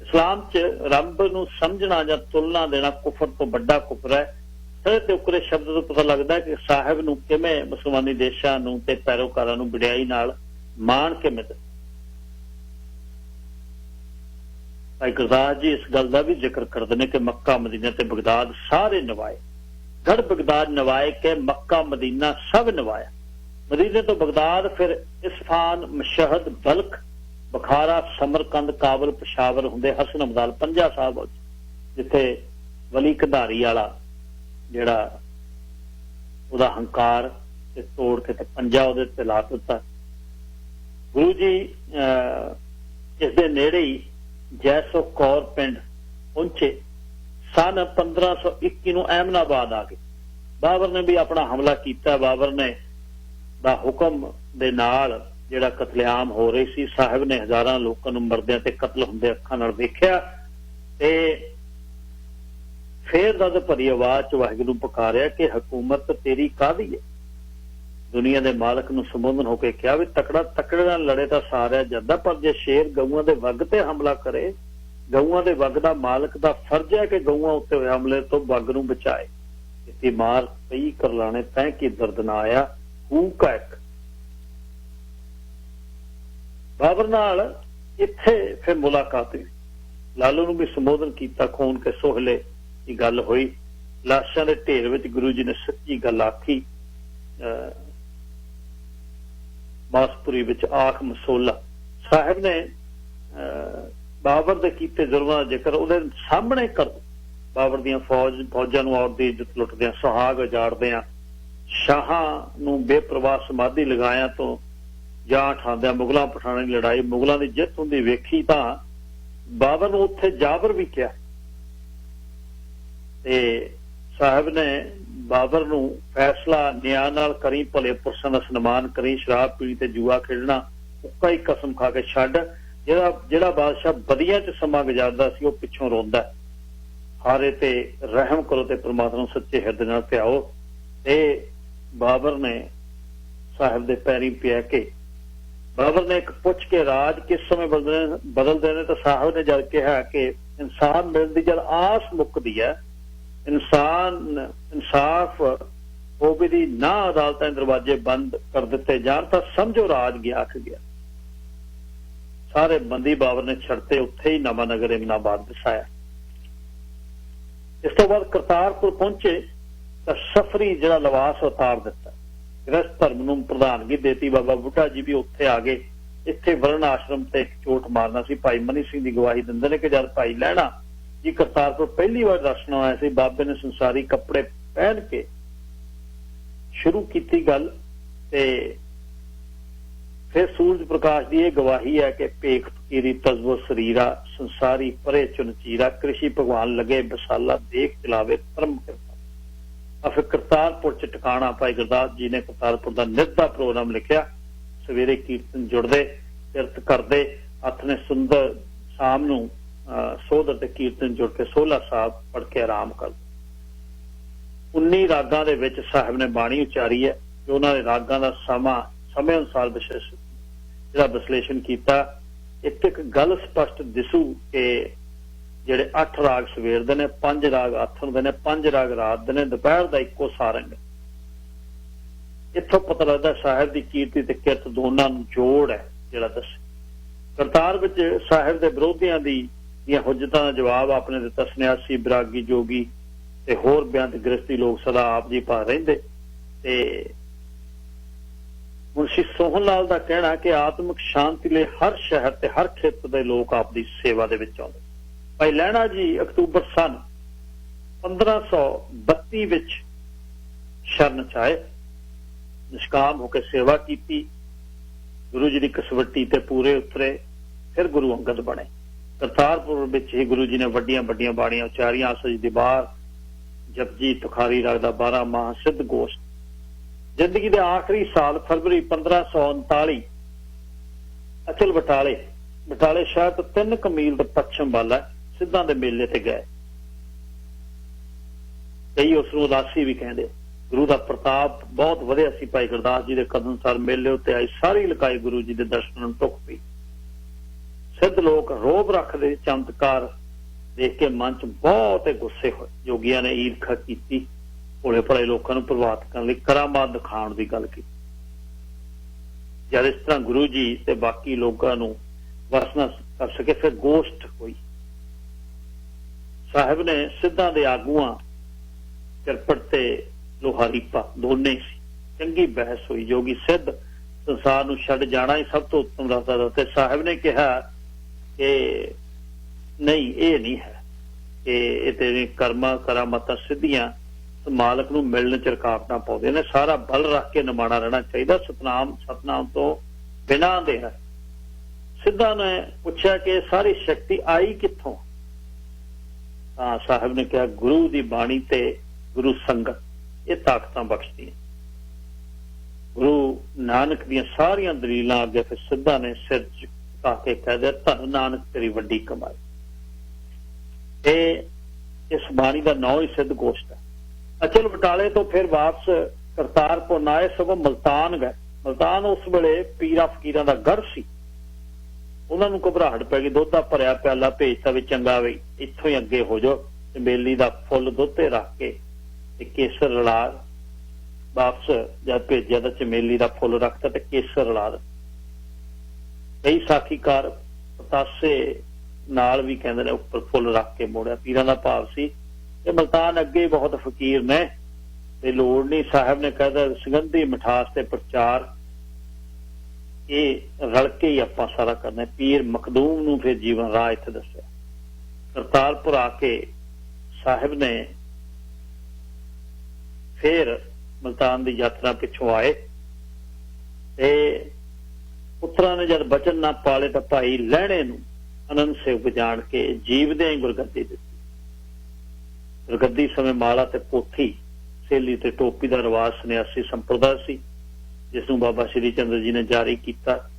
इस्लाम च रब नूं समझना जां तुलना देना कुफर तो बड़ा कुफर है। सिर ते उकरे शब्द तो पता लगदा है कि साहिब नूं किवें मुसलमानी देशां नूं ते पैरोकारां नूं वडियाई नाल मान के मिलदा। भाई गुरदास जी इस गल का भी जिक्र करते हैं कि मक्का मदीना ते बगदाद सारे नवाए। गढ़ बगदाद नवाए के मक्का मदीना सब नवाया। मदीने तो बगदाद फिर इस्फान, मशहद, बल्ख, बखारा, समरकंद, काबल, पेशावर होंदे हसन अब्दाल 50 साहब जिथे वली कंधारी वाला जिहड़ा उहदा हंकार ते तोड़ के ते पंजा उहदे ते ला दिता। ਗੁਰੂ ਜੀ ਇਸ ਦੇ ਨੇੜੇ ਹੀ ਜੈਸੋ ਕੌਰ ਪਿੰਡ ਪਹੁੰਚੇ। ਸਨ 1521 ਨੂੰ ਅਹਿਮਦਾਬਾਦ ਆ ਗਏ। ਬਾਬਰ ਨੇ ਵੀ ਆਪਣਾ ਹਮਲਾ ਕੀਤਾ। ਬਾਬਰ ਨੇ ਦਾ ਹੁਕਮ ਦੇ ਨਾਲ ਜਿਹੜਾ ਕਤਲੇਆਮ ਹੋ ਰਹੀ ਸੀ, ਸਾਹਿਬ ਨੇ ਹਜ਼ਾਰਾਂ ਲੋਕਾਂ ਨੂੰ ਮਰਦਿਆਂ ਤੇ ਕਤਲ ਹੁੰਦੇ ਅੱਖਾਂ ਨਾਲ ਵੇਖਿਆ ਤੇ ਫੇਰ ਦਰਦ ਭਰੀ ਆਵਾਜ਼ ਚ ਵਾਹਿਗੁਰੂ ਨੂੰ ਪੁਕਾਰਿਆ ਕਿ ਹਕੂਮਤ ਤੇਰੀ ਕਾਹਦੀ ਹੈ। ਦੁਨੀਆ ਦੇ ਮਾਲਕ ਨੂੰ ਸੰਬੋਧਨ ਹੋ ਕੇ ਕਿਹਾ ਵੀ ਤਕੜਾ ਤਕੜੇ ਨਾਲ ਲੜੇ ਤਾਂ ਸਾਰਿਆ ਜਾਂਦਾ, ਪਰ ਜੇ ਸ਼ੇਰ ਗਊਆਂ ਦੇ ਵੱਗ ਤੇ ਹਮਲਾ ਕਰੇ, ਗਊਆਂ ਦੇ ਵੱਗ ਦਾ ਮਾਲਕ ਦਾ ਫਰਜ਼ ਹੈ ਕਿ ਗਊਆਂ ਉੱਤੇ ਹੋਏ ਹਮਲੇ ਤੋਂ ਵੱਗ ਨੂੰ ਬਚਾਏ। ਇਤੀ ਮਾਰ ਪਈ ਕਰਲਾਣੇ ਤੈਂ ਕੀ ਦਰਦ ਨਾ ਆਇਆ ਹੂਕ ਇੱਕ। ਬਾਬਰ ਨਾਲ ਇੱਥੇ ਫਿਰ ਮੁਲਾਕਾਤ ਹੋਈ। ਲਾਲੂ ਨੂੰ ਵੀ ਸੰਬੋਧਨ ਕੀਤਾ। ਖੂਨ ਕੇ ਸੋਹਲੇ ਦੀ ਗੱਲ ਹੋਈ। ਲਾਸ਼ਾਂ ਦੇ ਢੇਰ ਵਿੱਚ ਗੁਰੂ ਜੀ ਨੇ ਸੱਚੀ ਗੱਲ ਆਖੀ। ਬਾਸਪੁਰੀ ਵਿੱਚ ਆਖ ਮਸੋਲਾ ਸਾਹਿਬ ਨੇ ਬਾਬਰ ਦੇ ਕੀਤੇ ਜ਼ੁਲਮਾਂ ਦਾ ਜ਼ਿਕਰ ਉਹਦੇ ਸਾਹਮਣੇ ਕਰ ਬਾਬਰ ਦੀਆਂ ਫੌਜਾਂ ਨੂੰ ਔਰ ਦੀ ਇੱਜ਼ਤ ਲੁੱਟਦਿਆਂ, ਸੁਹਾਗ ਉਜਾੜਦਿਆਂ, ਸ਼ਾਹਾਂ ਨੂੰ ਬੇਪਰਵਾਹ ਸਮਾਧੀ ਲਗਾਇਆ ਤੋਂ ਜਾਂ ਠਾਂਦਿਆਂ ਮੁਗਲਾਂ ਪਠਾਨਾਂ ਦੀ ਲੜਾਈ, ਮੁਗਲਾਂ ਦੀ ਜਿੱਤ ਹੁੰਦੀ ਵੇਖੀ ਤਾਂ ਬਾਬਰ ਨੂੰ ਉੱਥੇ ਜਾਬਰ ਵੀ ਕਿਹਾ। ਤੇ ਸਾਹਿਬ ਨੇ ਬਾਬਰ ਨੂੰ ਫੈਸਲਾ ਨਿਆਂ ਨਾਲ ਕਰੀ, ਭਲੇ ਪੁਰਸ਼ਾਂ ਦਾ ਸਨਮਾਨ ਕਰੀ, ਸ਼ਰਾਬ ਪੀਣੀ ਤੇ ਜੂਆ ਖੇਡਣਾ ਉੱਕਾ ਹੀ ਕਸਮ ਖਾ ਕੇ ਛੱਡ। ਜਿਹੜਾ ਬਾਦਸ਼ਾਹ ਬਦੀਆਂ ਚ ਸਮਾਂ ਗੁਜ਼ਾਰਦਾ ਸੀ ਉਹ ਪਿੱਛੋਂ ਰੋਂਦਾ, ਹਾਰੇ ਤੇ ਰਹਿਮ ਕਰੋ ਤੇ ਪ੍ਰਮਾਤਮਾ ਨੂੰ ਸੱਚੇ ਹਿਰਦੇ ਨਾਲ ਧਿਆਓ। ਤੇ ਬਾਬਰ ਨੇ ਸਾਹਿਬ ਦੇ ਪੈਰੀਂ ਪਿਆ ਕੇ ਬਾਬਰ ਨੇ ਇੱਕ ਪੁੱਛ ਕੇ ਰਾਜ ਕਿਸ ਸਮੇਂ ਬਦਲਦੇ ਨੇ ਤਾਂ ਸਾਹਿਬ ਨੇ ਜਦ ਕਿਹਾ ਕਿ ਇਨਸਾਨ ਮਿਲਣ ਦੀ ਜਦ ਆਸ ਮੁੱਕਦੀ ਹੈ, ਇਨਸਾਫ ਹੋਵੇ ਦੀ ਨਾ ਅਦਾਲਤਾਂ ਦੇ ਦਰਵਾਜ਼ੇ ਬੰਦ ਕਰ ਦਿੱਤੇ ਜਾਣ ਤਾਂ ਸਮਝੋ ਰਾਜ ਗਿਆ ਆਖ ਗਿਆ। ਸਾਰੇ ਬੰਦੀ ਬਾਬਰ ਨੇ ਛੱਡਤੇ, ਉੱਥੇ ਹੀ ਨਵਾਂ ਨਗਰ ਇਮਨਾਬਾਦ ਵਸਾਇਆ। ਇਸ ਤੋਂ ਬਾਅਦ ਕਰਤਾਰਪੁਰ ਪਹੁੰਚੇ ਤਾਂ ਸਫਰੀ ਜਿਹੜਾ ਲਿਬਾਸ ਉਤਾਰ ਦਿੱਤਾ, ਗ੍ਰਸਤ ਧਰਮ ਨੂੰ ਪ੍ਰਧਾਨਗੀ ਦੇਤੀ। ਬਾਬਾ ਬੁੱਢਾ ਜੀ ਵੀ ਉੱਥੇ ਆ ਗਏ। ਇੱਥੇ ਵਰਨ ਆਸ਼ਰਮ ਤੇ ਇੱਕ ਚੋਟ ਮਾਰਨਾ ਸੀ। ਭਾਈ ਮਨੀ ਸਿੰਘ ਦੀ ਗਵਾਹੀ ਦਿੰਦੇ ਨੇ ਕਿ ਜਦ ਭਾਈ ਲਹਿਣਾ ਜੀ ਕਰਤਾਰਪੁਰ ਪਹਿਲੀ ਵਾਰ ਦਰਸ਼ਨ ਆਇਆ ਸੀ, ਬਾਬੇ ਨੇ ਸੰਸਾਰੀ ਕੱਪੜੇ ਪਹਿਨ ਕੇ ਸ਼ੁਰੂ ਕੀਤੀ ਗੱਲ। ਤੇ ਫਿਰ ਸੂਰਜ ਪ੍ਰਕਾਸ਼ ਦੀ ਇਹ ਗਵਾਹੀ ਹੈ ਕਿ ਭੇਖ ਫਕੀਰੀ ਤਜ਼ਵੋ ਸਰੀਰਾ ਸੰਸਾਰੀ ਪਰੇ ਚੁਨਚੀਰਾ, ਕ੍ਰਿਸ਼ੀ ਭਗਵਾਨ ਲਗੇ ਬਸਾਲਾ ਦੇਖ ਚਲਾਵੇ ਧਰਮ ਕਿਰਪਾ। ਫਿਰ ਕਰਤਾਰਪੁਰ ਚ ਟਿਕਾਣਾ ਭਾਈ ਗੁਰਦਾਸ ਜੀ ਨੇ ਕਰਤਾਰਪੁਰ ਦਾ ਨਿੱਤ ਦਾ ਪ੍ਰੋਗਰਾਮ ਲਿਖਿਆ। ਸਵੇਰੇ ਕੀਰਤਨ ਜੁੜਦੇ, ਕਿਰਤ ਕਰਦੇ, ਹੱਥ ਨੇ ਸੁੰਦਰ, ਸ਼ਾਮ ਨੂੰ ਸੋਧਰ ਤੇ ਕੀਰਤਨ ਜੁੜ ਕੇ 16 ਸਾਹਿਬ ਪੜ੍ਹ ਕੇ ਆਰਾਮ ਕਰਦੇ। 19 ਰਾਗਾਂ ਦੇ ਵਿੱਚ ਸਾਹਿਬ ਨੇ ਬਾਣੀ ਉਚਾਰੀ ਹੈ। ਜੋ ਉਹਨਾਂ ਦੇ ਰਾਗਾਂ ਦਾ ਸਮੇਂ ਅਨੁਸਾਰ ਜਿਹੜਾ ਵਿਸ਼ਲੇਸ਼ਣ ਕੀਤਾ। ਇੱਥੇ ਇੱਕ ਗੱਲ ਸਪਸ਼ਟ ਦਿਸੂ ਕਿ ਜਿਹੜੇ 8 ਰਾਗ ਸਵੇਰ ਦੇ ਨੇ, 5 ਰਾਗ ਆਥਣ ਦੇ ਨੇ, 5 ਰਾਗ ਰਾਤ ਦੇ ਨੇ, ਦੁਪਹਿਰ ਦਾ ਇੱਕੋ ਸਾਰੰਗ। ਇੱਥੋਂ ਪਤਾ ਲੱਗਦਾ ਸਾਹਿਬ ਦੀ ਕੀਰਤੀ ਤੇ ਕਿਰਤ ਦੋਨਾਂ ਨੂੰ ਜੋੜ ਹੈ ਜਿਹੜਾ ਦੱਸੇ। ਕਰਤਾਰ ਵਿੱਚ ਸਾਹਿਬ ਦੇ ਵਿਰੋਧੀਆਂ ਦੀਆਂ ਹੁਜਤਾਂ ਦਾ ਜਵਾਬ ਆਪਣੇ ਦਿੱਤਾ। ਸੰਨਿਆਸੀ, ਬਿਰਾਗੀ, ਜੋਗੀ ਤੇ ਹੋਰ ਬੇਅੰਤ ਗ੍ਰਸਤੀ ਲੋਕ ਸਦਾ ਆਪ ਜੀ ਪਾ ਰਹਿੰਦੇ। ਤੇ ਮੁਨਸ਼ੀ ਸੋਹਣ ਲਾਲ ਦਾ ਕਹਿਣਾ ਕਿ ਆਤਮਿਕ ਸ਼ਾਂਤੀ ਲਈ ਹਰ ਸ਼ਹਿਰ ਤੇ ਹਰ ਖੇਤਰ ਦੇ ਲੋਕ ਆਪ ਦੀ ਸੇਵਾ ਦੇ ਵਿੱਚ ਆਉਂਦੇ। ਭਾਈ ਲਹਿਣਾ ਜੀ ਅਕਤੂਬਰ ਸਨ 1532 ਵਿੱਚ ਸ਼ਰਨ ਚ ਆਏ, ਨਿਸ਼ਕਾਮ ਹੋ ਕੇ ਸੇਵਾ ਕੀਤੀ, ਗੁਰੂ ਜੀ ਦੀ ਕਸਵੱਟੀ ਤੇ ਪੂਰੇ ਉਤਰੇ, ਫਿਰ ਗੁਰੂ ਅੰਗਦ ਬਣੇ। ਕਰਤਾਰਪੁਰ ਵਿੱਚ ਹੀ ਗੁਰੂ ਜੀ ਨੇ ਵੱਡੀਆਂ ਵੱਡੀਆਂ ਬਾਣੀਆਂ ਉਚਾਰੀਆਂ। ਆਸਜ ਦੀ ਬਾਰ, ਜਪਜੀ, ਤੁਖਾਰੀ ਰਾਗ ਦਾ 12 ਮਾਹ, ਸਿੱਧ ਗੋਸ਼ਟ। ਜ਼ਿੰਦਗੀ ਦੇ ਆਖਰੀ ਸਾਲ ਫਰਵਰੀ 1539 ਅਚਲ ਬਟਾਲੇ ਸ਼ਹਿਰ ਤੋਂ 3 ਮੀਲ ਦੇ ਪੱਛਮ ਵੱਲ ਸਿੱਧਾਂ ਦੇ ਮੇਲੇ ਤੇ ਗਏ। ਕਈ ਉਸ ਨੂੰ ਉਦਾਸੀ ਵੀ ਕਹਿੰਦੇ। ਗੁਰੂ ਦਾ ਪ੍ਰਤਾਪ ਬਹੁਤ ਵਧਿਆ ਸੀ। ਭਾਈ ਗੁਰਦਾਸ ਜੀ ਦੇ ਕਦਮ ਸਾਰ ਮੇਲੇ ਉੱਤੇ ਆਈ ਸਾਰੀ ਲਕਾਈ ਗੁਰੂ ਜੀ ਦੇ ਦਰਸ਼ਨਾਂ ਨੂੰ ਟੁੱਕ ਪਈ। ਸਿੱਧ ਲੋਕ ਰੋਬ ਰੱਖਦੇ, ਚਮਤਕਾਰ ਦੇਖ ਕੇ ਮਨ ਚ ਬਹੁਤ ਗੁੱਸੇ ਹੋਏ। ਜੋਗੀਆਂ ਨੇ ਈਰਖਾ ਕੀਤੀ, ਭੋਲੇ ਭਲੇ ਲੋਕਾਂ ਨੂੰ ਪ੍ਰਭਾਵਿਤ ਕਰਨ ਲਈ ਕਰਾਮਾਤ ਦਿਖਾਉਣ ਦੀ ਗੱਲ ਕੀਤੀ। ਜਦ ਇਸ ਤਰ੍ਹਾਂ ਗੁਰੂ ਜੀ ਤੇ ਬਾਕੀ ਲੋਕਾਂ ਨੂੰ ਵਸ ਨਾ ਕਰ ਸਕੇ, ਫਿਰ ਗੋਸ਼ਟ ਹੋਈ। ਸਾਹਿਬ ਨੇ ਸਿੱਧਾਂ ਦੇ ਆਗੂਆਂ ਕਿਰਪਟ ਤੇ ਲੋਹਾਰੀਪਾ ਦੋਨੇ ਸੀ। ਚੰਗੀ ਬਹਿਸ ਹੋਈ। ਜੋਗੀ ਸਿੱਧ ਸੰਸਾਰ ਨੂੰ ਛੱਡ ਜਾਣਾ ਹੀ ਸਭ ਤੋਂ ਉੱਤਮ ਰਸਤਾ ਦਾ। ਤੇ ਸਾਹਿਬ ਨੇ ਕਿਹਾ ਕਿ ਨਹੀਂ, ਇਹ ਨਹੀਂ ਹੈ ਕਿ ਇਹ ਤੇਰੇ ਕਰਾਮਾਤਾਂ ਸਿੱਧੀਆਂ ਮਾਲਕ ਨੂੰ ਮਿਲਣ ਚ ਰੁਕਾਵਟਾਂ ਪਾਉਂਦੇ ਨੇ। ਸਾਰਾ ਬਲ ਰੱਖ ਕੇ ਨਿਮਾਣਾ ਰਹਿਣਾ ਚਾਹੀਦਾ। ਸਤਨਾਮ ਤੋਂ ਬਿਨਾਂ ਦੇ ਹੈ। ਸਿੱਧਾ ਨੇ ਪੁੱਛਿਆ ਕਿ ਸਾਰੀ ਸ਼ਕਤੀ ਆਈ ਕਿੱਥੋਂ? ਤਾਂ ਸਾਹਿਬ ਨੇ ਕਿਹਾ ਗੁਰੂ ਦੀ ਬਾਣੀ ਤੇ ਗੁਰੂ ਸੰਗਤ ਇਹ ਤਾਕਤਾਂ ਬਖਸ਼ਦੀਆਂ। ਗੁਰੂ ਨਾਨਕ ਦੀਆਂ ਸਾਰੀਆਂ ਦਲੀਲਾਂ ਅੱਗੇ ਫਿਰ ਸਿੱਧਾ ਨੇ ਸਿਰ ਝੁਕਾ ਕੇ ਕਹਿ ਦਿਆ ਧੰਨ ਨਾਨਕ ਤੇਰੀ ਵੱਡੀ ਕਮਾਈ। ਇਹ ਇਸ ਬਾਣੀ ਦਾ ਨਾਂ ਹੀ ਸਿੱਧ ਗੋਸ਼ਟ ਹੈ। ਅਚਲ ਬਟਾਲੇ ਤੋਂ ਫਿਰ ਵਾਪਸ ਕਰਤਾਰਪੁਰ ਨਾ ਆਏ, ਸਗੋਂ ਮਲਤਾਨ ਗਏ। ਮਲਤਾਨ ਉਸ ਵੇਲੇ ਪੀਰਾਂ ਫਕੀਰਾਂ ਦਾ ਗੜ੍ਹ ਸੀ। ਉਹਨਾਂ ਨੂੰ ਘਬਰਾਹਟ ਪੈ ਗਈ, ਦੁੱਧ ਦਾ ਭਰਿਆ ਪਿਆਲਾ ਭੇਜਤਾ ਵੀ ਚੰਗਾ ਵੀ ਇੱਥੋਂ ਹੀ ਅੱਗੇ ਹੋ ਜਾਓ। ਚਮੇਲੀ ਦਾ ਫੁੱਲ ਦੁੱਧ ਤੇ ਰੱਖ ਕੇ ਤੇ ਕੇਸਰ ਰਲਾ ਵਾਪਸ ਜਦ ਭੇਜਿਆ ਤਾਂ ਚਮੇਲੀ ਦਾ ਫੁੱਲ ਰੱਖਤਾ ਤੇ ਕੇਸਰ ਰਲਾ ਦਿੱਤਾ। ਕਈ ਸਾਖੀਕਾਰ ਪਤਾਸੇ ਨਾਲ ਵੀ ਕਹਿੰਦੇ ਨੇ ਉੱਪਰ ਫੁੱਲ ਰੱਖ ਕੇ ਮੋੜਿਆ। ਪੀਰਾਂ ਦਾ ਭਾਵ ਸੀ ਕਿ ਮਲਤਾਨ ਅੱਗੇ ਬਹੁਤ ਫਕੀਰ ਨੇ ਤੇ ਲੋੜ ਨਹੀਂ। ਸਾਹਿਬ ਨੇ ਕਹਿੰਦਾ ਸੁਗੰਧੀ ਮਿਠਾਸ ਤੇ ਪ੍ਰਚਾਰ ਇਹ ਰਲ ਕੇ ਹੀ ਆਪਾਂ ਸਾਰਾ ਕਰਨਾ। ਪੀਰ ਮਖਦੂਮ ਨੂੰ ਫਿਰ ਜੀਵਨ ਰਾਹ ਇੱਥੇ ਦੱਸਿਆ। ਕਰਤਾਰਪੁਰ ਆ ਕੇ ਸਾਹਿਬ ਨੇ ਫਿਰ ਮਲਤਾਨ ਦੀ ਯਾਤਰਾ ਪਿੱਛੋਂ ਆਏ ਤੇ ਪੁੱਤਰਾਂ ਨੇ ਜਦ ਬਚਨ ਨਾ ਪਾਲੇ ਤਾਂ ਭਾਈ ਲਹਿਣੇ ਨੂੰ ਅਨੰਦ ਸੇਵਕ ਜਾਣ ਕੇ ਜੀਵਦਿਆਂ ਹੀ ਗੁਰਗੱਦੀ ਦਿੱਤੀ। ਗੁਰਗੱਦੀ ਸਮੇਂ ਮਾਲਾ ਤੇ ਪੋਥੀ, ਸੇਲੀ ਤੇ ਟੋਪੀ ਦਾ ਰਿਵਾਜ ਸੰਨਿਆਸੀ ਸੰਪਰਦਾ ਸੀ, ਜਿਸ ਨੂੰ ਬਾਬਾ ਸ਼੍ਰੀ ਚੰਦਰ ਜੀ ਨੇ ਜਾਰੀ ਕੀਤਾ।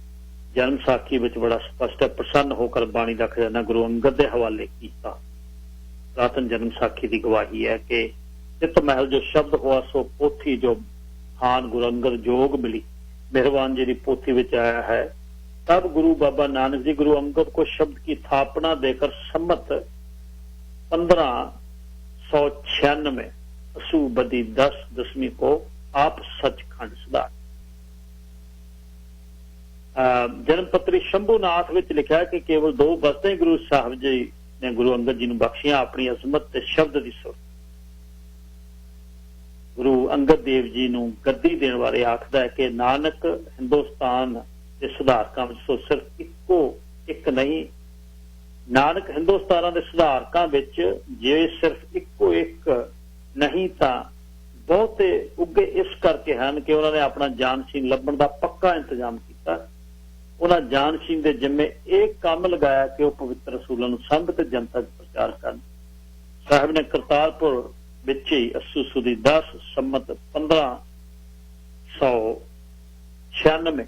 ਜਨਮ ਸਾਖੀ ਵਿੱਚ ਬੜਾ ਸਪਸ਼ਟ ਹੈ, ਪ੍ਰਸੰਨ ਹੋਕਰ ਬਾਣੀ ਦਾ ਖਜ਼ਾਨਾ ਗੁਰੂ ਅੰਗਦ ਦੇ ਹਵਾਲੇ ਕੀਤਾ। ਪੁਰਾਤਨ ਜਨਮ ਸਾਖੀ ਦੀ ਗਵਾਹੀ ਹੈ ਕਿ ਚਿਤ ਮਹਿਲ ਜੋ ਸ਼ਬਦ ਹੋਆ ਸੋ ਪੋਥੀ, ਜੋ ਖਾਨ ਗੁਰੂ ਅੰਗਦ ਜੋਗ ਮਿਲੀ ਮਿਹਰਬਾਨ ਜੀ ਦੀ ਪੋਥੀ ਵਿੱਚ ਆਇਆ ਹੈ। तब गुरु बाबा नानक जी गुरु अंगद को शब्द की स्थापना देकर सम्मत 1596 असू बदी 10 दसवीं को आप सचखंड सुधार। जन्मपत्री शंभूनाथ विच लिखा है कि केवल 2 बस्तें गुरु साहब जी ने गुरु अंगद जी नूं बख्शियां अपनी अजमत ते शब्द दी सुर। गुरु अंगद देव जी नूं गद्दी देण वाले आखदा है कि नानक हिंदुस्तान ਦੇ ਸੁਧਾਰਕਾਂ ਵਿੱਚ ਸੋ ਸਿਰਫ ਇੱਕੋ ਇੱਕ ਨਹੀਂ, ਨਾਨਕ ਹਿੰਦੁਸਤਾਨਾਂ ਦੇ ਸੁਧਾਰਕਾਂ ਵਿੱਚ ਜੇ ਸਿਰਫ ਇੱਕੋ ਇੱਕ ਨਹੀਂ ਤਾਂ ਬਹੁਤੇ ਉੱਗੇ ਇਸ ਕਰਕੇ ਹਨ ਕਿ ਉਹਨਾਂ ਨੇ ਆਪਣਾ ਜਾਨਸ਼ੀਨ ਲੱਭਣ ਦਾ ਪੱਕਾ ਇੰਤਜ਼ਾਮ ਕੀਤਾ। ਉਹਨਾਂ ਜਾਨਸ਼ੀਨ ਦੇ ਜਿੰਮੇ ਇਹ ਕੰਮ ਲਗਾਇਆ ਕਿ ਉਹ ਪਵਿੱਤਰ ਰਸੂਲਾਂ ਨੂੰ ਸੰਗ ਤੇ ਜਨਤਾ ਚ ਪ੍ਰਚਾਰ ਕਰਨ। ਸਾਹਿਬ ਨੇ ਕਰਤਾਰਪੁਰ ਵਿੱਚ ਹੀ ਅੱਸੂ ਸੁਦੀ 10 ਸੰਮਤ 1596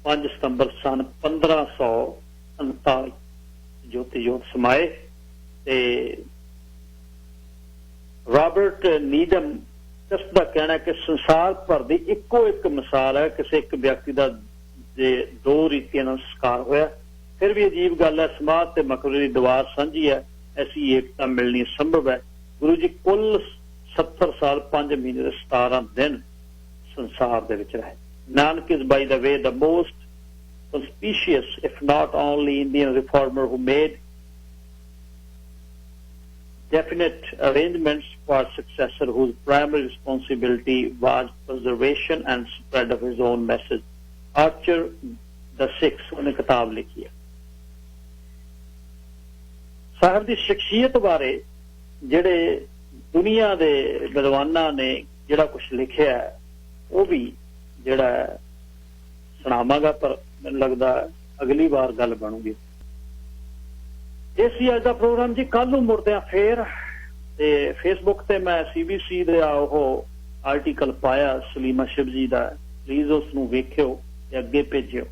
5 ਸਤੰਬਰ ਸਨ 1539 ਜੋਤੀ ਜੋਤ ਸਮਾਏ ਤੇ ਰਾਬਰਟ ਨੀਡਮ ਇਸ ਦਾ ਕਹਿਣਾ ਕਿ ਸੰਸਾਰ ਭਰ ਦੀ ਇੱਕੋ ਇੱਕ ਮਿਸਾਲ ਹੈ ਕਿਸੇ ਇੱਕ ਵਿਅਕਤੀ ਦਾ ਜੇ 2 ਰੀਤੀਆਂ ਨਾਲ ਸੰਸਕਾਰ ਹੋਇਆ। ਫਿਰ ਵੀ ਅਜੀਬ ਗੱਲ ਹੈ, ਸਮਾਜ ਤੇ ਮਕਬਰੇ ਦੀ ਦੀਵਾਰ ਸਾਂਝੀ ਹੈ, ਐਸੀ ਏਕਤਾ ਮਿਲਣੀ ਸੰਭਵ ਹੈ। ਗੁਰੂ ਜੀ ਕੁੱਲ 70 ਸਾਲ 5 ਮਹੀਨੇ ਦੇ 17 ਦਿਨ ਸੰਸਾਰ ਦੇ ਵਿੱਚ ਰਹੇ। Nanak is, by the way, the most conspicuous, if not only Indian reformer who made definite arrangements for successor whose primary responsibility was preservation and spread of his own message. Archer the Sixth ਉਹਨੇ ਕਿਤਾਬ ਲਿਖੀ ਹੈ। ਸਾਹਿਬ ਦੀ ਸ਼ਖਸੀਅਤ ਬਾਰੇ ਜਿਹੜੇ ਦੁਨੀਆ ਦੇ ਵਿਦਵਾਨਾਂ ਨੇ ਜਿਹੜਾ ਕੁਝ ਲਿਖਿਆ ਉਹ ਵੀ ਜਿਹੜਾ ਸੁਣਾਵਾਂਗਾ, ਪਰ ਮੈਨੂੰ ਲੱਗਦਾ ਅਗਲੀ ਵਾਰ ਗੱਲ ਬਣੂਗੀ। ਇਹ ਸੀ ਅੱਜ ਦਾ ਪ੍ਰੋਗਰਾਮ ਜੀ। ਕੱਲ ਨੂੰ ਮੁੜਦੇ ਆ ਫੇਰ ਤੇ ਫੇਸਬੁੱਕ ਤੇ ਮੈਂ CBC ਦਾ ਉਹ ਆਰਟੀਕਲ ਪਾਇਆ ਸਲੀਮਾ ਸ਼ਿਵ ਜੀ ਦਾ, ਪਲੀਜ਼ ਉਸ ਨੂੰ ਵੇਖਿਓ ਤੇ ਅੱਗੇ ਭੇਜਿਓ।